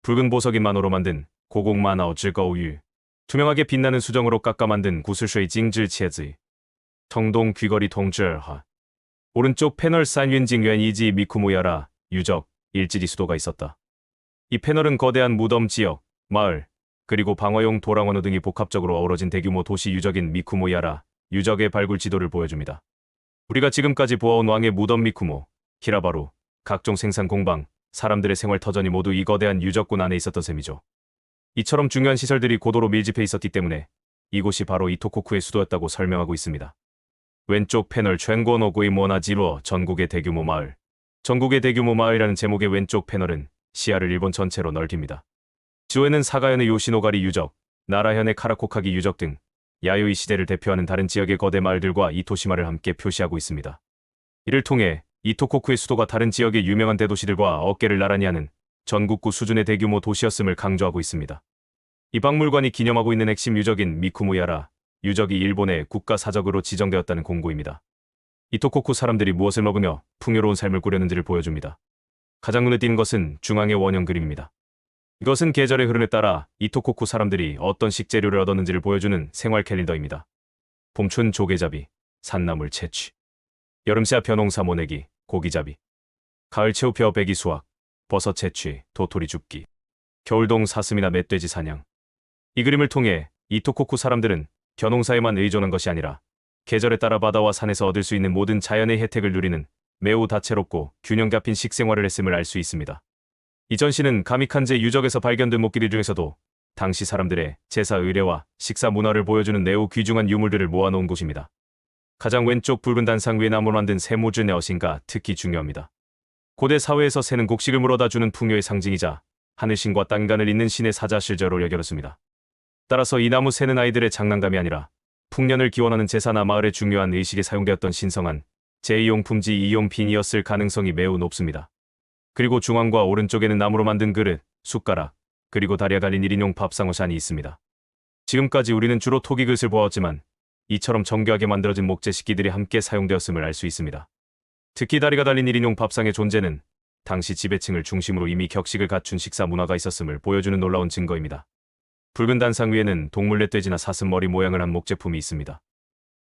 붉은 보석인 만호로 만든 고공만화오 즐거우유, 투명하게 빛나는 수정으로 깎아 만든 구슬쇠의 징질치에즈, 청동 귀걸이 동절하. 오른쪽 패널 산윈징유엔 이지 미쿠무야라 유적, 일지리 수도가 있었다. 이 패널은 거대한 무덤 지역, 마을, 그리고 방어용 도랑원호 등이 복합적으로 어우러진 대규모 도시 유적인 미쿠모야라 유적의 발굴 지도를 보여줍니다. 우리가 지금까지 보아온 왕의 무덤 미쿠모, 히라바루, 각종 생산 공방, 사람들의 생활 터전이 모두 이 거대한 유적군 안에 있었던 셈이죠. 이처럼 중요한 시설들이 고도로 밀집해 있었기 때문에 이곳이 바로 이토코쿠의 수도였다고 설명하고 있습니다. 왼쪽 패널 쉔고노구이 모나지루어 전국의 대규모 마을. 전국의 대규모 마을이라는 제목의 왼쪽 패널은 시야를 일본 전체로 넓힙니다. 지도에는 사가현의 요시노가리 유적, 나라현의 카라코카기 유적 등 야요이 시대를 대표하는 다른 지역의 거대 마을들과 이토시마를 함께 표시하고 있습니다. 이를 통해 이토코쿠의 수도가 다른 지역의 유명한 대도시들과 어깨를 나란히 하는 전국구 수준의 대규모 도시였음을 강조하고 있습니다. 이 박물관이 기념하고 있는 핵심 유적인 미쿠무야라 유적이 일본의 국가사적으로 지정되었다는 공고입니다. 이토코쿠 사람들이 무엇을 먹으며 풍요로운 삶을 꾸렸는지를 보여줍니다. 가장 눈에 띄는 것은 중앙의 원형 그림입니다. 이것은 계절의 흐름에 따라 이토코쿠 사람들이 어떤 식재료를 얻었는지를 보여주는 생활 캘린더입니다. 봄춘 조개잡이, 산나물 채취, 여름씨앗 벼농사 모내기, 고기잡이, 가을 채우벼 배기 수확, 버섯 채취, 도토리 줍기, 겨울동 사슴이나 멧돼지 사냥. 이 그림을 통해 이토코쿠 사람들은 벼농사에만 의존한 것이 아니라 계절에 따라 바다와 산에서 얻을 수 있는 모든 자연의 혜택을 누리는 매우 다채롭고 균형 잡힌 식생활을 했음을 알 수 있습니다. 이 전시는 가미칸제 유적에서 발견된 목기들 중에서도 당시 사람들의 제사 의례와 식사 문화를 보여주는 매우 귀중한 유물들을 모아놓은 곳입니다. 가장 왼쪽 붉은 단상 위에 나무로 만든 세모준의 어신가 특히 중요합니다. 고대 사회에서 새는 곡식을 물어다 주는 풍요의 상징이자 하늘신과 땅간을 잇는 신의 사자 실제로 여겨졌습니다. 따라서 이 나무 새는 아이들의 장난감이 아니라 풍년을 기원하는 제사나 마을의 중요한 의식에 사용되었던 신성한 제2용 품지 2용 빈이었을 가능성이 매우 높습니다. 그리고 중앙과 오른쪽에는 나무로 만든 그릇, 숟가락, 그리고 다리가 달린 1인용 밥상어잔이 있습니다. 지금까지 우리는 주로 토기 그릇을 보았지만 이처럼 정교하게 만들어진 목재 식기들이 함께 사용되었음을 알 수 있습니다. 특히 다리가 달린 1인용 밥상의 존재는 당시 지배층을 중심으로 이미 격식을 갖춘 식사 문화가 있었음을 보여주는 놀라운 증거입니다. 붉은 단상 위에는 동물 멧돼지나 사슴 머리 모양을 한 목제품이 있습니다.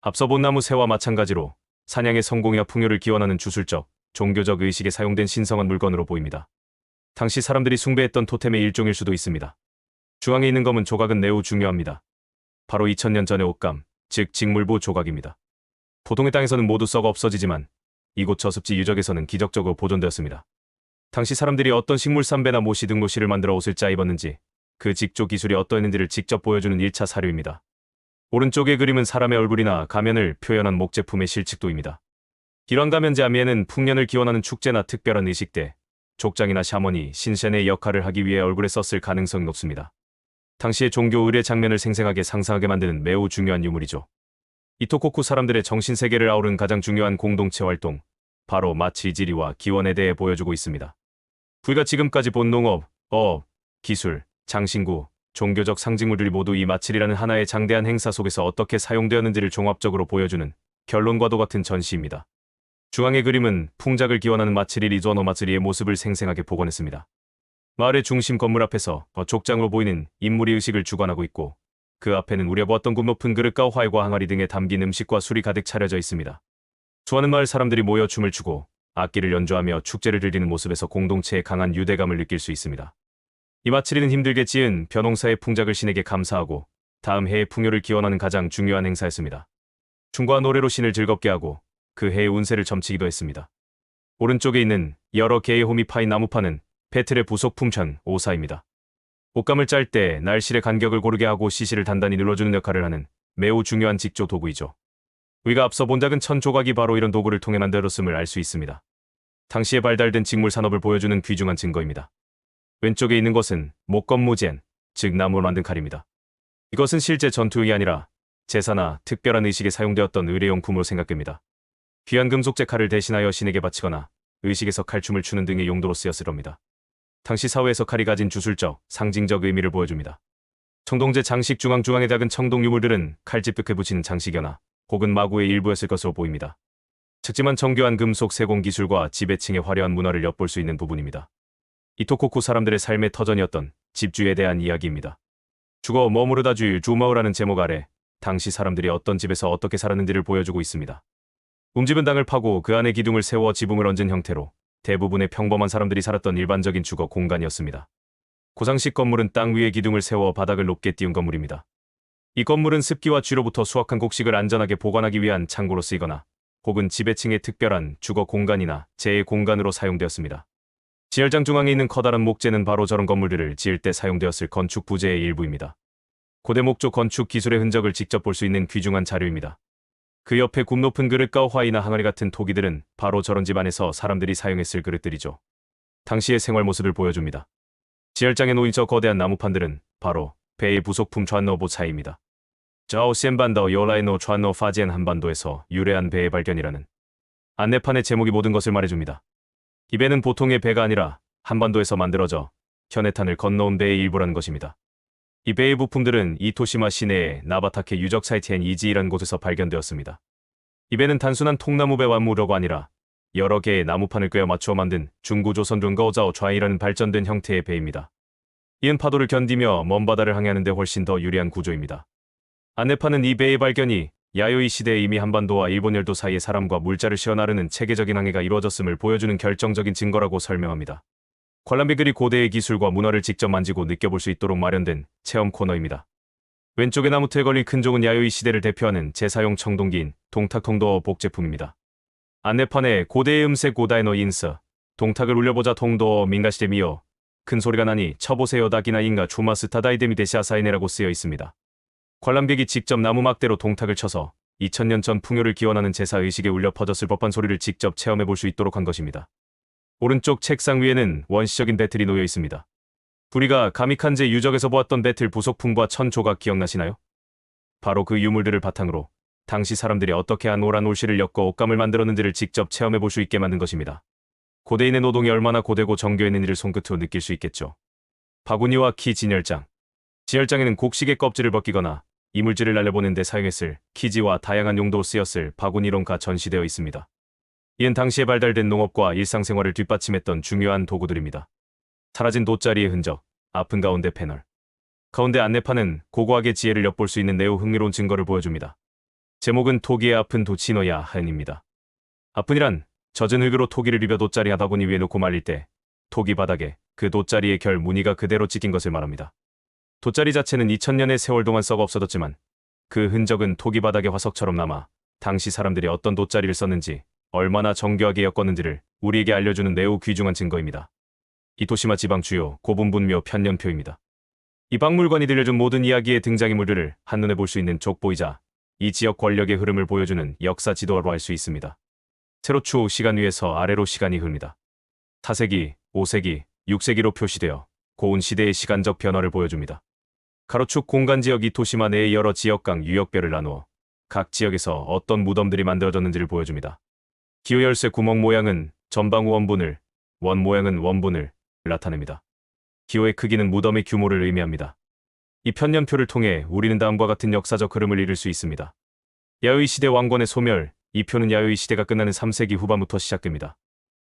앞서 본 나무 새와 마찬가지로 사냥의 성공이나 풍요를 기원하는 주술적, 종교적 의식에 사용된 신성한 물건으로 보입니다. 당시 사람들이 숭배했던 토템의 일종일 수도 있습니다. 중앙에 있는 검은 조각은 매우 중요합니다. 바로 2000년 전의 옷감, 즉 직물부 조각입니다. 보통의 땅에서는 모두 썩어 없어지지만 이곳 저습지 유적에서는 기적적으로 보존되었습니다. 당시 사람들이 어떤 식물삼배나 모시 등 모시를 만들어 옷을 짜 입었는지 그 직조 기술이 어떠했는지를 직접 보여주는 1차 사료입니다. 오른쪽의 그림은 사람의 얼굴이나 가면을 표현한 목제품의 실측도입니다. 길왕가면제아미에는 풍년을 기원하는 축제나 특별한 의식 때 족장이나 샤머니, 신센의 역할을 하기 위해 얼굴에 썼을 가능성이 높습니다. 당시의 종교 의례 장면을 생생하게 상상하게 만드는 매우 중요한 유물이죠. 이토코쿠 사람들의 정신세계를 아우른 가장 중요한 공동체 활동, 바로 마치지리와 기원에 대해 보여주고 있습니다. 우리가 지금까지 본 농업, 어업, 기술, 장신구, 종교적 상징물들이 모두 이 마칠이라는 하나의 장대한 행사 속에서 어떻게 사용되었는지를 종합적으로 보여주는 결론과도 같은 전시입니다. 중앙의 그림은 풍작을 기원하는 마칠이 리조노 마츠리의 모습을 생생하게 복원했습니다. 마을의 중심 건물 앞에서 족장으로 보이는 인물이 의식을 주관하고 있고, 그 앞에는 우려보았던 굽 높은 그릇과 활과 항아리 등에 담긴 음식과 술이 가득 차려져 있습니다. 수많은 마을 사람들이 모여 춤을 추고 악기를 연주하며 축제를 즐기는 모습에서 공동체의 강한 유대감을 느낄 수 있습니다. 이 마칠이는 힘들게 지은 벼농사의 풍작을 신에게 감사하고 다음 해의 풍요를 기원하는 가장 중요한 행사였습니다. 춤과 노래로 신을 즐겁게 하고 그 해의 운세를 점치기도 했습니다. 오른쪽에 있는 여러 개의 홈이 파인 나무판은 배틀의 부속품 천 오사입니다. 옷감을 짤 때 날실의 간격을 고르게 하고 시실을 단단히 눌러주는 역할을 하는 매우 중요한 직조 도구이죠. 우리가 앞서 본 작은 천 조각이 바로 이런 도구를 통해 만들었음을 알 수 있습니다. 당시에 발달된 직물 산업을 보여주는 귀중한 증거입니다. 왼쪽에 있는 것은 목건무젠, 즉 나무로 만든 칼입니다. 이것은 실제 전투용이 아니라 제사나 특별한 의식에 사용되었던 의례용품으로 생각됩니다. 귀한 금속재 칼을 대신하여 신에게 바치거나 의식에서 칼춤을 추는 등의 용도로 쓰였을 겁니다. 당시 사회에서 칼이 가진 주술적, 상징적 의미를 보여줍니다. 청동제 장식 중앙중앙의 작은 청동 유물들은 칼집 끝에 붙이는 장식여나 혹은 마구의 일부였을 것으로 보입니다. 작지만 정교한 금속 세공 기술과 지배층의 화려한 문화를 엿볼 수 있는 부분입니다. 이토코쿠 사람들의 삶의 터전이었던 집주에 대한 이야기입니다. 주거 머무르다 주일 주마우라는 제목 아래 당시 사람들이 어떤 집에서 어떻게 살았는지를 보여주고 있습니다. 움집은 땅을 파고 그 안에 기둥을 세워 지붕을 얹은 형태로 대부분의 평범한 사람들이 살았던 일반적인 주거 공간이었습니다. 고상식 건물은 땅 위에 기둥을 세워 바닥을 높게 띄운 건물입니다. 이 건물은 습기와 쥐로부터 수확한 곡식을 안전하게 보관하기 위한 창고로 쓰이거나 혹은 지배층의 특별한 주거 공간이나 재해 공간으로 사용되었습니다. 지열장 중앙에 있는 커다란 목재는 바로 저런 건물들을 지을 때 사용되었을 건축 부재의 일부입니다. 고대 목조 건축 기술의 흔적을 직접 볼 수 있는 귀중한 자료입니다. 그 옆에 굽 높은 그릇과 화이나 항아리 같은 토기들은 바로 저런 집안에서 사람들이 사용했을 그릇들이죠. 당시의 생활 모습을 보여줍니다. 지열장에 놓인 저 거대한 나무판들은 바로 배의 부속품 좌노보차입니다. 저우 센반더 요라이노 좌노 파지엔 한반도에서 유래한 배의 발견이라는 안내판의 제목이 모든 것을 말해줍니다. 이 배는 보통의 배가 아니라 한반도에서 만들어져 현해탄을 건너온 배의 일부라는 것입니다. 이 배의 부품들은 이토시마 시내의 나바타케 유적 사이트인 이지이라는 곳에서 발견되었습니다. 이 배는 단순한 통나무 배와 무료가 아니라 여러 개의 나무판을 꿰어 맞추어 만든 중구조선 룬거자오 좌이라는 발전된 형태의 배입니다. 이은 파도를 견디며 먼 바다를 항해하는 데 훨씬 더 유리한 구조입니다. 안내판은 이 배의 발견이 야요이 시대에 이미 한반도와 일본 열도 사이에 사람과 물자를 실어 나르는 체계적인 항해가 이루어졌음을 보여주는 결정적인 증거라고 설명합니다. 관람객들이 고대의 기술과 문화를 직접 만지고 느껴볼 수 있도록 마련된 체험 코너입니다. 왼쪽의 나무틀에 걸린 큰 종은 야요이 시대를 대표하는 제사용 청동기인 동탁통도 복제품입니다. 안내판에 고대의 음색 고다이노 인서, 동탁을 울려보자 통도 민가시대 미요, 큰 소리가 나니 쳐보세요 다기나 인가 주마스타다이데미 데시아사이네라고 쓰여 있습니다. 관람객이 직접 나무 막대로 동탁을 쳐서 2000년 전 풍요를 기원하는 제사 의식에 울려 퍼졌을 법한 소리를 직접 체험해 볼 수 있도록 한 것입니다. 오른쪽 책상 위에는 원시적인 배틀이 놓여 있습니다. 우리가 가미칸제 유적에서 보았던 배틀 부속품과 천 조각 기억나시나요? 바로 그 유물들을 바탕으로 당시 사람들이 어떻게 노란 올실을 엮어 옷감을 만들었는지를 직접 체험해 볼 수 있게 만든 것입니다. 고대인의 노동이 얼마나 고되고 정교했는지를 손끝으로 느낄 수 있겠죠. 바구니와 키 진열장. 진열장에는 곡식의 껍질을 벗기거나 이물질을 날려보는 데 사용했을 키지와 다양한 용도로 쓰였을 바구니론가 전시되어 있습니다. 이는 당시에 발달된 농업과 일상생활을 뒷받침했던 중요한 도구들입니다. 사라진 돗자리의 흔적, 아픈 가운데 패널. 가운데 안내판은 고고하게 지혜를 엿볼 수 있는 매우 흥미로운 증거를 보여줍니다. 제목은 토기의 아픈 도치노야 하연입니다. 아픈이란 젖은 흙으로 토기를 비벼 돗자리 바구니 위에 놓고 말릴 때 토기 바닥에 그 돗자리의 결 무늬가 그대로 찍힌 것을 말합니다. 돗자리 자체는 2000년의 세월 동안 썩어 없어졌지만 그 흔적은 토기 바닥의 화석처럼 남아 당시 사람들이 어떤 돗자리를 썼는지 얼마나 정교하게 엮었는지를 우리에게 알려주는 매우 귀중한 증거입니다. 이토시마 지방 주요 고분분묘 편년표입니다. 이 박물관이 들려준 모든 이야기의 등장인물들을 한눈에 볼 수 있는 족보이자 이 지역 권력의 흐름을 보여주는 역사 지도로 할 수 있습니다. 세로 추 시간 위에서 아래로 시간이 흐릅니다. 4세기, 5세기, 6세기로 표시되어 고운 시대의 시간적 변화를 보여줍니다. 가로축 공간 지역 이토시마 내의 여러 지역강 유역별을 나누어 각 지역에서 어떤 무덤들이 만들어졌는지를 보여줍니다. 기호 열쇠 구멍 모양은 전방 원분을, 원 모양은 원분을 나타냅니다. 기호의 크기는 무덤의 규모를 의미합니다. 이 편년표를 통해 우리는 다음과 같은 역사적 흐름을 이룰 수 있습니다. 야의 시대 왕권의 소멸, 이 표는 야의 시대가 끝나는 3세기 후반부터 시작됩니다.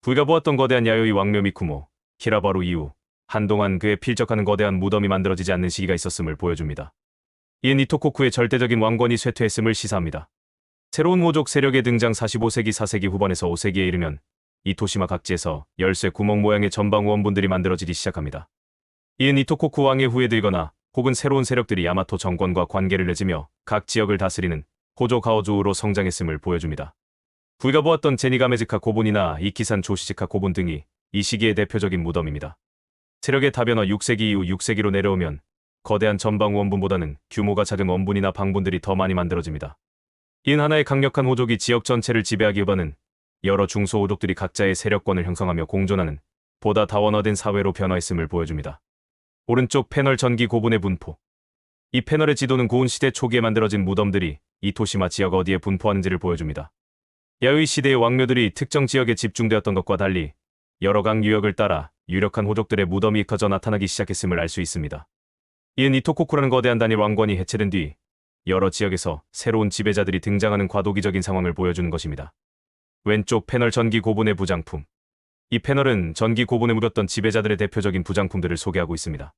불가 보았던 거대한 야의 왕묘 미쿠모, 히라바루 이후 한동안 그에 필적하는 거대한 무덤이 만들어지지 않는 시기가 있었음을 보여줍니다. 이은 이토코쿠의 절대적인 왕권이 쇠퇴했음을 시사합니다. 새로운 호족 세력의 등장 45세기 4세기 후반에서 5세기에 이르면 이토시마 각지에서 열쇠 구멍 모양의 전방 원분들이 만들어지기 시작합니다. 이은 이토코쿠 왕의 후예들거나 혹은 새로운 세력들이 야마토 정권과 관계를 맺으며 각 지역을 다스리는 호조 가오조우로 성장했음을 보여줍니다. 불가 보았던 제니가메즈카 고분이나 이키산 조시즈카 고분 등이 이 시기의 대표적인 무덤입니다. 세력의 다변화 6세기 이후 6세기로 내려오면 거대한 전방 원분보다는 규모가 작은 원분이나 방분들이 더 많이 만들어집니다. 이는 하나의 강력한 호족이 지역 전체를 지배하기보다는 여러 중소호족들이 각자의 세력권을 형성하며 공존하는 보다 다원화된 사회로 변화했음을 보여줍니다. 오른쪽 패널 전기 고분의 분포. 이 패널의 지도는 고운 시대 초기에 만들어진 무덤들이 이토시마 지역 어디에 분포하는지를 보여줍니다. 야의 시대의 왕묘들이 특정 지역에 집중되었던 것과 달리 여러 강 유역을 따라 유력한 호족들의 무덤이 커져 나타나기 시작했음을 알 수 있습니다. 이은 이토코쿠라는 거대한 단일 왕권이 해체된 뒤 여러 지역에서 새로운 지배자들이 등장하는 과도기적인 상황을 보여주는 것입니다. 왼쪽 패널 전기 고분의 부장품. 이 패널은 전기 고분에 묻었던 지배자들의 대표적인 부장품들을 소개하고 있습니다.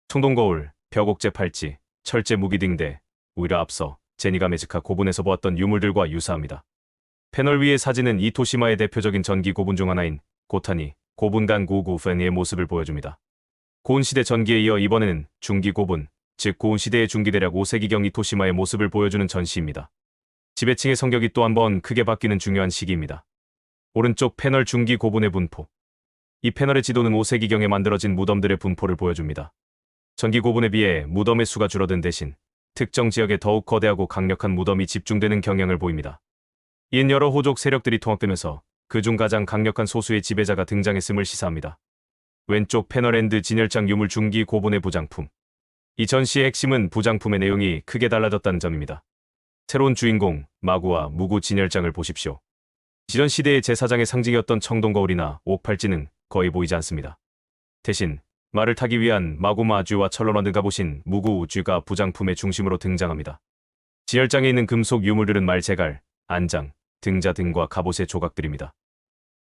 청동거울, 벽옥제 팔찌, 철제 무기 등대, 오히려 앞서 제니가메즈카 고분에서 보았던 유물들과 유사합니다. 패널 위의 사진은 이토시마의 대표적인 전기 고분 중 하나인 고타니, 고분간 고구 팬의 모습을 보여줍니다. 고운 시대 전기에 이어 이번에는 중기 고분, 즉 고운 시대의 중기 대략 5세기경 이토시마의 모습을 보여주는 전시입니다. 지배층의 성격이 또 한 번 크게 바뀌는 중요한 시기입니다. 오른쪽 패널 중기 고분의 분포. 이 패널의 지도는 5세기경에 만들어진 무덤들의 분포를 보여줍니다. 전기 고분에 비해 무덤의 수가 줄어든 대신 특정 지역에 더욱 거대하고 강력한 무덤이 집중되는 경향을 보입니다. 이는 여러 호족 세력들이 통합되면서 그중 가장 강력한 소수의 지배자가 등장했음을 시사합니다. 왼쪽 패널 앤드 진열장 유물 중기 고분의 부장품. 이 전시의 핵심은 부장품의 내용이 크게 달라졌다는 점입니다. 새로운 주인공, 마구와 무구 진열장을 보십시오. 지전 시대의 제사장의 상징이었던 청동거울이나 옥팔찌는 거의 보이지 않습니다. 대신 말을 타기 위한 마구마쥐와 철로 만든 갑옷인 무구우쥐가 부장품의 중심으로 등장합니다. 진열장에 있는 금속 유물들은 말제갈, 안장, 등자 등과 갑옷의 조각들입니다.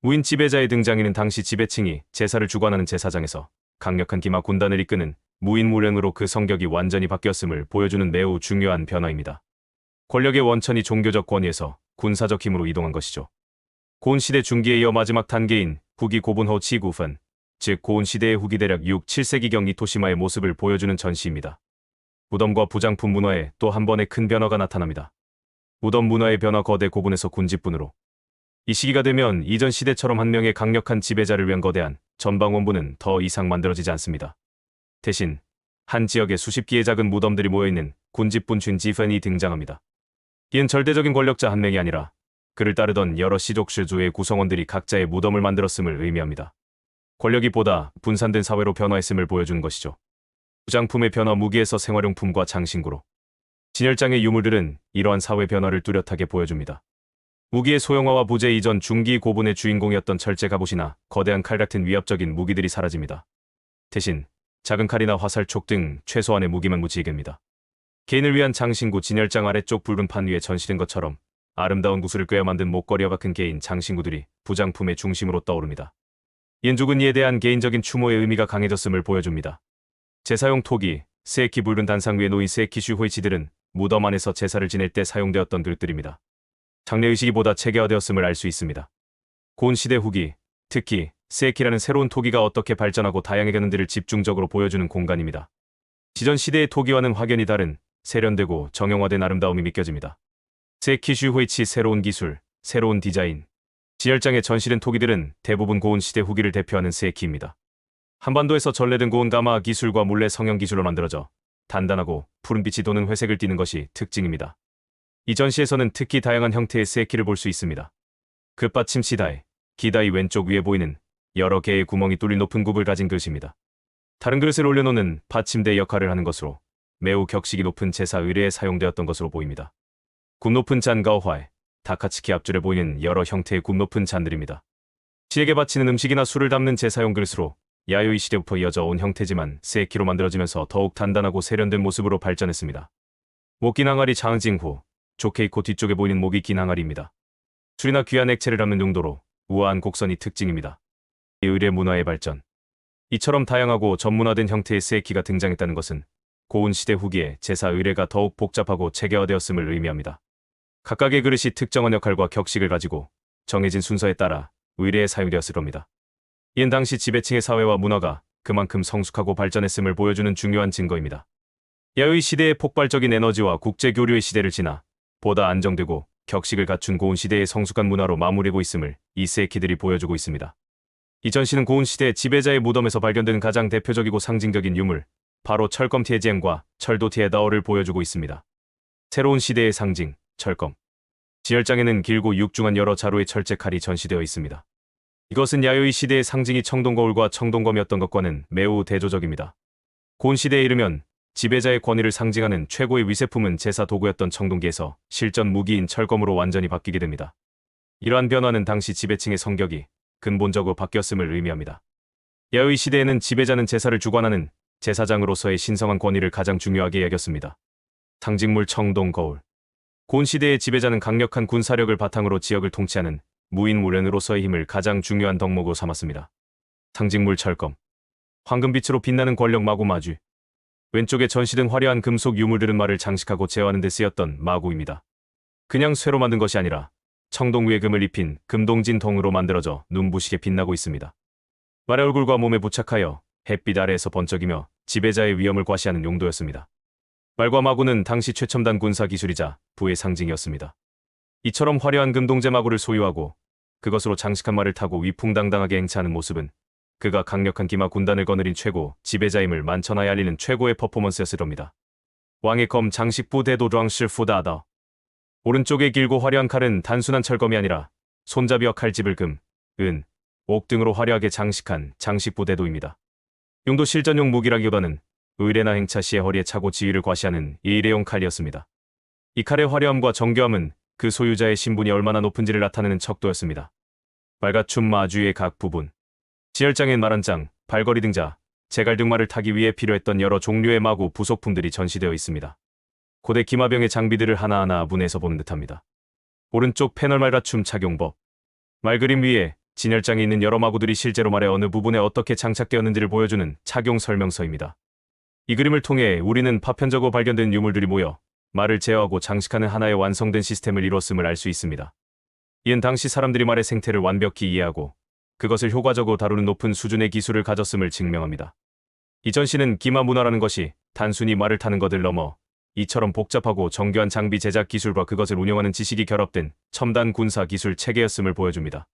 무인 지배자의 등장에는 당시 지배층이 제사를 주관하는 제사장에서 강력한 기마 군단을 이끄는 무인 무령으로 그 성격이 완전히 바뀌었음을 보여주는 매우 중요한 변화입니다. 권력의 원천이 종교적 권위에서 군사적 힘으로 이동한 것이죠. 고운 시대 중기에 이어 마지막 단계인 후기 고분호 치구펀, 즉 고운 시대의 후기 대략 6, 7세기경 이토시마의 모습을 보여주는 전시입니다. 무덤과 부장품 문화에 또 한 번의 큰 변화가 나타납니다. 무덤 문화의 변화 거대 고분에서 군집분으로. 이 시기가 되면 이전 시대처럼 한 명의 강력한 지배자를 위한 거대한 전방 원분은 더 이상 만들어지지 않습니다. 대신 한 지역에 수십 기의 작은 무덤들이 모여있는 군집분 쥔지펀이 등장합니다. 이는 절대적인 권력자 한 명이 아니라 그를 따르던 여러 시족슈주의 구성원들이 각자의 무덤을 만들었음을 의미합니다. 권력이 보다 분산된 사회로 변화했음을 보여주는 것이죠. 부장품의 변화 무기에서 생활용품과 장신구로. 진열장의 유물들은 이러한 사회 변화를 뚜렷하게 보여줍니다. 무기의 소형화와 부재 이전 중기 고분의 주인공이었던 철제 갑옷이나 거대한 칼 같은 위협적인 무기들이 사라집니다. 대신 작은 칼이나 화살촉 등 최소한의 무기만 묻히게 됩니다. 개인을 위한 장신구 진열장 아래쪽 붉은 판 위에 전시된 것처럼 아름다운 구슬을 꿰어 만든 목걸이와 같은 개인 장신구들이 부장품의 중심으로 떠오릅니다. 이는 죽은 이에 대한 개인적인 추모의 의미가 강해졌음을 보여줍니다. 제사용 토기, 세키 붉은 단상 위에 놓인 세키 슈호이치들은 무덤 안에서 제사를 지낼 때 사용되었던 들들입니다. 장례의식이 보다 체계화되었음을 알 수 있습니다. 고운 시대 후기, 특히 세키라는 새로운 토기가 어떻게 발전하고 다양해졌는지를 집중적으로 보여주는 공간입니다. 지전 시대의 토기와는 확연히 다른 세련되고 정형화된 아름다움이 믿겨집니다. 세키 슈호이치 새로운 기술, 새로운 디자인. 진열장에 전시된 토기들은 대부분 고운 시대 후기를 대표하는 세키입니다. 한반도에서 전래된 고운 가마 기술과 물레 성형 기술로 만들어져 단단하고 푸른빛이 도는 회색을 띠는 것이 특징입니다. 이 전시에서는 특히 다양한 형태의 세키를 볼 수 있습니다. 급받침 시다에 기다의 왼쪽 위에 보이는 여러 개의 구멍이 뚫린 높은 굽을 가진 그릇입니다. 다른 그릇을 올려놓는 받침대 역할을 하는 것으로 매우 격식이 높은 제사 의례에 사용되었던 것으로 보입니다. 굽 높은 잔과 어화에 다카츠키 앞줄에 보이는 여러 형태의 굽 높은 잔들입니다. 시에게 바치는 음식이나 술을 담는 제사용 그릇으로 야요이 시대부터 이어져 온 형태지만 세키로 만들어지면서 더욱 단단하고 세련된 모습으로 발전했습니다. 목긴 항아리 장징 후 조케이코 뒤쪽에 보이는 목이 긴 항아리입니다. 술이나 귀한 액체를 담는 용도로 우아한 곡선이 특징입니다. 의례 문화의 발전. 이처럼 다양하고 전문화된 형태의 세키가 등장했다는 것은 고운 시대 후기에 제사 의례가 더욱 복잡하고 체계화되었음을 의미합니다. 각각의 그릇이 특정한 역할과 격식을 가지고 정해진 순서에 따라 의례에 사용되었을 겁니다. 이는 당시 지배층의 사회와 문화가 그만큼 성숙하고 발전했음을 보여주는 중요한 증거입니다. 야요이 시대의 폭발적인 에너지와 국제교류의 시대를 지나 보다 안정되고 격식을 갖춘 고운 시대의 성숙한 문화로 마무리하고 있음을 이 세키들이 보여주고 있습니다. 이 전시는 고운 시대 지배자의 무덤에서 발견된 가장 대표적이고 상징적인 유물, 바로 철검 티에지엠과 철도 티에다오를 보여주고 있습니다. 새로운 시대의 상징, 철검. 진열장에는 길고 육중한 여러 자루의 철제 칼이 전시되어 있습니다. 이것은 야요이 시대의 상징이 청동거울과 청동검이었던 것과는 매우 대조적입니다. 고운 시대에 이르면 지배자의 권위를 상징하는 최고의 위세품은 제사 도구였던 청동기에서 실전 무기인 철검으로 완전히 바뀌게 됩니다. 이러한 변화는 당시 지배층의 성격이 근본적으로 바뀌었음을 의미합니다. 야요이 시대에는 지배자는 제사를 주관하는 제사장으로서의 신성한 권위를 가장 중요하게 여겼습니다. 상징물 청동거울. 고운 시대의 지배자는 강력한 군사력을 바탕으로 지역을 통치하는 무인무련으로서의 힘을 가장 중요한 덕목으로 삼았습니다. 상징물 철검. 황금빛으로 빛나는 권력 마구 마주. 왼쪽에 전시된 화려한 금속 유물들은 말을 장식하고 제어하는 데 쓰였던 마구입니다. 그냥 쇠로 만든 것이 아니라 청동 위에 금을 입힌 금동진 동으로 만들어져 눈부시게 빛나고 있습니다. 말의 얼굴과 몸에 부착하여 햇빛 아래에서 번쩍이며 지배자의 위엄을 과시하는 용도였습니다. 말과 마구는 당시 최첨단 군사 기술이자 부의 상징이었습니다. 이처럼 화려한 금동제 마구를 소유하고 그것으로 장식한 말을 타고 위풍당당하게 행차하는 모습은 그가 강력한 기마 군단을 거느린 최고 지배자임을 만천하에 알리는 최고의 퍼포먼스였을 겁니다. 왕의 검 장식부 대도랑 실푸다더. 오른쪽의 길고 화려한 칼은 단순한 철검이 아니라 손잡이와 칼집을 금, 은, 옥 등으로 화려하게 장식한 장식부 대도입니다. 용도 실전용 무기라기보다는 의례나 행차 시에 허리에 차고 지위를 과시하는 일회용 칼이었습니다. 이 칼의 화려함과 정교함은 그 소유자의 신분이 얼마나 높은지를 나타내는 척도였습니다. 말가춤 마주의 각 부분. 진열장엔 말한장, 발걸이 등자, 제갈 등 말을 타기 위해 필요했던 여러 종류의 마구 부속품들이 전시되어 있습니다. 고대 기마병의 장비들을 하나하나 문에서 보는 듯합니다. 오른쪽 패널 말가춤 착용법. 말그림 위에 진열장에 있는 여러 마구들이 실제로 말의 어느 부분에 어떻게 장착되었는지를 보여주는 착용 설명서입니다. 이 그림을 통해 우리는 파편적으로 발견된 유물들이 모여 말을 제어하고 장식하는 하나의 완성된 시스템을 이뤘음을 알 수 있습니다. 이는 당시 사람들이 말의 생태를 완벽히 이해하고 그것을 효과적으로 다루는 높은 수준의 기술을 가졌음을 증명합니다. 이 전시는 기마 문화라는 것이 단순히 말을 타는 것을 넘어 이처럼 복잡하고 정교한 장비 제작 기술과 그것을 운영하는 지식이 결합된 첨단 군사 기술 체계였음을 보여줍니다.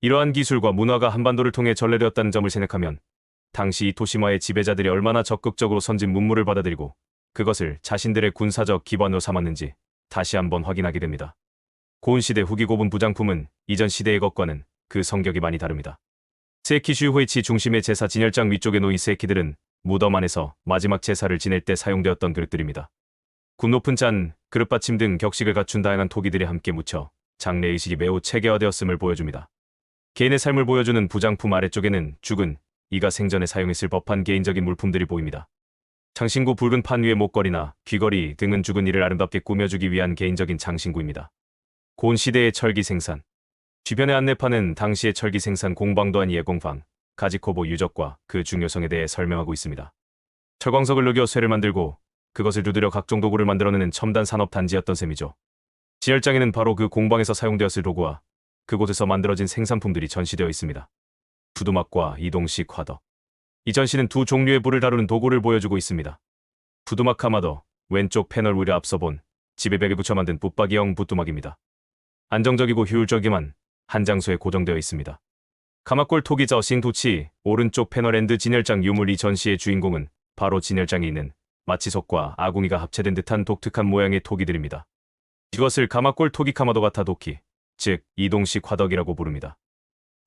이러한 기술과 문화가 한반도를 통해 전래되었다는 점을 생각하면 당시 이 도시마의 지배자들이 얼마나 적극적으로 선진 문물을 받아들이고 그것을 자신들의 군사적 기반으로 삼았는지 다시 한번 확인하게 됩니다. 고운 시대 후기 고분 부장품은 이전 시대의 것과는 그 성격이 많이 다릅니다. 세키 슈호이치 중심의 제사 진열장 위쪽에 놓인 세키들은 무덤 안에서 마지막 제사를 지낼 때 사용되었던 그릇들입니다. 굽 높은 잔, 그릇 받침 등 격식을 갖춘 다양한 토기들이 함께 묻혀 장례의식이 매우 체계화되었음을 보여줍니다. 개인의 삶을 보여주는 부장품 아래쪽에는 죽은 이가 생전에 사용했을 법한 개인적인 물품들이 보입니다. 장신구 붉은 판 위의 목걸이나 귀걸이 등은 죽은 이를 아름답게 꾸며주기 위한 개인적인 장신구입니다. 고운 시대의 철기 생산. 주변의 안내판은 당시의 철기 생산 공방도한 예공방, 가지코보 유적과 그 중요성에 대해 설명하고 있습니다. 철광석을 녹여 쇠를 만들고 그것을 두드려 각종 도구를 만들어내는 첨단 산업 단지였던 셈이죠. 진열장에는 바로 그 공방에서 사용되었을 도구와 그곳에서 만들어진 생산품들이 전시되어 있습니다. 부두막과 이동식 화덕. 이 전시는 두 종류의 불을 다루는 도구를 보여주고 있습니다. 부두막 카마더, 왼쪽 패널 위를 앞서 본 지배벽에 붙여 만든 붙박이형 부두막입니다. 안정적이고 효율적이만 한 장소에 고정되어 있습니다. 가마골 토기저 싱도치, 오른쪽 패널 앤드 진열장 유물. 이 전시의 주인공은 바로 진열장에 있는 마치석과 아궁이가 합체된 듯한 독특한 모양의 토기들입니다. 이것을 가마골 토기 카마도 가타 도키, 즉 이동식 화덕이라고 부릅니다.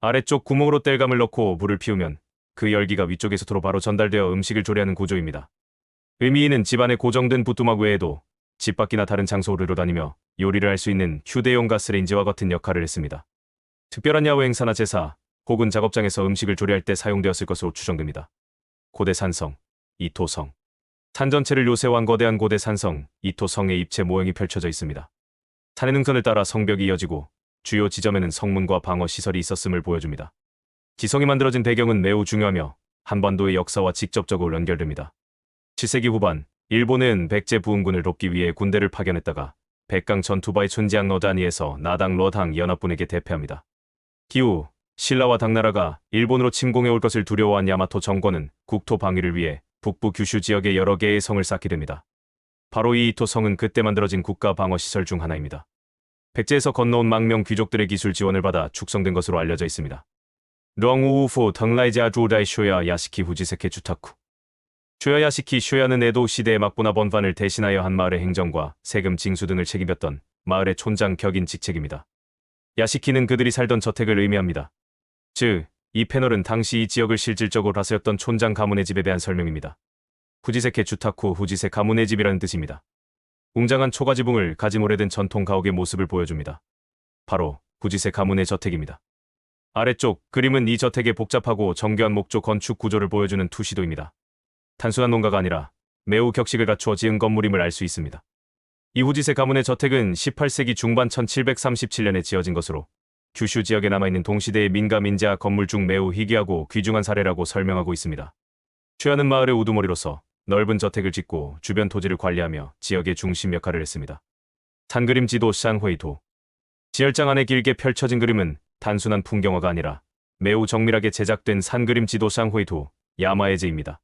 아래쪽 구멍으로 땔감을 넣고 불을 피우면 그 열기가 위쪽에서로 바로 전달되어 음식을 조리하는 구조입니다. 의미있는 집안에 고정된 부뚜막 외에도 집 밖이나 다른 장소로 다니며 요리를 할 수 있는 휴대용 가스레인지와 같은 역할을 했습니다. 특별한 야외 행사나 제사 혹은 작업장에서 음식을 조리할 때 사용되었을 것으로 추정됩니다. 고대 산성, 이토성. 산 전체를 요새화한 거대한 고대 산성, 이토성의 입체 모형이 펼쳐져 있습니다. 산의 능선을 따라 성벽이 이어지고 주요 지점에는 성문과 방어 시설이 있었음을 보여줍니다. 지성이 만들어진 배경은 매우 중요하며 한반도의 역사와 직접적으로 연결됩니다. 7세기 후반, 일본은 백제 부흥군을 돕기 위해 군대를 파견했다가 백강 전투바의 춘지항 러다니에서 나당 러당 연합군에게 대패합니다. 기후, 신라와 당나라가 일본으로 침공해 올 것을 두려워한 야마토 정권은 국토 방위를 위해 북부 규슈 지역에 여러 개의 성을 쌓게 됩니다. 바로 이 이토 성은 그때 만들어진 국가 방어 시설 중 하나입니다. 백제에서 건너온 망명 귀족들의 기술 지원을 받아 축성된 것으로 알려져 있습니다. 렁우우후 덩라이자 조다이 쇼야 야시키 후지세케 주타쿠. 쇼야 야시키 쇼야는 에도 시대의 막부나 번반을 대신하여 한 마을의 행정과 세금 징수 등을 책임졌던 마을의 촌장 격인 직책입니다. 야시키는 그들이 살던 저택을 의미합니다. 즉, 이 패널은 당시 이 지역을 실질적으로 다스렸던 촌장 가문의 집에 대한 설명입니다. 후지세케 주타쿠 후지세 가문의 집이라는 뜻입니다. 웅장한 초가지붕을 가진 오래된 전통 가옥의 모습을 보여줍니다. 바로 후지세 가문의 저택입니다. 아래쪽 그림은 이 저택의 복잡하고 정교한 목조 건축 구조를 보여주는 투시도입니다. 단순한 농가가 아니라 매우 격식을 갖추어 지은 건물임을 알 수 있습니다. 이 후지세 가문의 저택은 18세기 중반 1737년에 지어진 것으로 규슈 지역에 남아있는 동시대의 민가 민자 건물 중 매우 희귀하고 귀중한 사례라고 설명하고 있습니다. 최하는 마을의 우두머리로서 넓은 저택을 짓고 주변 토지를 관리하며 지역의 중심 역할을 했습니다. 산그림 지도 샹회이도. 지열장 안에 길게 펼쳐진 그림은 단순한 풍경화가 아니라 매우 정밀하게 제작된 산그림 지도 샹회이도 야마에제입니다.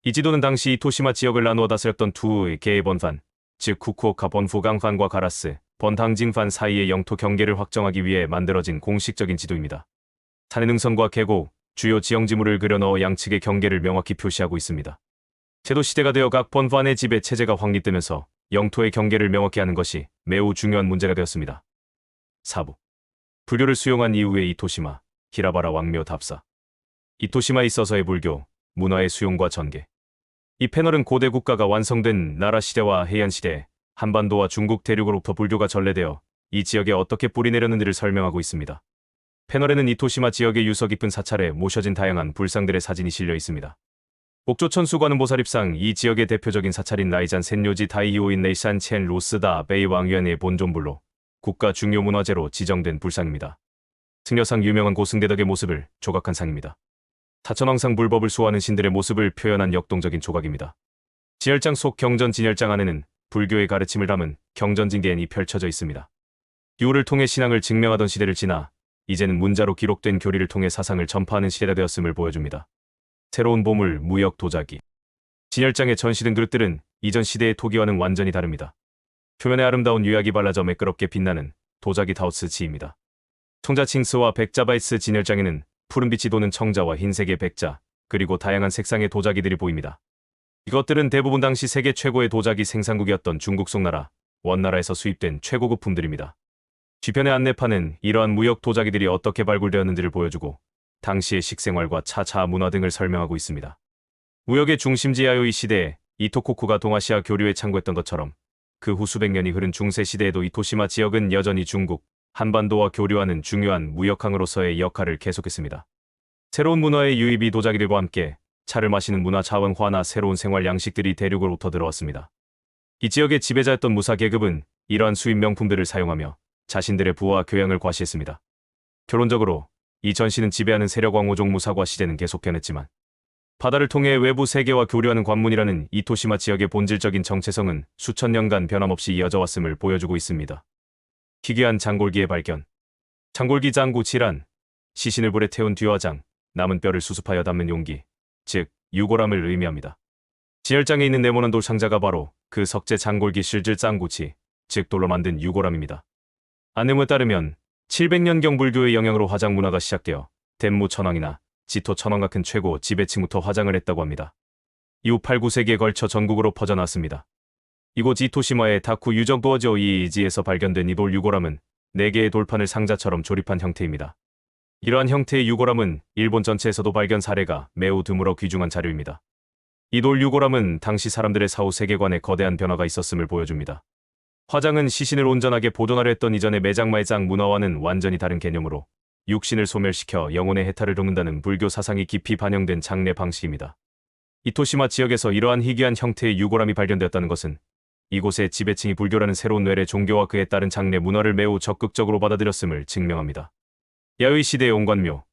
이 지도는 당시 이토시마 지역을 나누어 다스렸던 두 개의 번판, 즉 후쿠오카 번후강판과 가라스, 번당징판 사이의 영토 경계를 확정하기 위해 만들어진 공식적인 지도입니다. 산의 능선과 계곡, 주요 지형지물을 그려넣어 양측의 경계를 명확히 표시하고 있습니다. 제도시대가 되어 각 번판의 지배 체제가 확립되면서 영토의 경계를 명확히 하는 것이 매우 중요한 문제가 되었습니다. 4부. 불교를 수용한 이후의 이토시마, 히라바라 왕묘 답사. 이토시마에 있어서의 불교, 문화의 수용과 전개. 이 패널은 고대 국가가 완성된 나라 시대와 해안 시대, 한반도와 중국 대륙으로부터 불교가 전래되어 이 지역에 어떻게 뿌리내렸는지를 설명하고 있습니다. 패널에는 이토시마 지역의 유서 깊은 사찰에 모셔진 다양한 불상들의 사진이 실려 있습니다. 옥조천수 관음보살입상 이 지역의 대표적인 사찰인 라이잔 센요지 다이히오인 네이산 첸 로스다 베이 왕유엔의 본존불로 국가 중요 문화재로 지정된 불상입니다. 승려상 유명한 고승대덕의 모습을 조각한 상입니다. 사천왕상 불법을 수호하는 신들의 모습을 표현한 역동적인 조각입니다. 진열장 속 경전 진열장 안에는 불교의 가르침을 담은 경전징계엔이 펼쳐져 있습니다. 유를 통해 신앙을 증명하던 시대를 지나 이제는 문자로 기록된 교리를 통해 사상을 전파하는 시대가 되었음을 보여줍니다. 새로운 보물, 무역 도자기. 진열장에 전시된 그릇들은 이전 시대의 토기와는 완전히 다릅니다. 표면에 아름다운 유약이 발라져 매끄럽게 빛나는 도자기 다우스지입니다. 청자칭스와 백자바이스 진열장에는 푸른빛이 도는 청자와 흰색의 백자, 그리고 다양한 색상의 도자기들이 보입니다. 이것들은 대부분 당시 세계 최고의 도자기 생산국이었던 중국 송나라, 원나라에서 수입된 최고급품들입니다. 뒤편의 안내판은 이러한 무역 도자기들이 어떻게 발굴되었는지를 보여주고 당시의 식생활과 차차 문화 등을 설명하고 있습니다. 무역의 중심지하여 이 시대에 이토코쿠가 동아시아 교류에 참고했던 것처럼 그 후 수백 년이 흐른 중세 시대에도 이토시마 지역은 여전히 중국, 한반도와 교류하는 중요한 무역항으로서의 역할을 계속했습니다. 새로운 문화의 유입이 도자기들과 함께 차를 마시는 문화 자원화나 새로운 생활 양식들이 대륙으로부터 들어왔습니다. 이 지역의 지배자였던 무사 계급은 이러한 수입 명품들을 사용하며 자신들의 부와 교양을 과시했습니다. 결론적으로 이 전시는 지배하는 세력 왕호종 무사과 시대는 계속 변했지만 바다를 통해 외부 세계와 교류하는 관문이라는 이토시마 지역의 본질적인 정체성은 수천 년간 변함없이 이어져 왔음을 보여주고 있습니다. 희귀한 장골기의 발견. 장골기 장구 질환. 시신을 불에 태운 뒤화장, 남은 뼈를 수습하여 담는 용기, 즉 유골함을 의미합니다. 지열장에 있는 네모난 돌 상자가 바로 그 석재 장골기 실질 짱구치, 즉 돌로 만든 유골함입니다. 안내문에 따르면 700년경 불교의 영향으로 화장 문화가 시작되어 덴무 천왕이나 지토 천왕 같은 최고 지배층부터 화장을 했다고 합니다. 이후 8, 9세기에 걸쳐 전국으로 퍼져나왔습니다. 이곳 이토시마의 다쿠 유적도어죠 이지에서 발견된 이 돌 유골함은 4개의 돌판을 상자처럼 조립한 형태입니다. 이러한 형태의 유골함은 일본 전체에서도 발견 사례가 매우 드물어 귀중한 자료입니다. 이 돌 유골함은 당시 사람들의 사후 세계관에 거대한 변화가 있었음을 보여줍니다. 화장은 시신을 온전하게 보존하려 했던 이전의 매장 문화와는 완전히 다른 개념으로 육신을 소멸시켜 영혼의 해탈을 돕는다는 불교 사상이 깊이 반영된 장례 방식입니다. 이토시마 지역에서 이러한 희귀한 형태의 유골함이 발견되었다는 것은 이곳의 지배층이 불교라는 새로운 외래 종교와 그에 따른 장례 문화를 매우 적극적으로 받아들였음을 증명합니다. 야의 시대의 온관묘,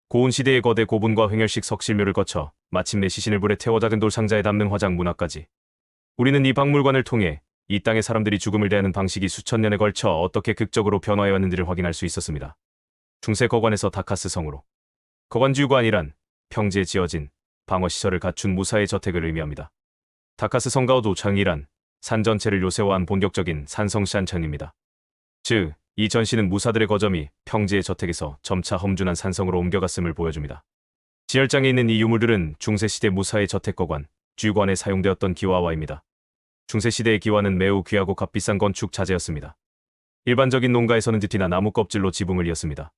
고운 시대의 거대 고분과 횡혈식 석실묘를 거쳐 마침내 시신을 불에 태워 작은 돌상자에 담는 화장 문화까지. 우리는 이 박물관을 통해 이 땅의 사람들이 죽음을 대하는 방식이 수천 년에 걸쳐 어떻게 극적으로 변화해왔는지를 확인할 수 있었습니다. 중세 거관에서 다카스 성으로. 거관주관이란 평지에 지어진 방어시설을 갖춘 무사의 저택을 의미합니다. 다카스 성가오도 장이란 산 전체를 요새화한 본격적인 산성시안천입니다. 즉, 이 전시는 무사들의 거점이 평지의 저택에서 점차 험준한 산성으로 옮겨갔음을 보여줍니다. 지열장에 있는 이 유물들은 중세시대 무사의 저택거관, 주관에 사용되었던 기와와입니다. 중세시대의 기와는 매우 귀하고 값비싼 건축 자재였습니다. 일반적인 농가에서는 뒤티나 나무 껍질로 지붕을 이었습니다.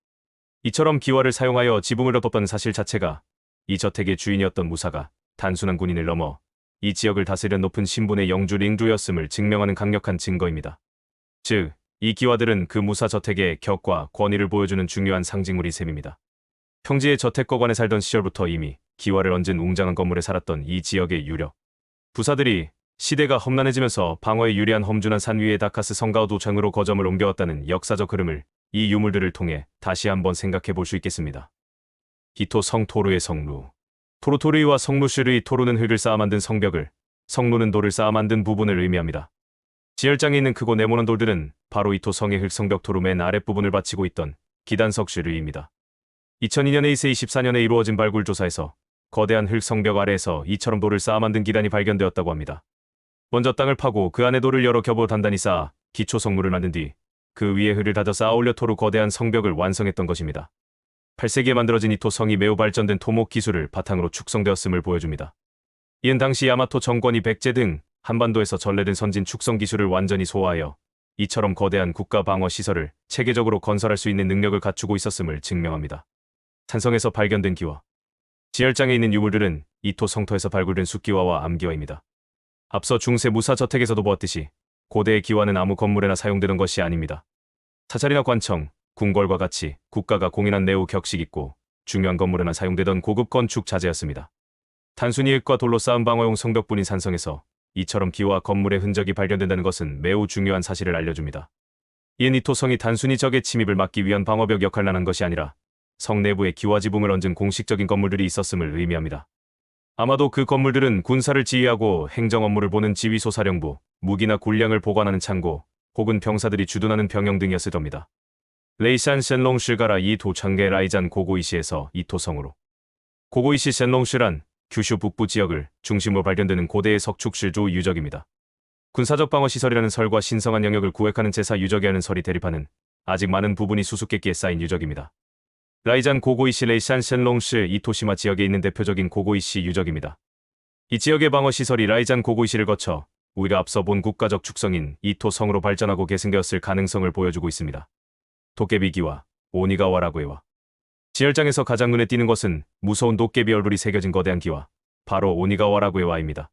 이처럼 기와를 사용하여 지붕을 덮었던 사실 자체가 이 저택의 주인이었던 무사가 단순한 군인을 넘어 이 지역을 다스리는 높은 신분의 영주 링주였음을 증명하는 강력한 증거입니다. 즉, 이 기와들은 그 무사 저택의 격과 권위를 보여주는 중요한 상징물인 셈입니다. 평지의 저택거관에 살던 시절부터 이미 기와를 얹은 웅장한 건물에 살았던 이 지역의 유력 부사들이 시대가 험난해지면서 방어에 유리한 험준한 산 위의 다카스 성가오 도창으로 거점을 옮겨왔다는 역사적 흐름을 이 유물들을 통해 다시 한번 생각해 볼 수 있겠습니다. 히토 성토루의 성루. 토루토르이와 성루슈르의 토루는 흙을 쌓아 만든 성벽을, 성루는 돌을 쌓아 만든 부분을 의미합니다. 지열장에 있는 크고 네모난 돌들은 바로 이토 성의 흙성벽 토루 맨 아랫부분을 바치고 있던 기단석슈르입니다. 2002년에 이세 24년에 이루어진 발굴 조사에서 거대한 흙성벽 아래에서 이처럼 돌을 쌓아 만든 기단이 발견되었다고 합니다. 먼저 땅을 파고 그 안에 돌을 여러 겹으로 단단히 쌓아 기초 성물을 만든 뒤 그 위에 흙을 다져 쌓아 올려 토루 거대한 성벽을 완성했던 것입니다. 8세기에 만들어진 이토 성이 매우 발전된 토목 기술을 바탕으로 축성되었음을 보여줍니다. 이은 당시 야마토 정권이 백제 등 한반도에서 전래된 선진 축성 기술을 완전히 소화하여 이처럼 거대한 국가 방어 시설을 체계적으로 건설할 수 있는 능력을 갖추고 있었음을 증명합니다. 산성에서 발견된 기와. 지열장에 있는 유물들은 이토 성터에서 발굴된 숫기와와 암기와입니다. 앞서 중세 무사 저택에서도 보았듯이 고대의 기와는 아무 건물에나 사용되던 것이 아닙니다. 사찰이나 관청, 궁궐과 같이 국가가 공인한 매우 격식 있고 중요한 건물에나 사용되던 고급 건축 자재였습니다. 단순히 흙과 돌로 쌓은 방어용 성벽뿐인 산성에서 이처럼 기와 건물의 흔적이 발견된다는 것은 매우 중요한 사실을 알려줍니다. 이은 이토 성이 단순히 적의 침입을 막기 위한 방어벽 역할만 한 것이 아니라 성 내부에 기와 지붕을 얹은 공식적인 건물들이 있었음을 의미합니다. 아마도 그 건물들은 군사를 지휘하고 행정 업무를 보는 지휘소사령부, 무기나 군량을 보관하는 창고, 혹은 병사들이 주둔하는 병영 등이었을 겁니다. 레이산 센롱실가라 이 도창계 라이잔 고고이시에서 이토성으로. 고고이시 센롱실란 규슈 북부 지역을 중심으로 발견되는 고대의 석축실조 유적입니다. 군사적 방어시설이라는 설과 신성한 영역을 구획하는 제사 유적이라는 설이 대립하는 아직 많은 부분이 수수께끼에 쌓인 유적입니다. 라이잔 고고이시 레이산 센롱실 이토시마 지역에 있는 대표적인 고고이시 유적입니다. 이 지역의 방어시설이 라이잔 고고이시를 거쳐 우리가 앞서 본 국가적 축성인 이토성으로 발전하고 계승되었을 가능성을 보여주고 있습니다. 도깨비기와 오니가와라고에와. 지열장에서 가장 눈에 띄는 것은 무서운 도깨비 얼굴이 새겨진 거대한 기와, 바로 오니가와라고에와입니다.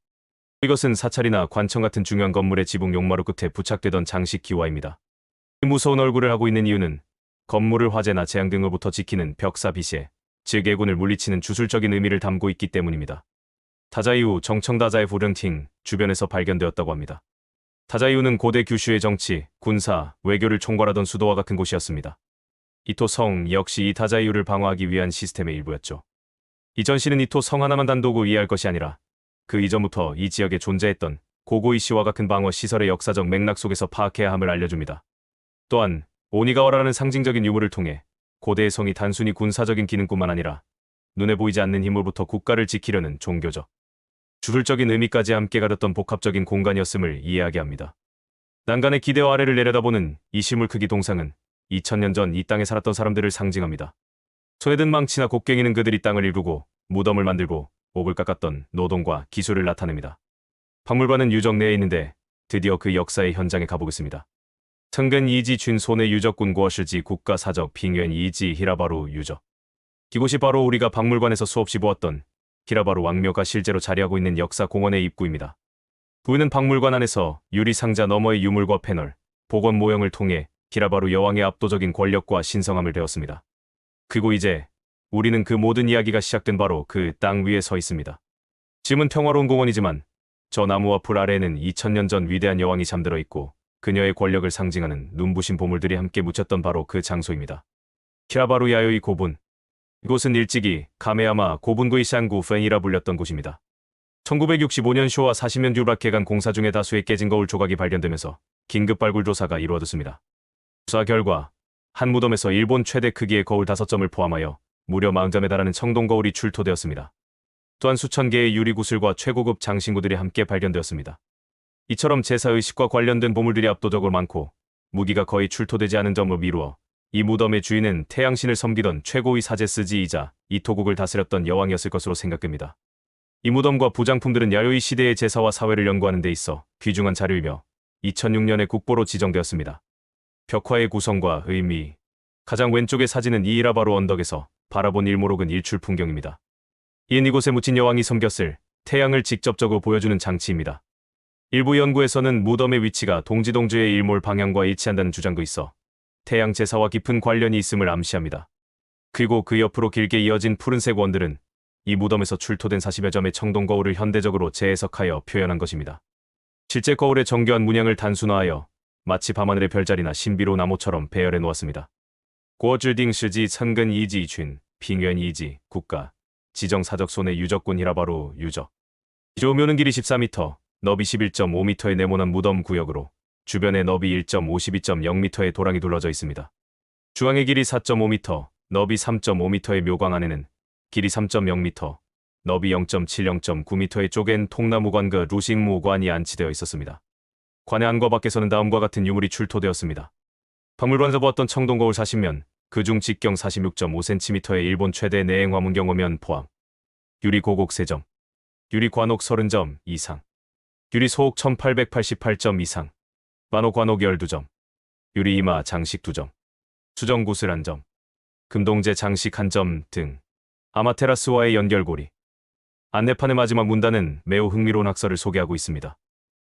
이것은 사찰이나 관청 같은 중요한 건물의 지붕 용마루 끝에 부착되던 장식 기와입니다. 이 무서운 얼굴을 하고 있는 이유는 건물을 화재나 재앙 등으로부터 지키는 벽사비시에, 즉 애군을 물리치는 주술적인 의미를 담고 있기 때문입니다. 다자이우 정청다자의 후릉팅 주변에서 발견되었다고 합니다. 다자이우는 고대 규슈의 정치, 군사, 외교를 총괄하던 수도와 같은 곳이었습니다. 이토성 역시 이 다자이우를 방어하기 위한 시스템의 일부였죠. 이 전시는 이토성 하나만 단독으로 이해할 것이 아니라 그 이전부터 이 지역에 존재했던 고고이시와 같은 방어 시설의 역사적 맥락 속에서 파악해야 함을 알려줍니다. 또한 오니가와라는 상징적인 유물을 통해 고대의 성이 단순히 군사적인 기능뿐만 아니라 눈에 보이지 않는 힘으로부터 국가를 지키려는 종교적, 주술적인 의미까지 함께 가렸던 복합적인 공간이었음을 이해하게 합니다. 난간의 기대와 아래를 내려다보는 이 실물 크기 동상은 2000년 전 이 땅에 살았던 사람들을 상징합니다. 손에 든 망치나 곡괭이는 그들이 땅을 일구고 무덤을 만들고 옥을 깎았던 노동과 기술을 나타냅니다. 박물관은 유적 내에 있는데 드디어 그 역사의 현장에 가보겠습니다. 청근 이지 준 손의 유적군 구어실지 국가사적 빙현 이지 히라바루 유적. 이곳이 바로 우리가 박물관에서 수없이 보았던 히라바루 왕묘가 실제로 자리하고 있는 역사 공원의 입구입니다. 보이는 박물관 안에서 유리 상자 너머의 유물과 패널, 복원 모형을 통해 히라바루 여왕의 압도적인 권력과 신성함을 배웠습니다. 그리고 이제 우리는 그 모든 이야기가 시작된 바로 그 땅 위에 서 있습니다. 지금은 평화로운 공원이지만 저 나무와 풀 아래에는 2000년 전 위대한 여왕이 잠들어 있고 그녀의 권력을 상징하는 눈부신 보물들이 함께 묻혔던 바로 그 장소입니다. 히라바루 야요이 고분. 이곳은 일찍이 카메야마 고분구이 샹구 펜이라 불렸던 곳입니다. 1965년 쇼와 40년 유락해간 공사 중에 다수의 깨진 거울 조각이 발견되면서 긴급 발굴 조사가 이루어졌습니다. 조사 결과 한 무덤에서 일본 최대 크기의 거울 5점을 포함하여 무려 40점에 달하는 청동 거울이 출토되었습니다. 또한 수천 개의 유리구슬과 최고급 장신구들이 함께 발견되었습니다. 이처럼 제사 의식과 관련된 보물들이 압도적으로 많고 무기가 거의 출토되지 않은 점을 미루어 이 무덤의 주인은 태양신을 섬기던 최고의 사제스지이자 이토국을 다스렸던 여왕이었을 것으로 생각됩니다. 이 무덤과 부장품들은 야요이 시대의 제사와 사회를 연구하는 데 있어 귀중한 자료이며 2006년에 국보로 지정되었습니다. 벽화의 구성과 의미. 가장 왼쪽의 사진은 이 히라바루 언덕에서 바라본 일몰옥은 일출 풍경입니다. 이은 이곳에 묻힌 여왕이 섬겼을 태양을 직접적으로 보여주는 장치입니다. 일부 연구에서는 무덤의 위치가 동지동주의 일몰 방향과 일치한다는 주장도 있어 태양 제사와 깊은 관련이 있음을 암시합니다. 그리고 그 옆으로 길게 이어진 푸른색 원들은 이 무덤에서 출토된 40여 점의 청동 거울을 현대적으로 재해석하여 표현한 것입니다. 실제 거울의 정교한 문양을 단순화하여 마치 밤하늘의 별자리나 신비로운 나무처럼 배열해 놓았습니다. 고어즐딩 시지 천근 이지 준, 빙현 이지, 국가, 지정사적 손의 유적군 히라바루 유적. 조묘는 길이 14m, 너비 11.5m의 네모난 무덤 구역으로 주변에 너비 1.52.0m의 도랑이 둘러져 있습니다. 중앙의 길이 4.5m, 너비 3.5m의 묘광 안에는 길이 3.0m, 너비 0.70.9m의 쪼갠 통나무관과 루싱무관이 안치되어 있었습니다. 관의 안과 밖에서는 다음과 같은 유물이 출토되었습니다. 박물관에서 보았던 청동거울 40면, 그중 직경 46.5cm의 일본 최대 내행 화문경호면 포함, 유리 고곡 3점, 유리 관옥 30점 이상, 유리 소옥 1888점 이상, 만호 관옥 12점, 유리 이마 장식 2점, 수정 구슬 1점, 금동제 장식 1점 등 아마테라스와의 연결고리. 안내판의 마지막 문단은 매우 흥미로운 학설을 소개하고 있습니다.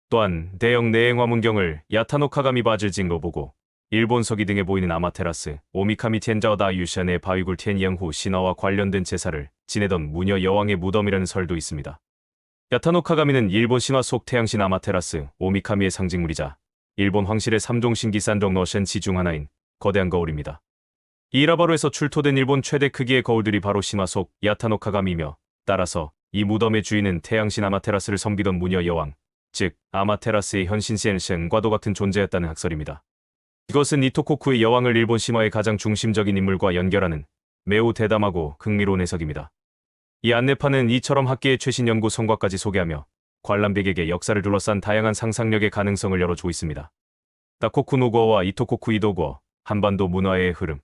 또한 대형 내행 화문경을 야타노카가미 바즐징로 보고 일본 서기 등에 보이는 아마테라스, 오미카미 텐자오다 유션의 바위굴 텐이영후 신화와 관련된 제사를 지내던 무녀 여왕의 무덤이라는 설도 있습니다. 야타노카가미는 일본 신화 속 태양신 아마테라스, 오미카미의 상징물이자 일본 황실의 3종 신기 산정 너센치 중 하나인 거대한 거울입니다. 이 히라바루에서 출토된 일본 최대 크기의 거울들이 바로 신화 속 야타노카가미이며 따라서 이 무덤의 주인은 태양신 아마테라스를 섬기던 무녀 여왕, 즉 아마테라스의 현신 센센과도 같은 존재였다는 학설입니다. 이것은 이토코쿠의 여왕을 일본 신화의 가장 중심적인 인물과 연결하는 매우 대담하고 흥미로운 해석입니다. 이 안내판은 이처럼 학계의 최신 연구 성과까지 소개하며 관람객에게 역사를 둘러싼 다양한 상상력의 가능성을 열어주고 있습니다. 다코쿠 노고어와 이토코쿠 이도고어, 한반도 문화의 흐름.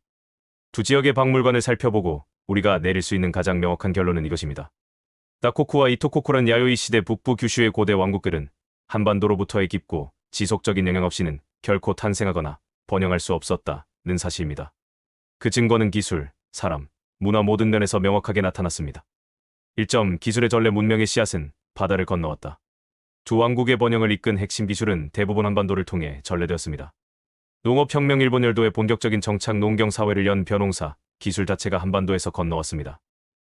두 지역의 박물관을 살펴보고 우리가 내릴 수 있는 가장 명확한 결론은 이것입니다. 다코쿠와 이토코쿠란 야요이 시대 북부 규슈의 고대 왕국들은 한반도로부터의 깊고 지속적인 영향 없이는 결코 탄생하거나 번영할 수 없었다는 사실입니다. 그 증거는 기술, 사람, 문화 모든 면에서 명확하게 나타났습니다. 1점 기술의 전래 문명의 씨앗은 바다를 건너왔다. 두 왕국의 번영을 이끈 핵심 기술은 대부분 한반도를 통해 전래되었습니다. 농업혁명 일본 열도의 본격적인 정착 농경 사회를 연 벼농사, 기술 자체가 한반도에서 건너왔습니다.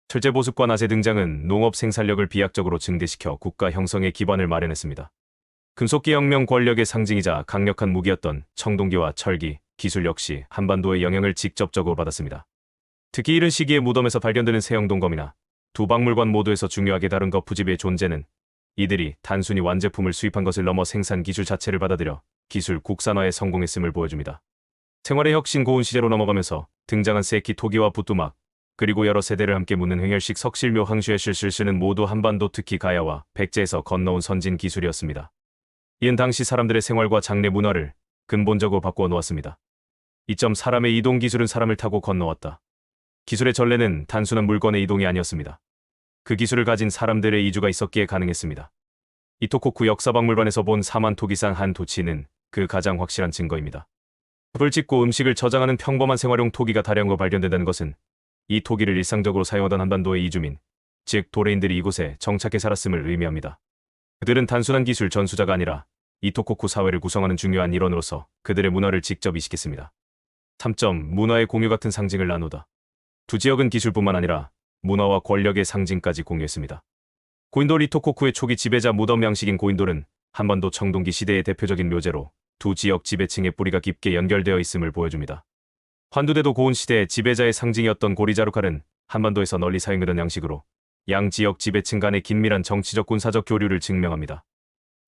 철제 보습과 낫의 등장은 농업 생산력을 비약적으로 증대시켜 국가 형성의 기반을 마련했습니다. 금속기 혁명 권력의 상징이자 강력한 무기였던 청동기와 철기, 기술 역시 한반도의 영향을 직접적으로 받았습니다. 특히 이른 시기에 무덤에서 발견되는 세형동검이나 두 박물관 모두에서 중요하게 다룬 거푸집의 존재는 이들이 단순히 완제품을 수입한 것을 넘어 생산 기술 자체를 받아들여 기술 국산화에 성공했음을 보여줍니다. 생활의 혁신 고운 시대로 넘어가면서 등장한 세키 토기와 부뚜막, 그리고 여러 세대를 함께 묻는 횡혈식 석실묘 항슈의 실실실은 모두 한반도 특히 가야와 백제에서 건너온 선진 기술이었습니다. 이은 당시 사람들의 생활과 장래 문화를 근본적으로 바꾸어 놓았습니다. 2점 사람의 이동 기술은 사람을 타고 건너왔다. 기술의 전례는 단순한 물건의 이동이 아니었습니다. 그 기술을 가진 사람들의 이주가 있었기에 가능했습니다. 이토코쿠 역사박물관에서 본 사만 토기상 한 도치는 그 가장 확실한 증거입니다. 습을 짓고 음식을 저장하는 평범한 생활용 토기가 다량으로 발견된다는 것은 이 토기를 일상적으로 사용하던 한반도의 이주민, 즉 도레인들이 이곳에 정착해 살았음을 의미합니다. 그들은 단순한 기술 전수자가 아니라 이토코쿠 사회를 구성하는 중요한 일원으로서 그들의 문화를 직접 이식했습니다. 3점. 문화의 공유 같은 상징을 나누다. 두 지역은 기술뿐만 아니라 문화와 권력의 상징까지 공유했습니다. 고인돌 이토코쿠의 초기 지배자 무덤 양식인 고인돌은 한반도 청동기 시대의 대표적인 묘제로 두 지역 지배층의 뿌리가 깊게 연결되어 있음을 보여줍니다. 환두대도 고운 시대의 지배자의 상징이었던 고리자루칼은 한반도에서 널리 사용되던 양식으로 양 지역 지배층 간의 긴밀한 정치적 군사적 교류를 증명합니다.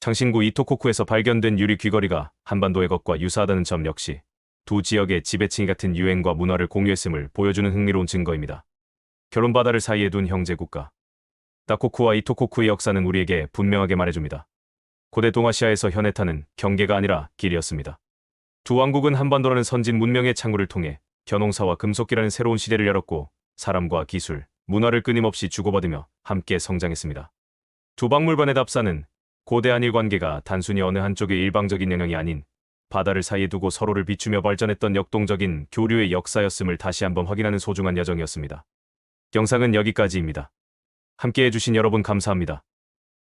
창신구 이토코쿠에서 발견된 유리 귀걸이가 한반도의 것과 유사하다는 점 역시 두 지역의 지배층이 같은 유행과 문화를 공유했음을 보여주는 흥미로운 증거입니다. 결혼 바다를 사이에 둔 형제 국가. 다코쿠와 이토코쿠의 역사는 우리에게 분명하게 말해줍니다. 고대 동아시아에서 현해탄은 경계가 아니라 길이었습니다. 두 왕국은 한반도라는 선진 문명의 창구를 통해 겨농사와 금속기라는 새로운 시대를 열었고 사람과 기술, 문화를 끊임없이 주고받으며 함께 성장했습니다. 두 박물관의 답사는 고대 한일 관계가 단순히 어느 한쪽의 일방적인 영향이 아닌 바다를 사이에 두고 서로를 비추며 발전했던 역동적인 교류의 역사였음을 다시 한번 확인하는 소중한 여정이었습니다. 영상은 여기까지입니다. 함께 해주신 여러분 감사합니다.